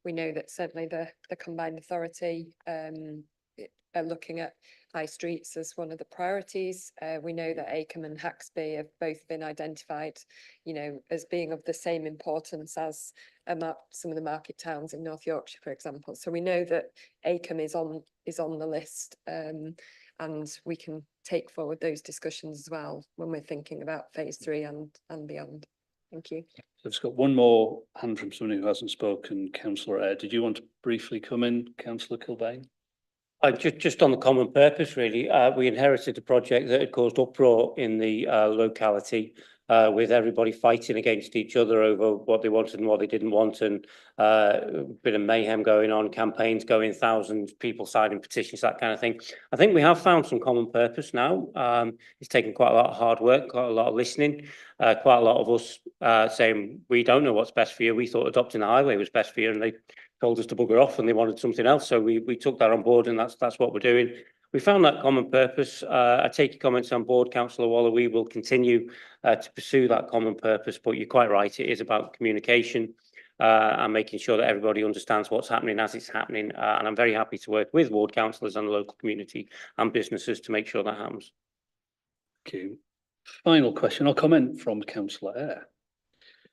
that certainly the combined authority are looking at high streets as one of the priorities. We know that Acomb and Haxby have both been identified, you know, as being of the same importance as some of the market towns in North Yorkshire, for example. So we know that Acomb is on the list, and we can take forward those discussions as well when we're thinking about phase 3 and beyond. Thank you. I've just got one more hand from somebody who hasn't spoken. Councillor Eyre, did you want to briefly come in, Councillor Kilbane? Just on the common purpose, really, we inherited a project that had caused uproar in the locality, with everybody fighting against each other over what they wanted and what they didn't want, and a bit of mayhem going on, campaigns going, thousands of people signing petitions, that kind of thing. I think we have found some common purpose now. It's taken quite a lot of hard work, quite a lot of listening, quite a lot of us saying, we don't know what's best for you. We thought adopting a highway was best for you, and they told us to bugger off and they wanted something else. So we took that on board, and that's what we're doing. We found that common purpose. I take your comments on board, Councillor Waller. We will continue to pursue that common purpose, but you're quite right. It is about communication and making sure that everybody understands what's happening as it's happening. And I'm very happy to work with ward councillors and the local community and businesses to make sure that happens. Thank you. Final question or comment from Councillor Eyre.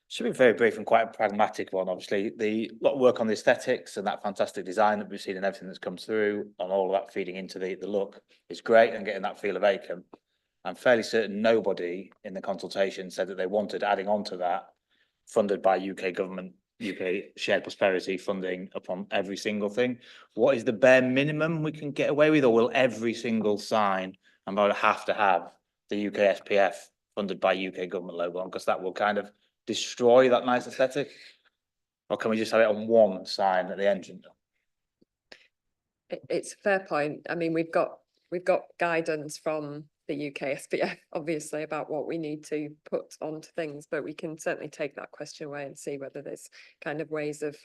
Should be very brief and quite a pragmatic one. Obviously, the lot of work on the aesthetics and that fantastic design that we've seen and everything that's come through, and all of that feeding into the look is great, and getting that feel of Acomb. I'm fairly certain nobody in the consultation said that they wanted adding on to that, funded by UK government, UK shared prosperity funding upon every single thing. What is the bare minimum we can get away with, or will every single sign and about have to have the UK SPF funded by UK government logo on, because that will kind of destroy that nice aesthetic? Or can we just have it on one sign at the entrance? It's a fair point. I mean, we've got guidance from the UK SPF, obviously, about what we need to put onto things, but we can certainly take that question away and see whether there's kind of ways of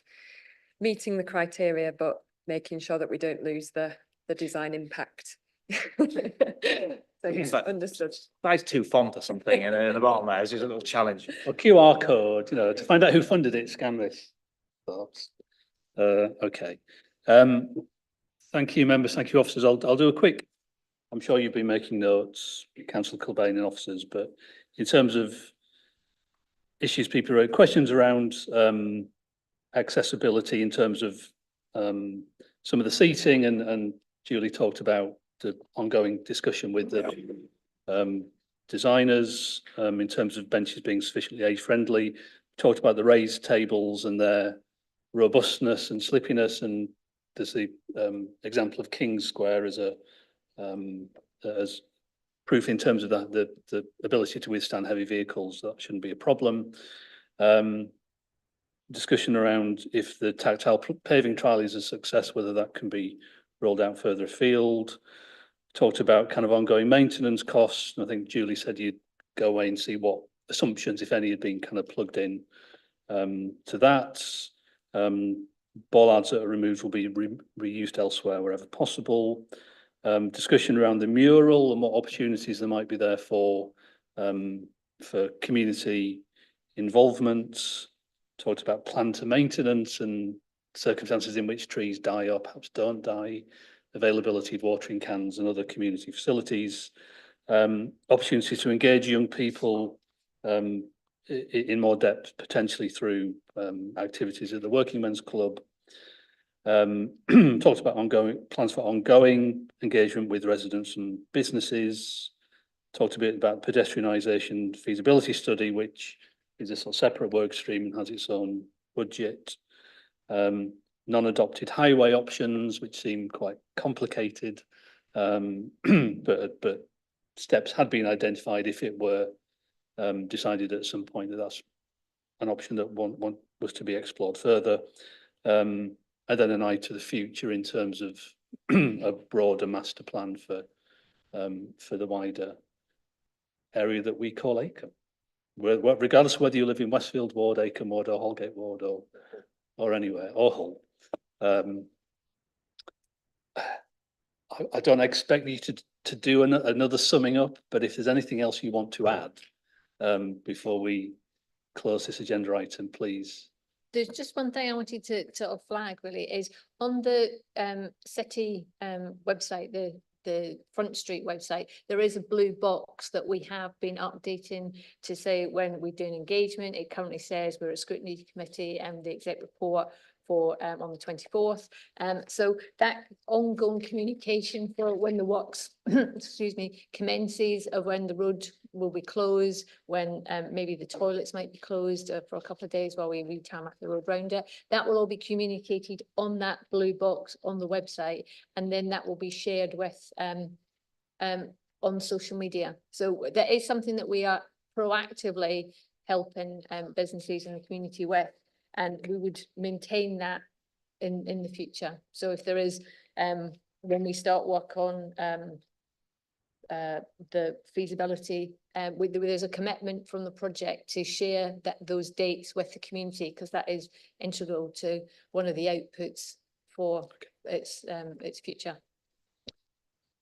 meeting the criteria, but making sure that we don't lose the design impact. So It's like understood. size 2 font or something, and in the bottom there is just a little challenge. Or QR code, you know, to find out who funded it, scan this. Okay. Thank you, members. Thank you, officers. I'll do a quick. I'm sure you've been making notes, Councillor Kilbane and officers, but in terms of issues people raise, questions around accessibility in terms of some of the seating, and Julie talked about the ongoing discussion with the designers in terms of benches being sufficiently age-friendly. Talked about the raised tables and their robustness and slippiness, and there's the example of King's Square as proof in terms of the ability to withstand heavy vehicles. That shouldn't be a problem. Discussion around if the tactile paving trial is a success, whether that can be rolled out further afield. Talked about kind of ongoing maintenance costs. And I think Julie said you'd go away and see what assumptions, if any, had been kind of plugged in to that. Bollards that are removed will be reused elsewhere wherever possible. Discussion around the mural and what opportunities there might be there for community involvement. Talked about planter maintenance and circumstances in which trees die or perhaps don't die, availability of watering cans and other community facilities, opportunities to engage young people in more depth, potentially through activities at the Working Men's Club. Talked about plans for ongoing engagement with residents and businesses. Talked a bit about pedestrianisation feasibility study, which is a sort of separate work stream and has its own budget. Non-adopted highway options, which seem quite complicated, but steps had been identified if it were decided at some point that that's an option that one was to be explored further. And then an eye to the future in terms of a broader master plan for the wider area that we call Acomb. Regardless of whether you live in Westfield Ward, Acomb Ward, or Holgate Ward, or anywhere, or Hull. I don't expect you to do another summing up, but if there's anything else you want to add before we close this agenda item, please. There's just one thing I wanted to sort of flag really is on the city website, the Front Street website, there is a blue box that we have been updating to say when we're doing engagement. It currently says we're a scrutiny committee and the exec report for on the 24th. So that ongoing communication for when the works, excuse me, commences, of when the road will be closed, when maybe the toilets might be closed for a couple of days while we re-tarmac the road round it. That will all be communicated on that blue box on the website, and then that will be shared with on social media. So that is something that we are proactively helping businesses in the community with, and we would maintain that in the future. So if there is, when we start work on the feasibility, there's a commitment from the project to share those dates with the community, because that is integral to one of the outputs for its future.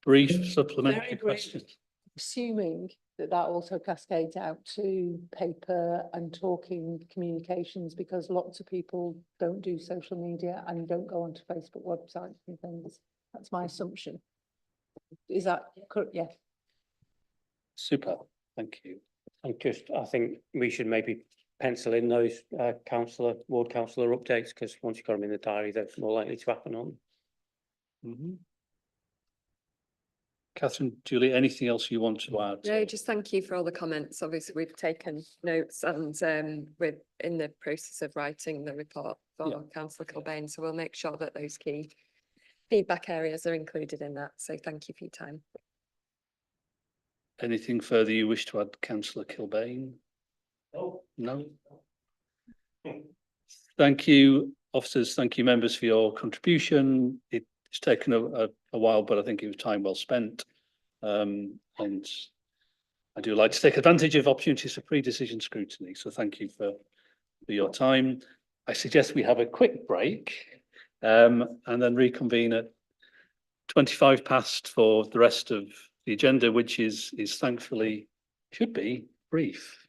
Brief supplementary Very brief. question. Assuming that also cascades out to paper and talking communications, because lots of people don't do social media and don't go onto Facebook websites and things. That's my assumption. Is that correct? Yeah. Super, thank you. I think we should maybe pencil in those ward councillor updates, because once you've got them in the diary, they're more likely to happen on. Catherine, Julie, anything else you want to add? No, just thank you for all the comments. Obviously, we've taken notes, and we're in the process of writing the report for Councillor Kilbane, so we'll make sure that those key feedback areas are included in that. So thank you for your time. Anything further you wish to add, Councillor Kilbane? No? Thank you, officers. Thank you, members, for your contribution. It's taken a while, but I think it was time well spent. And I do like to take advantage of opportunities for pre-decision scrutiny. So thank you for your time. I suggest we have a quick break and then reconvene at 25 past for the rest of the agenda, which is thankfully should be brief.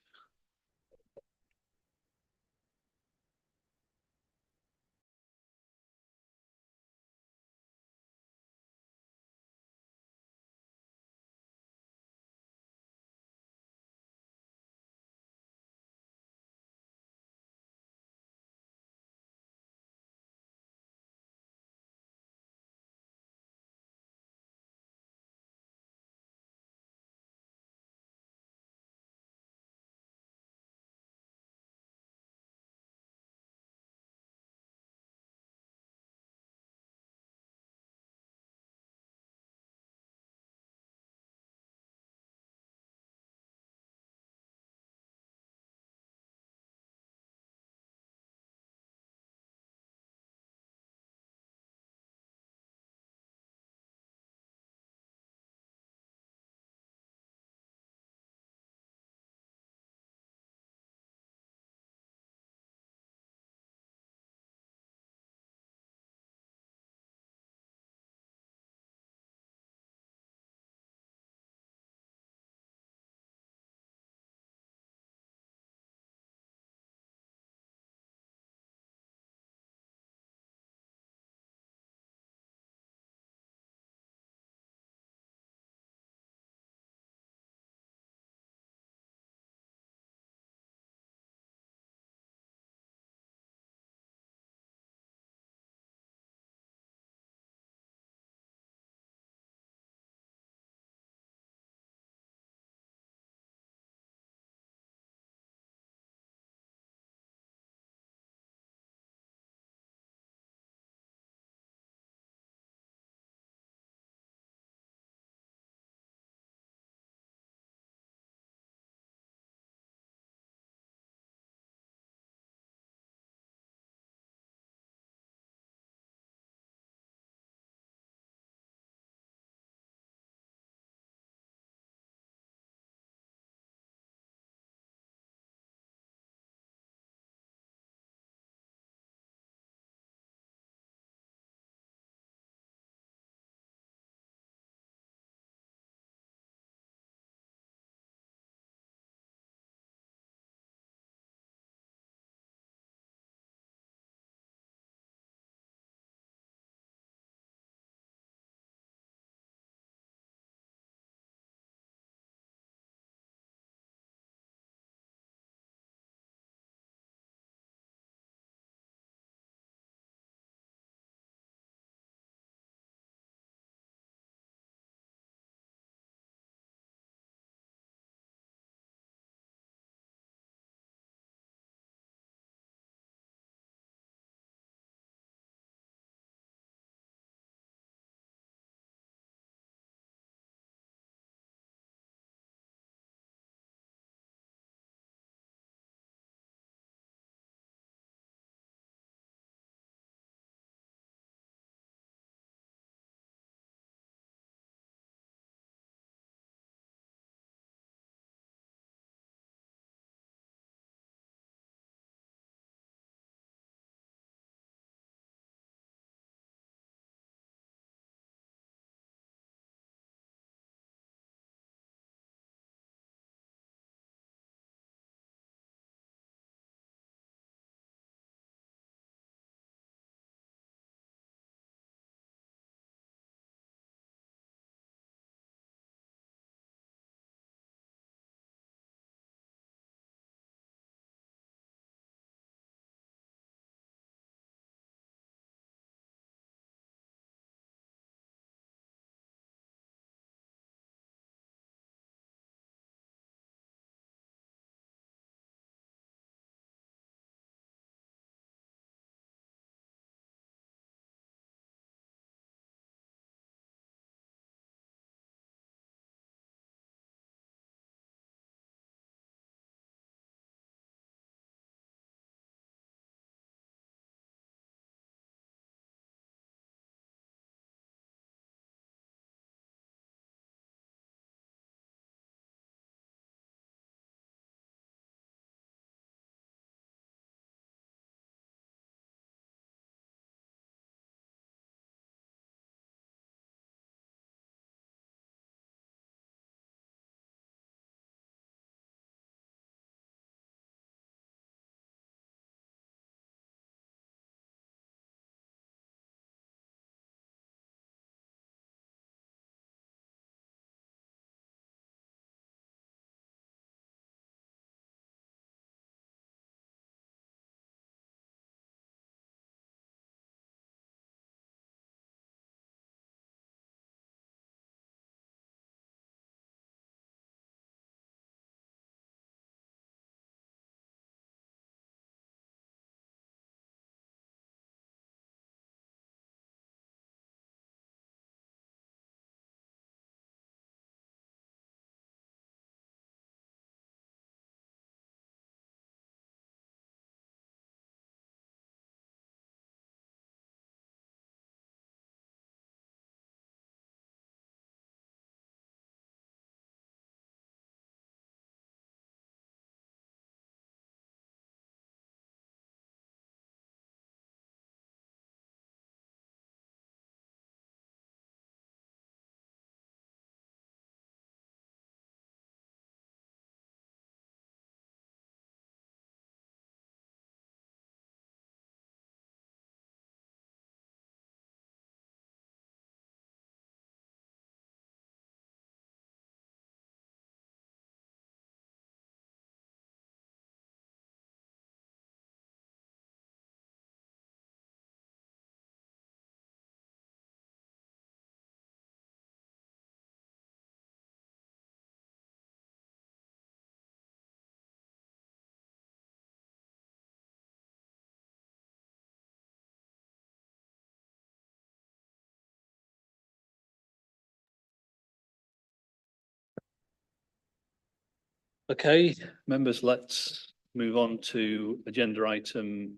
Okay, members, let's move on to agenda item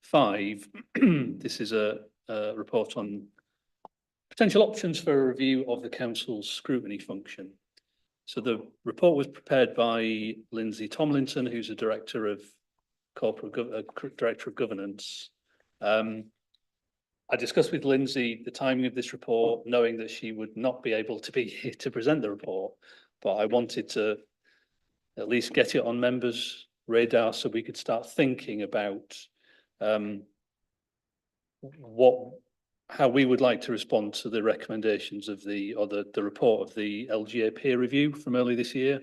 5. This is a report on potential options for a review of the council's scrutiny function. So the report was prepared by Lindsay Tomlinson, who's a director of governance. I discussed with Lindsay the timing of this report, knowing that she would not be able to be here to present the report, but I wanted to at least get it on members' radar so we could start thinking about how we would like to respond to the recommendations of the report of the LGA peer review from early this year.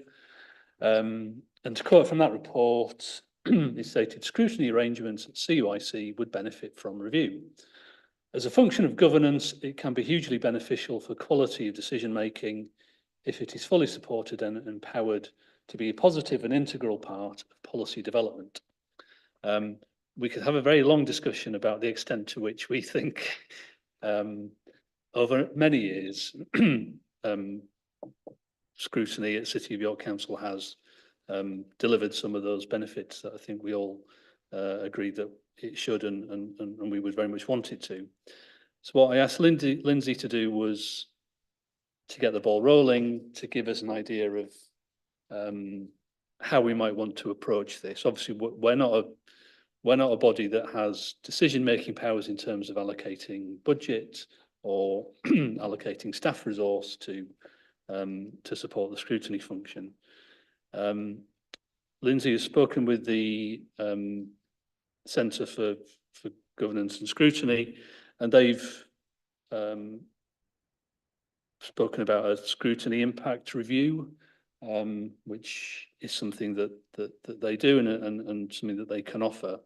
And to quote from that report, it stated scrutiny arrangements at CUIC would benefit from review. As a function of governance, it can be hugely beneficial for quality of decision making if it is fully supported and empowered to be a positive and integral part of policy development. We could have a very long discussion about the extent to which we think over many years scrutiny at City of York Council has delivered some of those benefits that I think we all agree that it should and we would very much want it to. So what I asked Lindsay to do was to get the ball rolling, to give us an idea of how we might want to approach this. Obviously, we're not a body that has decision-making powers in terms of allocating budget or allocating staff resource to support the scrutiny function. Lindsay has spoken with the Centre for Governance and Scrutiny, and they've spoken about a scrutiny impact review, which is something that they do and something that they can offer.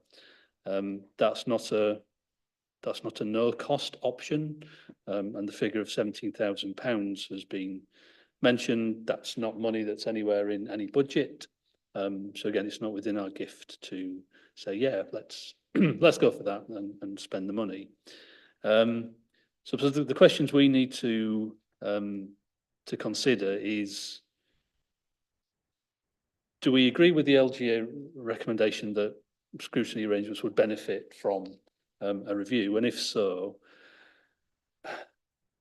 That's not a no cost option, and the figure of £17,000 has been mentioned. That's not money that's anywhere in any budget. So again, it's not within our gift to say, yeah, let's go for that and spend the money. So the questions we need to consider is, do we agree with the LGA recommendation that scrutiny arrangements would benefit from a review? And if so,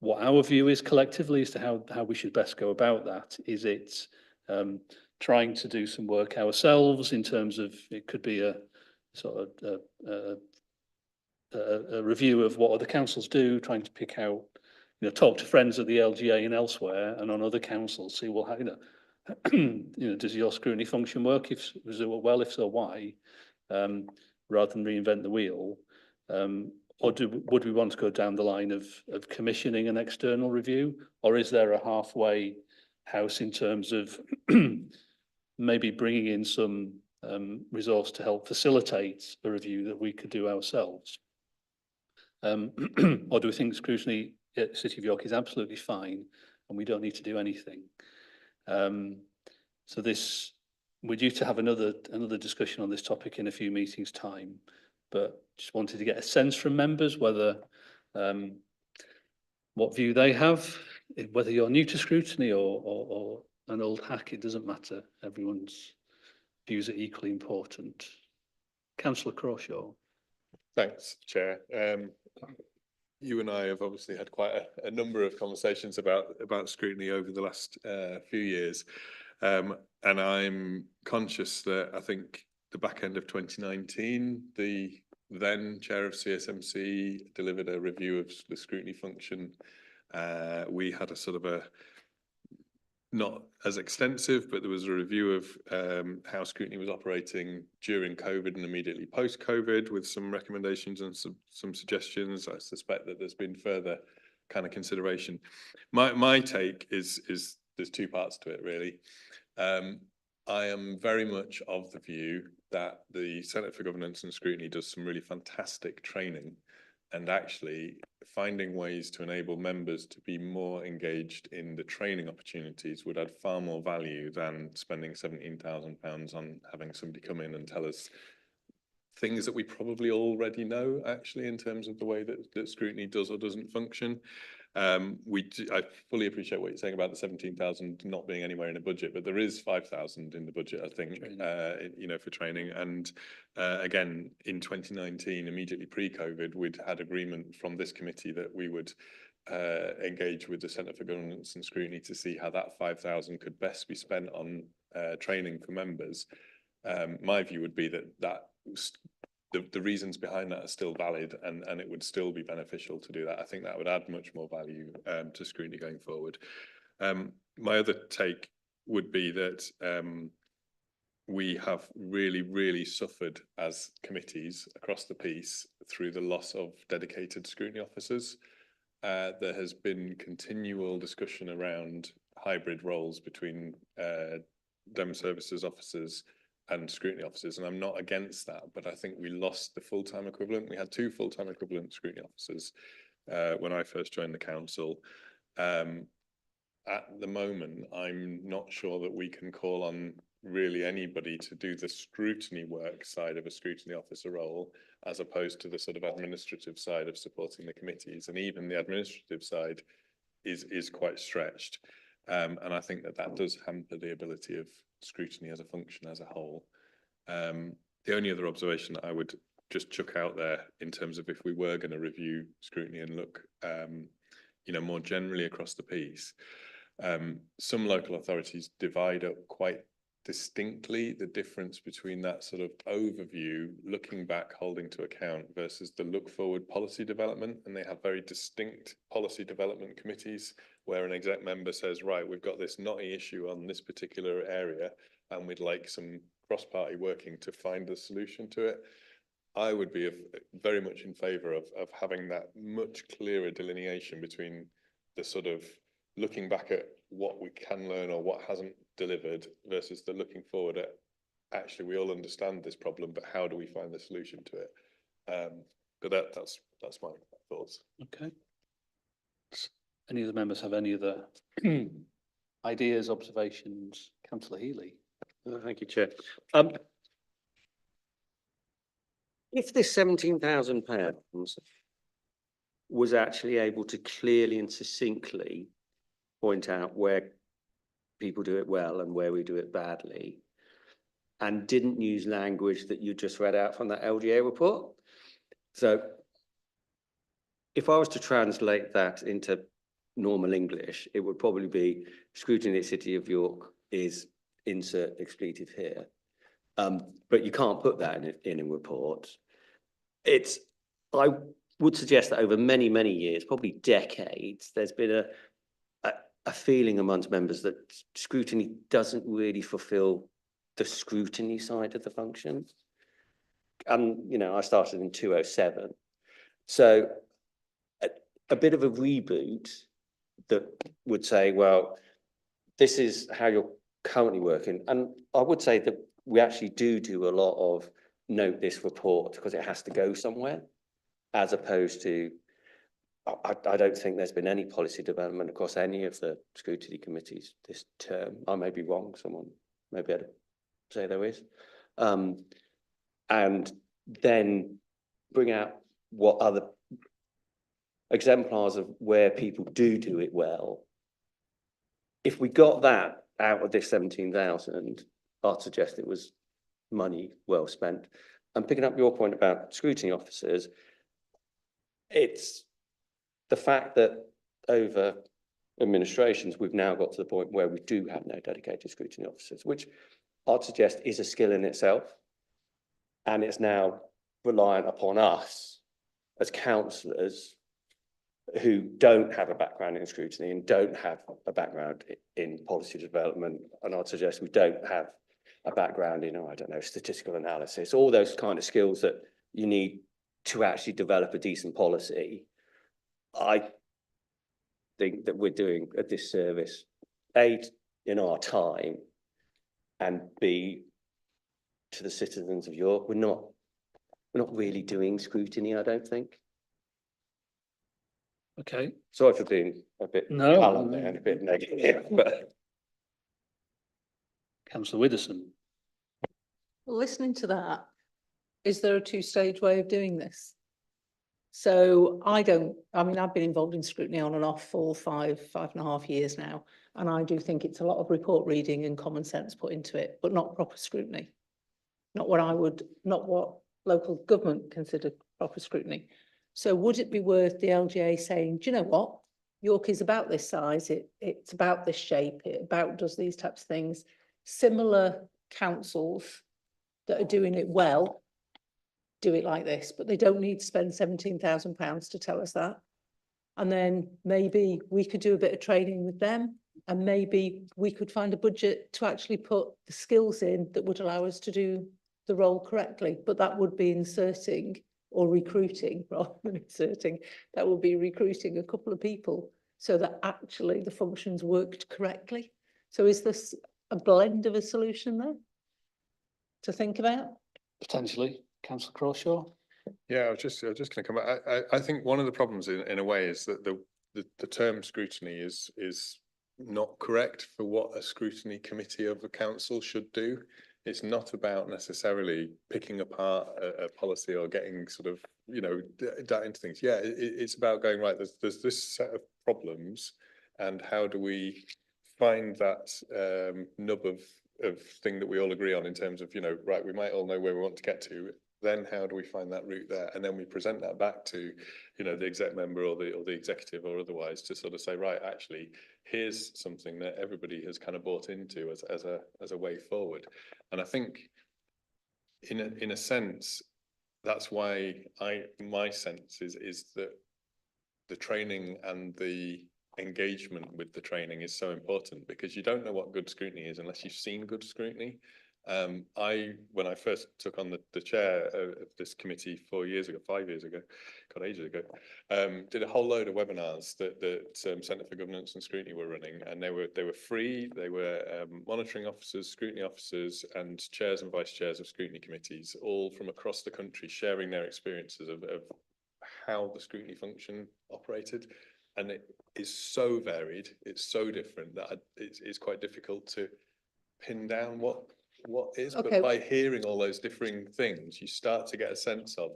what our view is collectively as to how we should best go about that? Is it trying to do some work ourselves in terms of, it could be a sort of a review of what other councils do, trying to pick out, talk to friends at the LGA and elsewhere and on other councils, see, well, how, does your scrutiny function work? If so, why? Rather than reinvent the wheel. Or would we want to go down the line of commissioning an external review? Or is there a halfway house in terms of maybe bringing in some resource to help facilitate a review that we could do ourselves? Or do we think scrutiny at City of York is absolutely fine and we don't need to do anything? So we're due to have another discussion on this topic in a few meetings' time, but just wanted to get a sense from members whether what view they have, whether you're new to scrutiny or an old hack, it doesn't matter. Everyone's views are equally important. Councillor Crawshaw. Thanks, Chair. You and I have obviously had quite a number of conversations about scrutiny over the last few years. And I'm conscious that I think the back end of 2019, the then chair of CSMC delivered a review of the scrutiny function. We had a sort of not as extensive, but there was a review of how scrutiny was operating during COVID and immediately post-COVID with some recommendations and some suggestions. I suspect that there's been further kind of consideration. My take is there's two parts to it, really. I am very much of the view that the Centre for Governance and Scrutiny does some really fantastic training, and actually finding ways to enable members to be more engaged in the training opportunities would add far more value than spending £17,000 on having somebody come in and tell us things that we probably already know, actually, in terms of the way that scrutiny does or doesn't function. I fully appreciate what you're saying about the 17,000 not being anywhere in the budget, but there is 5,000 in the budget, I think, you know, for training. And again, in 2019, immediately pre-COVID, we'd had agreement from this committee that we would engage with the Centre for Governance and Scrutiny to see how that 5,000 could best be spent on training for members. My view would be that the reasons behind that are still valid, and it would still be beneficial to do that. I think that would add much more value to scrutiny going forward. My other take would be that we have really suffered as committees across the piece through the loss of dedicated scrutiny officers. There has been continual discussion around hybrid roles between Dem Services officers and scrutiny officers, and I'm not against that, but I think we lost the full-time equivalent. We had 2 full-time equivalent scrutiny officers when I first joined the council. At the moment, I'm not sure that we can call on really anybody to do the scrutiny work side of a scrutiny officer role, as opposed to the sort of administrative side of supporting the committees, and even the administrative side is quite stretched. And I think that does hamper the ability of scrutiny as a function as a whole. The only other observation that I would just chuck out there in terms of if we were going to review scrutiny and look, you know, more generally across the piece, some local authorities divide up quite distinctly the difference between that sort of overview, looking back, holding to account, versus the look forward policy development. And they have very distinct policy development committees where an exec member says, right, we've got this knotty issue on this particular area and we'd like some cross-party working to find a solution to it. I would be very much in favour of having that much clearer delineation between the sort of looking back at what we can learn or what hasn't delivered versus the looking forward at, actually, we all understand this problem, but how do we find the solution to it? But that's my thoughts. Okay. Any of the members have any other ideas, observations? Councillor Healy. Thank you, Chair. If this £17,000 was actually able to clearly and succinctly point out where people do it well and where we do it badly, and didn't use language that you just read out from that LGA report. So if I was to translate that into normal English, it would probably be scrutiny at City of York is insert expletive here. But you can't put that in a report. I would suggest that over many, many years, probably decades, there's been a feeling amongst members that scrutiny doesn't really fulfill the scrutiny side of the function. You know, I started in 2007. So a bit of a reboot that would say, well, this is how you're currently working. And I would say that we actually do a lot of note this report because it has to go somewhere, as opposed to, I don't think there's been any policy development across any of the scrutiny committees this term. I may be wrong, someone maybe I'd say there is. And then bring out what other exemplars of where people do it well. If we got that out of this 17,000, I'd suggest it was money well spent. And picking up your point about scrutiny officers, it's the fact that over administrations, we've now got to the point where we do have no dedicated scrutiny officers, which I'd suggest is a skill in itself. And it's now reliant upon us as councillors who don't have a background in scrutiny and don't have a background in policy development. And I'd suggest we don't have a background in, I don't know, statistical analysis, all those kind of skills that you need to actually develop a decent policy. I think that we're doing a disservice, A, in our time, and B, to the citizens of York. We're not really doing scrutiny, I don't think. Okay. Sorry for being a bit calm there and a bit negative, but. Councillor Widdowson. Listening to that, is there a 2-stage way of doing this? So I've been involved in scrutiny on and off for 5.5 years now. And I do think it's a lot of report reading and common sense put into it, but not proper scrutiny. Not what local government consider proper scrutiny. So would it be worth the LGA saying, do you know what? York is about this size, it's about this shape, it about does these types of things. Similar councils that are doing it well, do it like this, but they don't need to spend £17,000 to tell us that. And then maybe we could do a bit of training with them, and maybe we could find a budget to actually put the skills in that would allow us to do the role correctly. But that would be inserting or recruiting rather than inserting. That would be recruiting a couple of people so that actually the functions worked correctly. So is this a blend of a solution there to think about? Potentially, Councillor Crawshaw. Yeah, I was just going to come back. I think one of the problems in a way is that the term scrutiny is not correct for what a scrutiny committee of a council should do. It's not about necessarily picking apart a policy or getting sort of, that into things. Yeah, it's about going, right, there's this set of problems, and how do we find that nub of thing that we all agree on in terms of, right, we might all know where we want to get to. Then how do we find that route there? And then we present that back to, the exec member or the executive or otherwise to sort of say, right, actually, here's something that everybody has kind of bought into as a way forward. And I think in a sense, that's why my sense is that the training and the engagement with the training is so important, because you don't know what good scrutiny is unless you've seen good scrutiny. When I first took on the chair of this committee 5 years ago, ages ago, did a whole load of webinars that Centre for Governance and Scrutiny were running, and they were free. They were monitoring officers, scrutiny officers, and chairs and vice chairs of scrutiny committees, all from across the country, sharing their experiences of how the scrutiny function operated. And it is so varied, it's so different that it's quite difficult to pin down what is, Okay. but by hearing all those differing things, you start to get a sense of,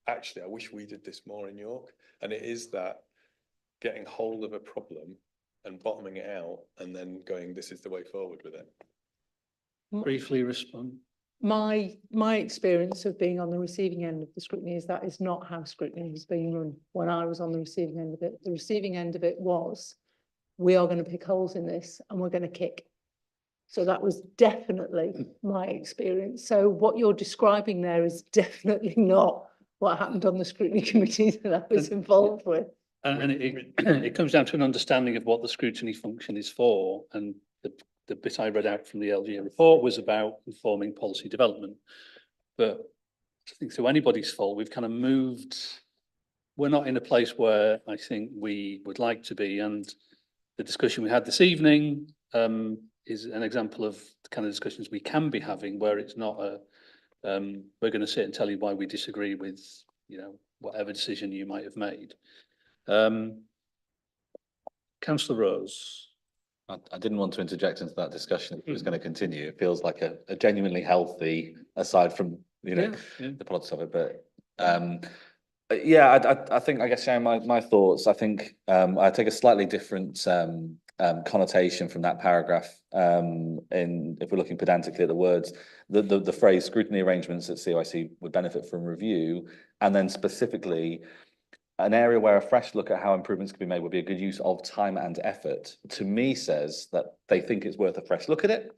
actually, I wish we did this more in York. And it is that getting hold of a problem and bottoming it out and then going, this is the way forward with it. Briefly respond. My experience of being on the receiving end of the scrutiny is that is not how scrutiny was being run when I was on the receiving end of it. The receiving end of it was, we are going to pick holes in this and we're going to kick. So that was definitely my experience. So what you're describing there is definitely not what happened on the scrutiny committee that I was involved with. And it comes down to an understanding of what the scrutiny function is for. And the bit I read out from the LGA report was about informing policy development. But I think through anybody's fault, we've kind of moved. We're not in a place where I think we would like to be. And the discussion we had this evening is an example of the kind of discussions we can be having, where it's not we're going to sit and tell you why we disagree with, whatever decision you might have made. Councillor Rose. I didn't want to interject into that discussion if it was going to continue. It feels like a genuinely healthy, aside from, the politics of it, but yeah, I think, I guess, sharing my thoughts, I think I take a slightly different connotation from that paragraph. If we're looking pedantically at the words, the phrase scrutiny arrangements at COIC would benefit from review, and then specifically an area where a fresh look at how improvements can be made would be a good use of time and effort, to me says that they think it's worth a fresh look at it.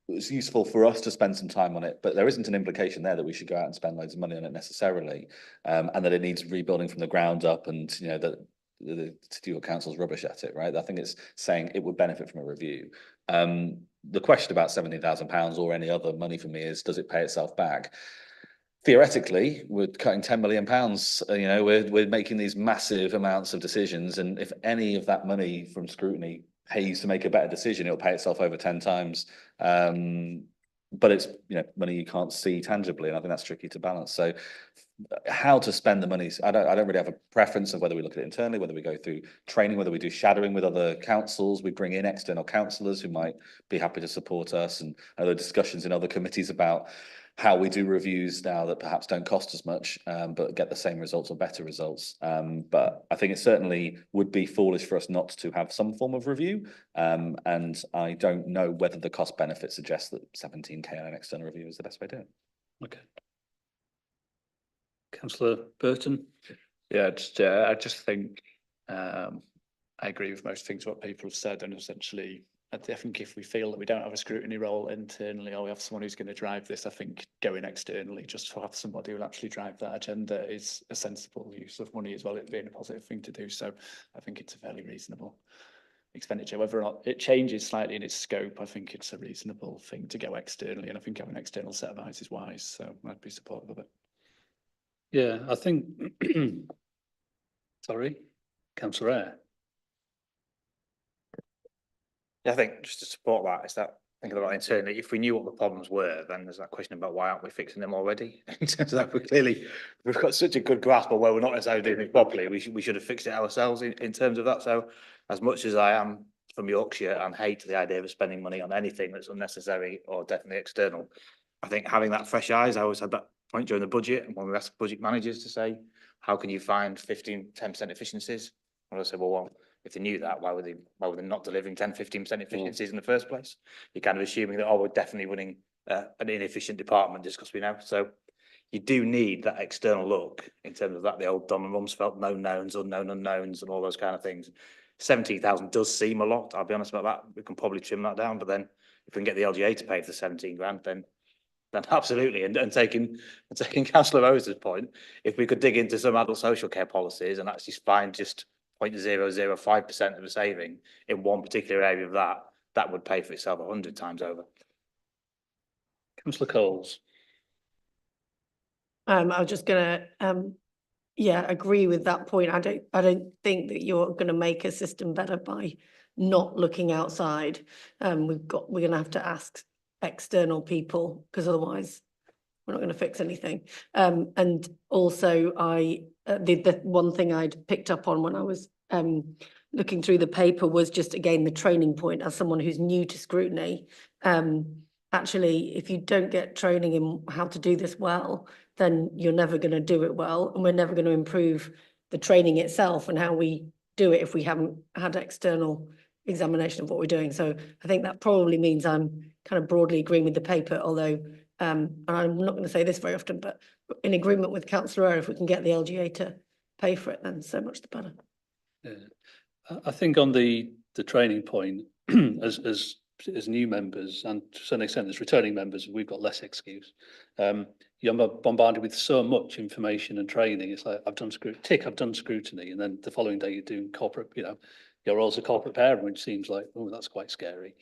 It's useful for us to spend some time on it, but there isn't an implication there that we should go out and spend loads of money on it necessarily, and that it needs rebuilding from the ground up, and that to do your council's rubbish at it, right? I think it's saying it would benefit from a review. The question about £17,000 or any other money for me is, does it pay itself back? Theoretically, we're cutting £10 million. We're making these massive amounts of decisions, and if any of that money from scrutiny pays to make a better decision, it'll pay itself over 10 times. But it's money you can't see tangibly, and I think that's tricky to balance. So, how to spend the money? I don't really have a preference of whether we look at it internally, whether we go through training, whether we do shadowing with other councils, we bring in external councillors who might be happy to support us, and other discussions in other committees about how we do reviews now that perhaps don't cost as much, but get the same results or better results. But I think it certainly would be foolish for us not to have some form of review. And I don't know whether the cost benefit suggests that 17K on an external review is the best way to do it. Okay. Councillor Burton. Yeah, I just think I agree with most things what people have said, and essentially I think if we feel that we don't have a scrutiny role internally, or we have someone who's going to drive this, I think going externally just to have somebody who will actually drive that agenda is a sensible use of money, as well as being a positive thing to do. So I think it's a fairly reasonable expenditure. Whether or not it changes slightly in its scope, I think it's a reasonable thing to go externally, and I think having an external set of eyes is wise, so I'd be supportive of it. Yeah, I think, sorry, Councillor Eyre. Yeah, I think just to support that, is that thinking about internally, if we knew what the problems were, then there's that question about why aren't we fixing them already? In terms of that, we've got such a good grasp of where we're not necessarily doing it properly. We should have fixed it ourselves in terms of that. So as much as I am from Yorkshire and hate the idea of spending money on anything that's unnecessary or definitely external, I think having that fresh eyes, I always had that point during the budget, and when we asked budget managers to say, how can you find 10% efficiencies? And I said, well, if they knew that, why were they not delivering 10-15% efficiencies in the first place? You're kind of assuming that, oh, we're definitely running an inefficient department just because we know. So you do need that external look in terms of that, the old Don and Rumsfeld known knowns, unknown unknowns, and all those kind of things. 17,000 does seem a lot. I'll be honest about that. We can probably trim that down, but then if we can get the LGA to pay for the 17 grand, then absolutely. And taking Councillor Rose's point, if we could dig into some adult social care policies and actually find just 0.005% of a saving in one particular area of that would pay for itself 100 times over. Councillor Coles. I was just gonna agree with that point. I don't think that you're gonna make a system better by not looking outside. We're gonna have to ask external people, because otherwise we're not going to fix anything. And also the one thing I'd picked up on when I was looking through the paper was just, again, the training point. As someone who's new to scrutiny, actually, if you don't get training in how to do this well, then you're never going to do it well, and we're never going to improve the training itself and how we do it if we haven't had external examination of what we're doing. So I think that probably means I'm kind of broadly agreeing with the paper, although and I'm not going to say this very often, but in agreement with Councillor Eyre, if we can get the LGA to pay for it, then so much the better. Yeah. I think on the training point, as new members, and to some extent as returning members, we've got less excuse. You're bombarded with so much information and training. It's like, I've done scrutiny, and then the following day you're doing corporate, your role's a corporate parent, which seems like, oh, that's quite scary.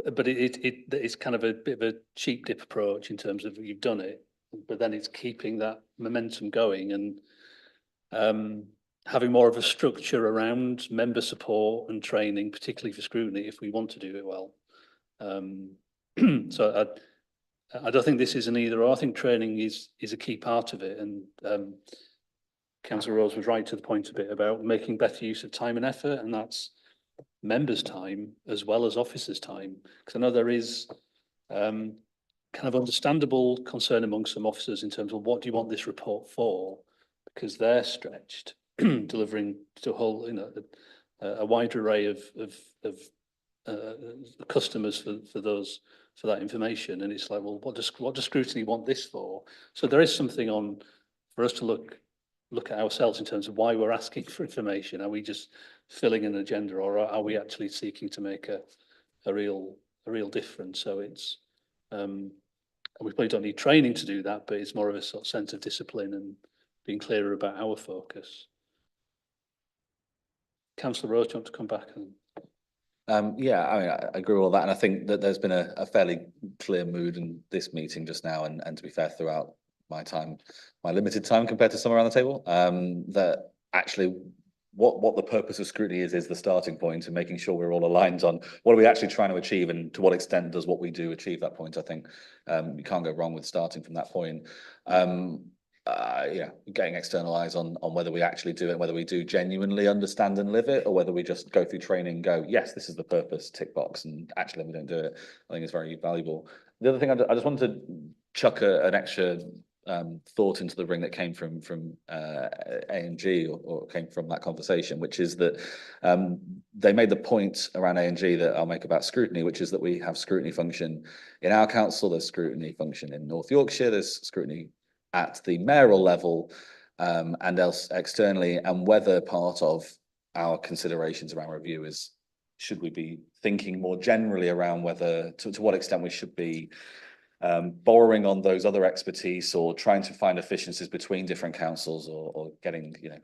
But it's kind of a bit of a cheap dip approach in terms of you've done it, but then it's keeping that momentum going and having more of a structure around member support and training, particularly for scrutiny, if we want to do it well. So I don't think this is an either or. I think training is a key part of it, and Councillor Rose was right to the point a bit about making better use of time and effort, and that's members' time as well as officers' time. Because I know there is kind of understandable concern among some officers in terms of what do you want this report for, because they're stretched delivering to a whole, a wide array of customers for that information, and it's like, well, what does scrutiny want this for? So there is something on for us to look at ourselves in terms of why we're asking for information. Are we just filling an agenda, or are we actually seeking to make a real difference? So it's we probably don't need training to do that, but it's more of a sort of sense of discipline and being clearer about our focus. Councillor Rose, do you want to come back? Yeah, I mean, I agree with all that, and I think that there's been a fairly clear mood in this meeting just now, and to be fair, throughout my limited time compared to some around the table, that actually what the purpose of scrutiny is the starting point, and making sure we're all aligned on what are we actually trying to achieve, and to what extent does what we do achieve that point. I think you can't go wrong with starting from that point. Yeah, getting external eyes on whether we actually do it, whether we do genuinely understand and live it, or whether we just go through training and go, yes, this is the purpose, tick box, and actually we don't do it, I think is very valuable. The other thing I just wanted to chuck an extra thought into the ring that came from A&G or came from that conversation, which is that they made the point around A&G that I'll make about scrutiny, which is that we have scrutiny function in our council, there's scrutiny function in North Yorkshire, there's scrutiny at the mayoral level and else externally, and whether part of our considerations around review is, should we be thinking more generally around whether, to what extent we should be borrowing on those other expertise or trying to find efficiencies between different councils or getting, you know,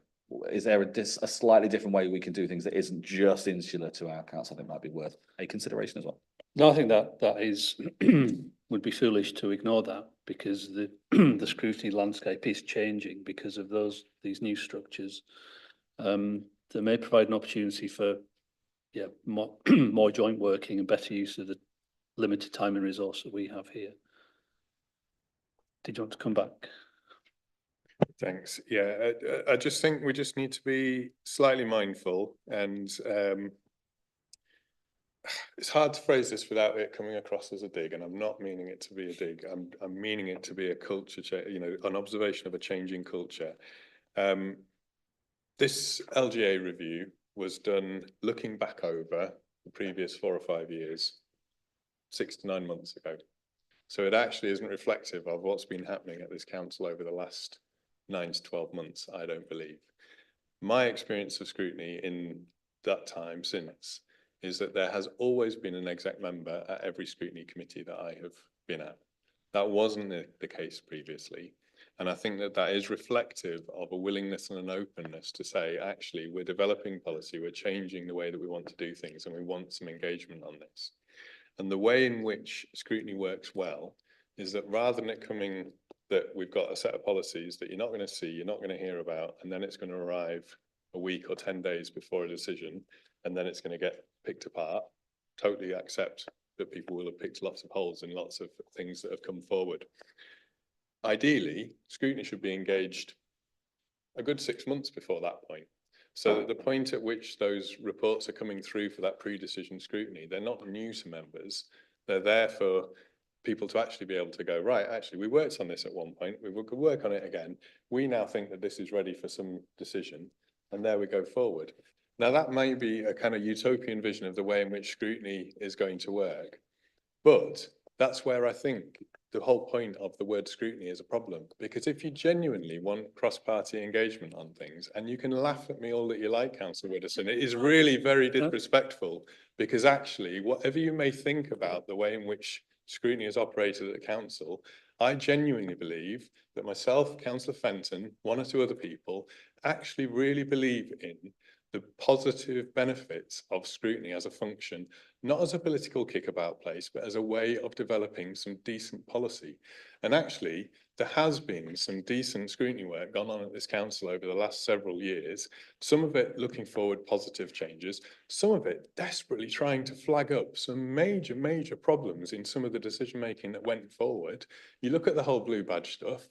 is there a slightly different way we can do things that isn't just insular to our council that might be worth a consideration as well? No, I think that is would be foolish to ignore that, because the the scrutiny landscape is changing because of these new structures. They may provide an opportunity for more joint working and better use of the limited time and resource that we have here. Did you want to come back? Thanks. Yeah, I just think we just need to be slightly mindful, and it's hard to phrase this without it coming across as a dig, and I'm not meaning it to be a dig. I'm meaning it to be a culture change, you know, an observation of a changing culture. This LGA review was done looking back over the previous 4 or 5 years, 6 to 9 months ago. So it actually isn't reflective of what's been happening at this council over the last 9 to 12 months, I don't believe. My experience of scrutiny in that time since is that there has always been an exec member at every scrutiny committee that I have been at. That wasn't the case previously. And I think that that is reflective of a willingness and an openness to say, actually, we're developing policy, we're changing the way that we want to do things, and we want some engagement on this. And the way in which scrutiny works well is that rather than it coming that we've got a set of policies that you're not going to see, you're not going to hear about, and then it's going to arrive a week or 10 days before a decision, and then it's going to get picked apart, totally accept that people will have picked lots of holes in lots of things that have come forward. Ideally, scrutiny should be engaged a good 6 months before that point. So that the point at which those reports are coming through for that pre-decision scrutiny, they're not new to members. They're there for people to actually be able to go, right, actually, we worked on this at one point, we could work on it again. We now think that this is ready for some decision, and there we go forward. Now, that may be a kind of utopian vision of the way in which scrutiny is going to work, but that's where I think the whole point of the word scrutiny is a problem, because if you genuinely want cross-party engagement on things, and you can laugh at me all that you like, Councillor Widdowson, it is really very disrespectful, because actually, whatever you may think about the way in which scrutiny is operated at the council, I genuinely believe that myself, Councillor Fenton, 1 or 2 other people, actually really believe in the positive benefits of scrutiny as a function, not as a political kickabout place, but as a way of developing some decent policy. And actually, there has been some decent scrutiny work gone on at this council over the last several years, some of it looking forward positive changes, some of it desperately trying to flag up some major problems in some of the decision-making that went forward. You look at the whole blue badge stuff,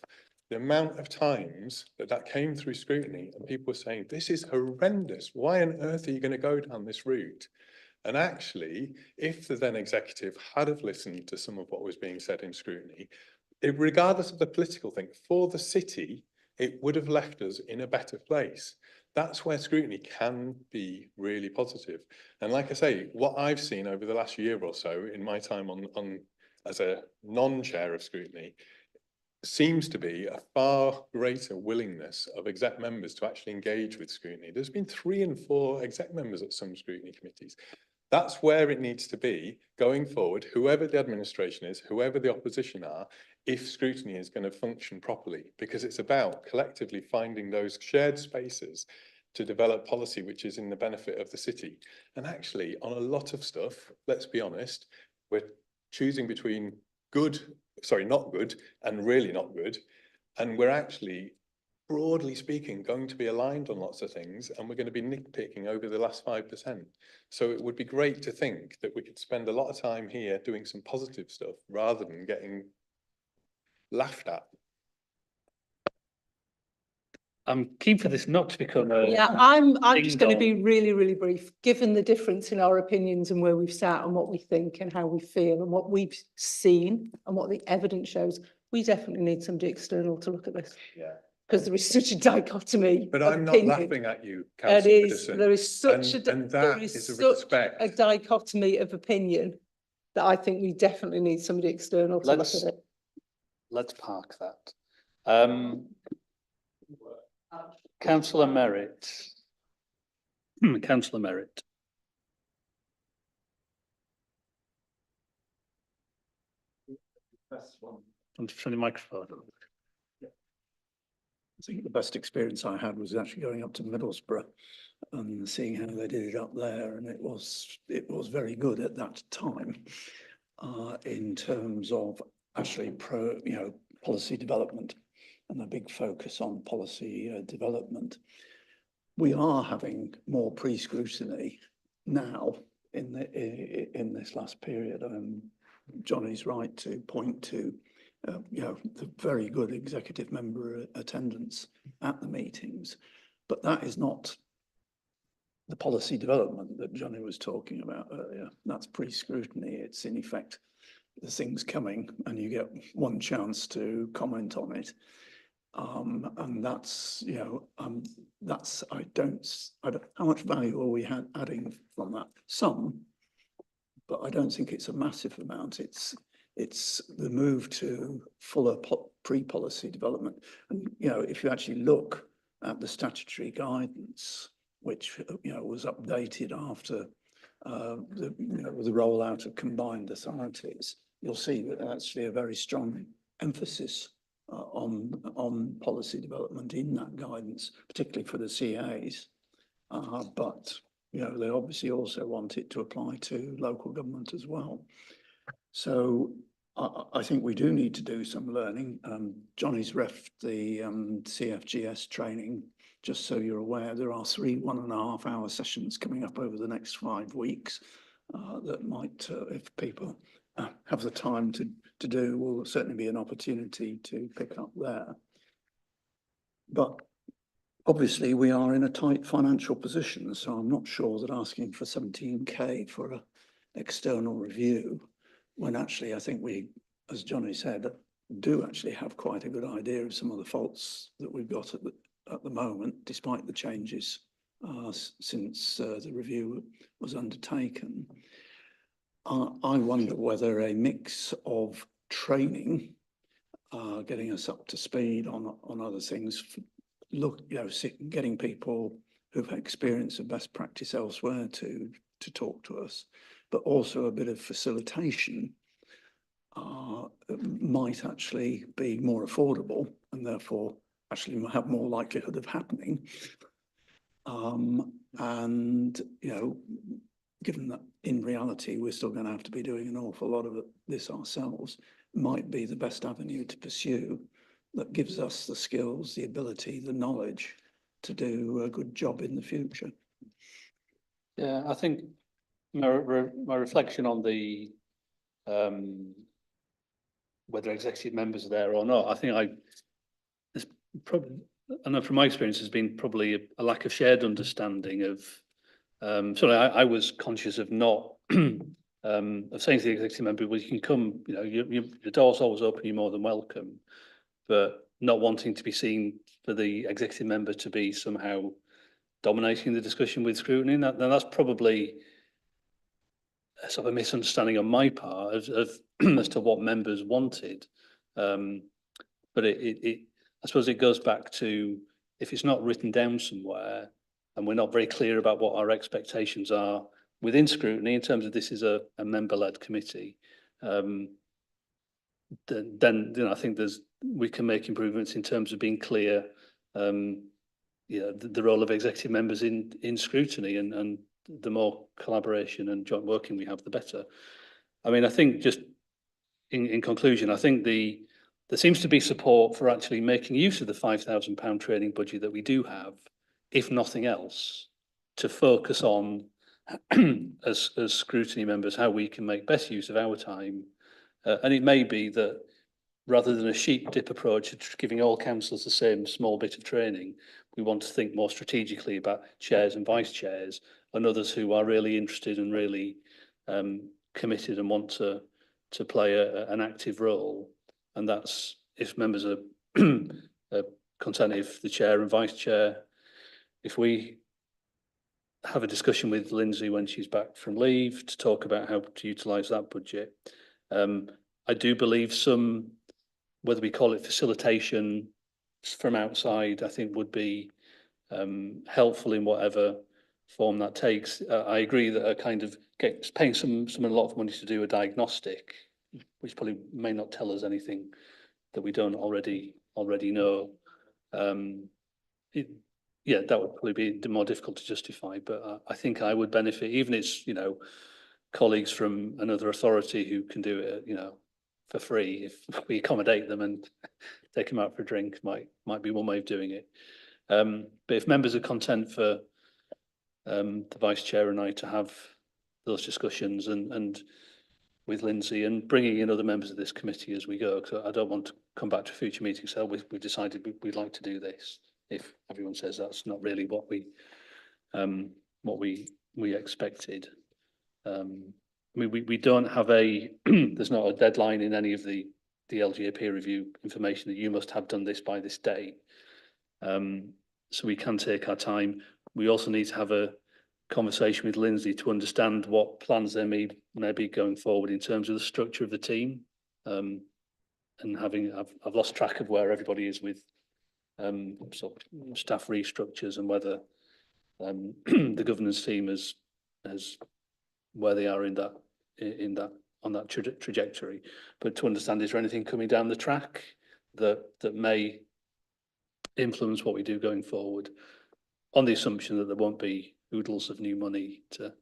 the amount of times that came through scrutiny and people were saying, this is horrendous. Why on earth are you going to go down this route? And actually, if the then executive had have listened to some of what was being said in scrutiny, regardless of the political thing, for the city, it would have left us in a better place. That's where scrutiny can be really positive. And like I say, what I've seen over the last year or so in my time on as a non-chair of scrutiny, seems to be a far greater willingness of exec members to actually engage with scrutiny. There's been 3 and 4 exec members at some scrutiny committees. That's where it needs to be going forward, whoever the administration is, whoever the opposition are, if scrutiny is going to function properly, because it's about collectively finding those shared spaces to develop policy which is in the benefit of the city. And actually, on a lot of stuff, let's be honest, we're choosing between not good and really not good. And we're actually, broadly speaking, going to be aligned on lots of things, and we're going to be nitpicking over the last 5%. So it would be great to think that we could spend a lot of time here doing some positive stuff rather than getting laughed at. I'm keen for this not to become a. Yeah, I'm just going to ding be really, really brief. Given the difference in our opinions and where we've sat and what we think and how we feel and what we've seen and what the evidence shows, we definitely need somebody external to look at this. Yeah. Because there is such a dichotomy. But of I'm not opinion. laughing at you, It councillor is, Widdowson. there is such And there that is is a such respect. a dichotomy of opinion that I think we definitely need somebody external to look Let's- at it. Let's park that. Councillor Merritt. Councillor Merritt. I'm just turning the microphone. I think the best experience I had was actually going up to Middlesbrough and seeing how they did it up there, and it was very good at that time in terms of actually policy development and a big focus on policy development. We are having more pre-scrutiny now in this last period. Johnny's right to point to the very good executive member attendance at the meetings, but that is not the policy development that Johnny was talking about earlier. That's pre-scrutiny. It's in effect the things coming and you get one chance to comment on it. And that's, I don't, how much value are we adding from that? Some, but I don't think it's a massive amount. It's the move to fuller pre-policy development. And, if you actually look at the statutory guidance, which, was updated after the rollout of combined authorities, you'll see that actually a very strong emphasis on policy development in that guidance, particularly for the CAs. But they obviously also want it to apply to local government as well. So I think we do need to do some learning. Johnny's refed the CFGS training. Just so you're aware, there are 3 1.5-hour sessions coming up over the next 5 weeks that might, if people have the time to do, will certainly be an opportunity to pick up there. But obviously we are in a tight financial position, so I'm not sure that asking for 17k for an external review, when actually I think we, as Johnny said, do actually have quite a good idea of some of the faults that we've got at the moment, despite the changes since the review was undertaken. I wonder whether a mix of training, getting us up to speed on other things, getting people who've experienced of best practice elsewhere to talk to us, but also a bit of facilitation might actually be more affordable and therefore actually have more likelihood of happening. And given that in reality we're still going to have to be doing an awful lot of this ourselves, might be the best avenue to pursue that gives us the skills, the ability, the knowledge to do a good job in the future. Yeah, I think my reflection on the whether executive members are there or not, I think there's probably, I know from my experience, there's been probably a lack of shared understanding of. So I was conscious of not of saying to the executive member, well, you can come, your door's always open, you're more than welcome, but not wanting to be seen for the executive member to be somehow dominating the discussion with scrutiny. And that's probably a sort of a misunderstanding on my part of as to what members wanted. But I suppose it goes back to, if it's not written down somewhere and we're not very clear about what our expectations are within scrutiny in terms of this is a member-led committee, then I think we can make improvements in terms of being clear, the role of executive members in scrutiny, and the more collaboration and joint working we have, the better. I mean, I think just in conclusion, I think there seems to be support for actually making use of the £5,000 training budget that we do have, if nothing else, to focus on as scrutiny members how we can make best use of our time. And it may be that rather than a sheep dip approach, of giving all councillors the same small bit of training, we want to think more strategically about chairs and vice chairs and others who are really interested and really committed and want to play an active role. And that's if members are content, if the chair and vice chair, if we have a discussion with Lindsay when she's back from leave to talk about how to utilise that budget. I do believe some, whether we call it facilitation from outside, I think would be helpful in whatever form that takes. I agree that a kind of paying someone a lot of money to do a diagnostic, which probably may not tell us anything that we don't already know. Yeah, that would probably be more difficult to justify, but I think I would benefit, even it's, you know, colleagues from another authority who can do it, you know, for free, if we accommodate them and take them out for a drink, might be one way of doing it. But if members are content for the vice chair and I to have those discussions and with Lindsay and bringing in other members of this committee as we go, because I don't want to come back to a future meeting, so we've decided we'd like to do this. If everyone says that's not really what we expected. I mean, we don't have there's not a deadline in any of the LGA peer review information that you must have done this by this date. So we can take our time. We also need to have a conversation with Lindsay to understand what plans there may be going forward in terms of the structure of the team. And I've lost track of where everybody is with sort of staff restructures and whether the governance team is where they are on that trajectory. But to understand, is there anything coming down the track that may influence what we do going forward, on the assumption that there won't be oodles of new money to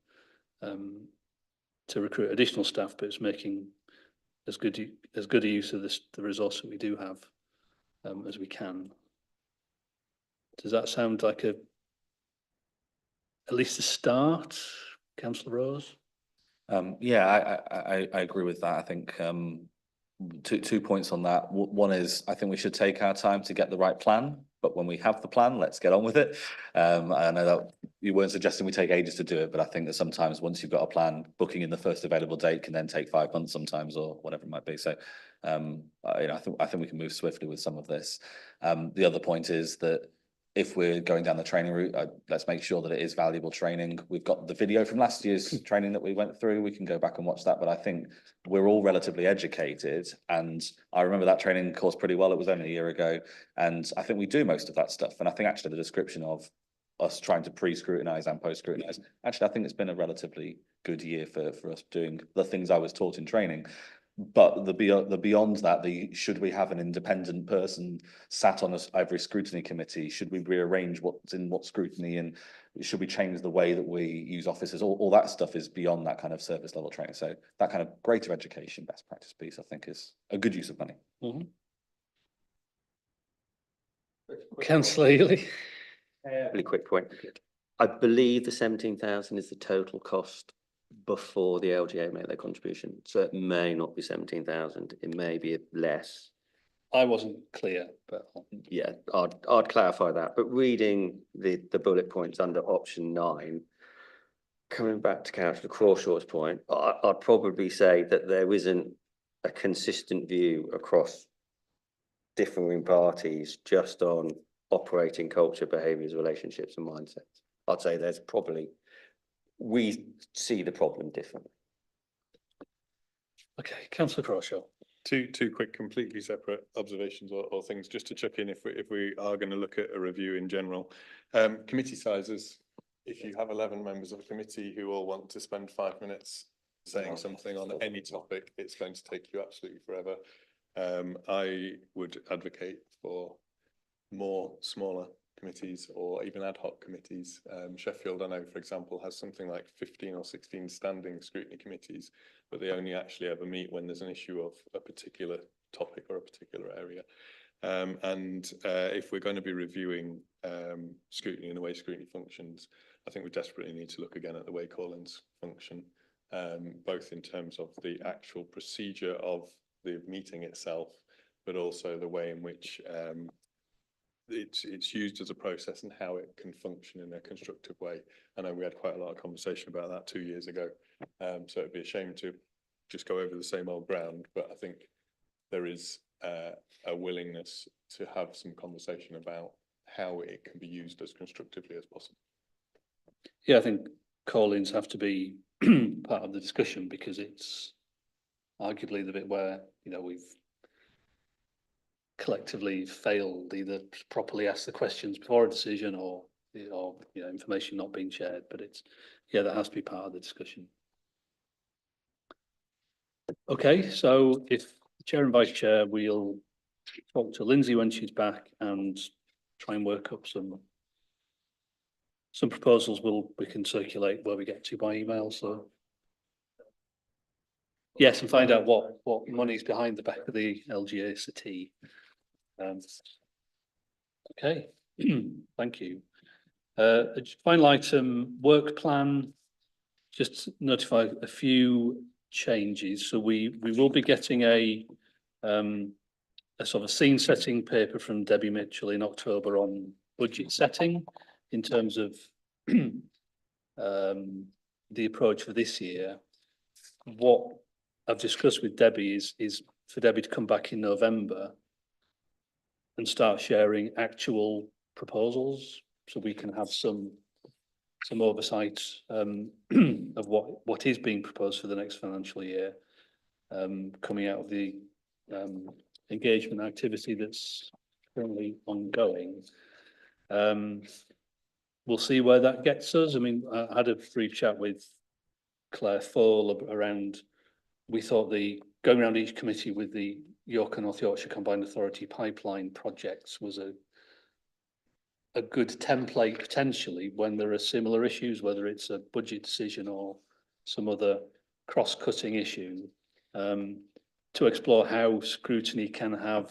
recruit additional staff, but it's making as good a use of the resource that we do have as we can. Does that sound like at least a start, Councillor Rose? Yeah, I agree with that. I think 2 points on that. One is, I think we should take our time to get the right plan, but when we have the plan, let's get on with it. I know that you weren't suggesting we take ages to do it, but I think that sometimes once you've got a plan, booking in the first available date can then take 5 months sometimes, or whatever it might be. So, I think we can move swiftly with some of this. The other point is that if we're going down the training route, let's make sure that it is valuable training. We've got the video from last year's training that we went through. We can go back and watch that, but I think we're all relatively educated. And I remember that training course pretty well. It was only a year ago. And I think we do most of that stuff. And I think actually the description of us trying to pre-scrutinise and post-scrutinise, actually, I think it's been a relatively good year for us doing the things I was taught in training. But the beyond that, should we have an independent person sat on every scrutiny committee? Should we rearrange what's in what scrutiny, and should we change the way that we use officers? All that stuff is beyond that kind of service level training. So that kind of greater education, best practice piece, I think, is a good use of money. Mm-hmm. Councillor Ely. Really quick point. I believe the 17,000 is the total cost before the LGA make their contribution. So it may not be 17,000. It may be less. I wasn't clear, but yeah, I'd clarify that. But reading the bullet points under option 9, coming back to Councillor Crawshaw's point, I'd probably say that there isn't a consistent view across differing parties just on operating culture, behaviours, relationships and mindsets. I'd say there's probably, we see the problem differently. Okay, Councillor Crawshaw. Two quick, completely separate observations or things just to chuck in if we are going to look at a review in general. Committee sizes. If you have 11 members of a committee who all want to spend 5 minutes saying something on any topic, it's going to take you absolutely forever. I would advocate for more smaller committees or even ad hoc committees. Sheffield, I know, for example, has something like 15 or 16 standing scrutiny committees, but they only actually ever meet when there's an issue of a particular topic or a particular area. And if we're going to be reviewing scrutiny and the way scrutiny functions, I think we desperately need to look again at the way call-ins function, both in terms of the actual procedure of the meeting itself, but also the way in which it's used as a process and how it can function in a constructive way. I know we had quite a lot of conversation about that 2 years ago. So it'd be a shame to just go over the same old ground, but I think there is a willingness to have some conversation about how it can be used as constructively as possible. Yeah, I think call-ins have to be part of the discussion because it's arguably the bit where, you know, we've collectively failed either to properly ask the questions before a decision or you know, information not being shared. But it's, yeah, that has to be part of the discussion. Okay, so if the chair and vice chair, we'll talk to Lindsay when she's back and try and work up some proposals we can circulate where we get to by email. So yes, and find out what money's behind the back of the LGACT. Okay, thank you. Final item, work plan. Just notify a few changes. So we will be getting a sort of scene setting paper from Debbie Mitchell in October on budget setting in terms of the approach for this year. What I've discussed with Debbie is for Debbie to come back in November and start sharing actual proposals so we can have some oversight of what is being proposed for the next financial year, coming out of the engagement activity that's currently ongoing. We'll see where that gets us. I mean, I had a brief chat with Claire Fall around, we thought going around each committee with the York and North Yorkshire Combined Authority pipeline projects was a good template potentially when there are similar issues, whether it's a budget decision or some other cross-cutting issue, to explore how scrutiny can have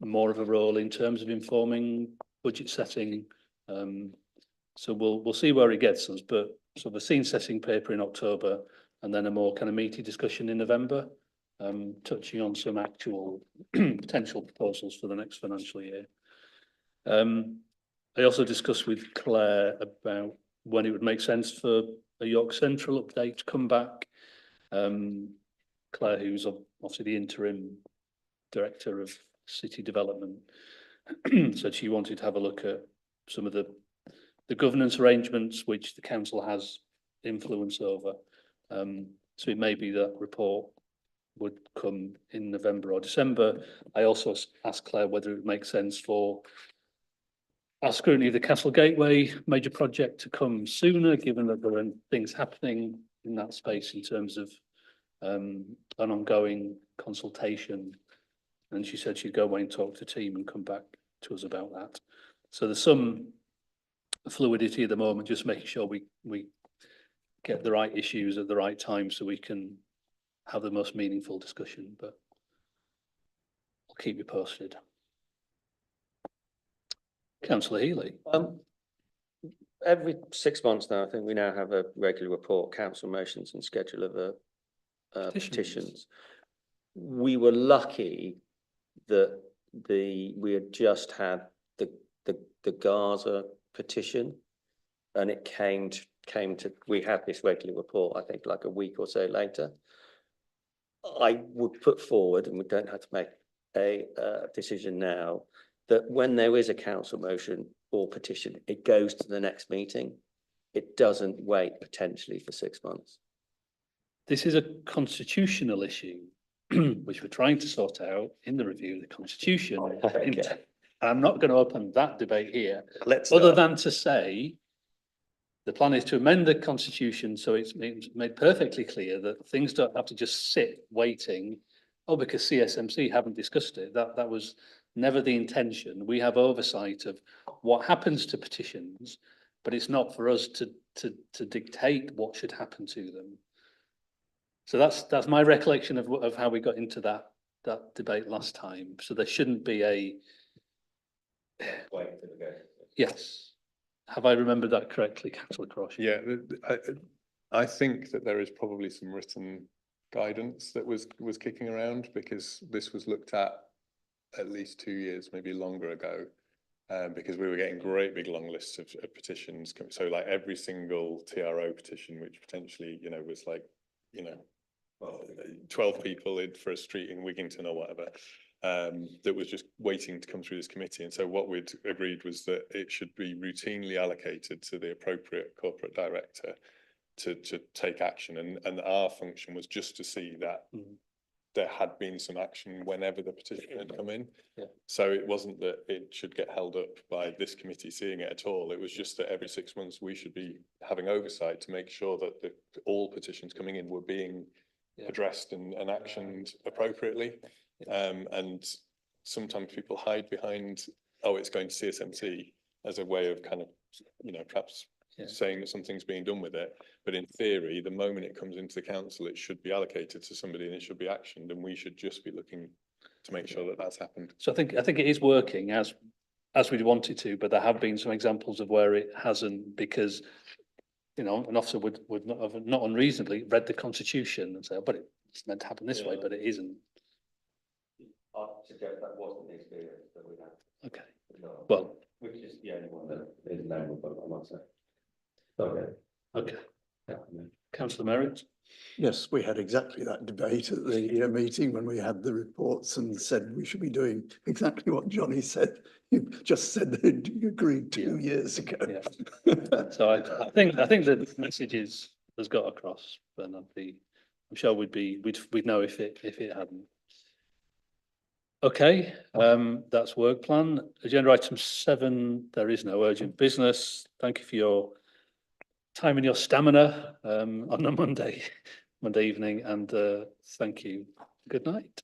more of a role in terms of informing budget setting. So we'll see where it gets us, but sort of a scene setting paper in October and then a more kind of meaty discussion in November, touching on some actual potential proposals for the next financial year. I also discussed with Claire about when it would make sense for a York Central update to come back. Claire, who's obviously the interim director of city development, said she wanted to have a look at some of the governance arrangements which the council has influence over. So it may be that report would come in November or December. I also asked Claire whether it would make sense for our scrutiny of the Castle Gateway major project to come sooner, given that there are things happening in that space in terms of an ongoing consultation. And she said she'd go away and talk to the team and come back to us about that. So there's some fluidity at the moment, just making sure we get the right issues at the right time so we can have the most meaningful discussion, but I'll keep you posted. Councillor Healy. Every 6 months now, I think we now have a regular report, council motions and schedule of petitions. We were lucky that we had just had the Gaza petition, and it came to we had this regular report, I think like a week or so later. I would put forward, and we don't have to make a decision now, that when there is a council motion or petition, it goes to the next meeting. It doesn't wait potentially for 6 months. This is a constitutional issue, which we're trying to sort out in the review of the Constitution. Okay. I'm not going to open that debate here, other than to say the plan is to amend the Constitution so it's made perfectly clear that things don't have to just sit waiting, because CSMC haven't discussed it. That was never the intention. We have oversight of what happens to petitions, but it's not for us to dictate what should happen to them. So that's my recollection of how we got into that debate last time. So there shouldn't be a yes. Have I remembered that correctly, Councillor Cross? Yeah, I think that there is probably some written guidance that was kicking around, because this was looked at least 2 years, maybe longer ago. Because we were getting great big long lists of petitions. So like every single TRO petition, which potentially, you know, was like, you know, 12 people in for a street in Wigington or whatever, that was just waiting to come through this committee. And so what we'd agreed was that it should be routinely allocated to the appropriate corporate director to take action. And our function was just to see that there had been some action whenever the petition had come in. Yeah. So it wasn't that it should get held up by this committee seeing it at all. It was just that every 6 months we should be having oversight to make sure that all petitions coming in were being addressed and actioned appropriately. And sometimes people hide behind, oh, it's going to CSMC as a way of kind of, you know, perhaps saying that something's being done with it. But in theory, the moment it comes into the council, it should be allocated to somebody and it should be actioned, and we should just be looking to make sure that that's happened. So I think it is working as we'd want it to, but there have been some examples of where it hasn't, because, you know, an officer would not have, not unreasonably, read the constitution and say, oh, but it's meant to happen this way, but it isn't. I suggest that wasn't the experience that we had. Okay. Well, which is the only one that is known, but I must say. Okay. Okay. Councillor Merritt? Yes, we had exactly that debate at the meeting when we had the reports and said we should be doing exactly what Johnny said. You just said they'd agreed 2 years ago. Yeah. So I think the message has got across, but I'm sure we'd know if it hadn't. Okay, that's work plan. Agenda item 7, there is no urgent business. Thank you for your time and your stamina on a Monday evening, and thank you. Good night.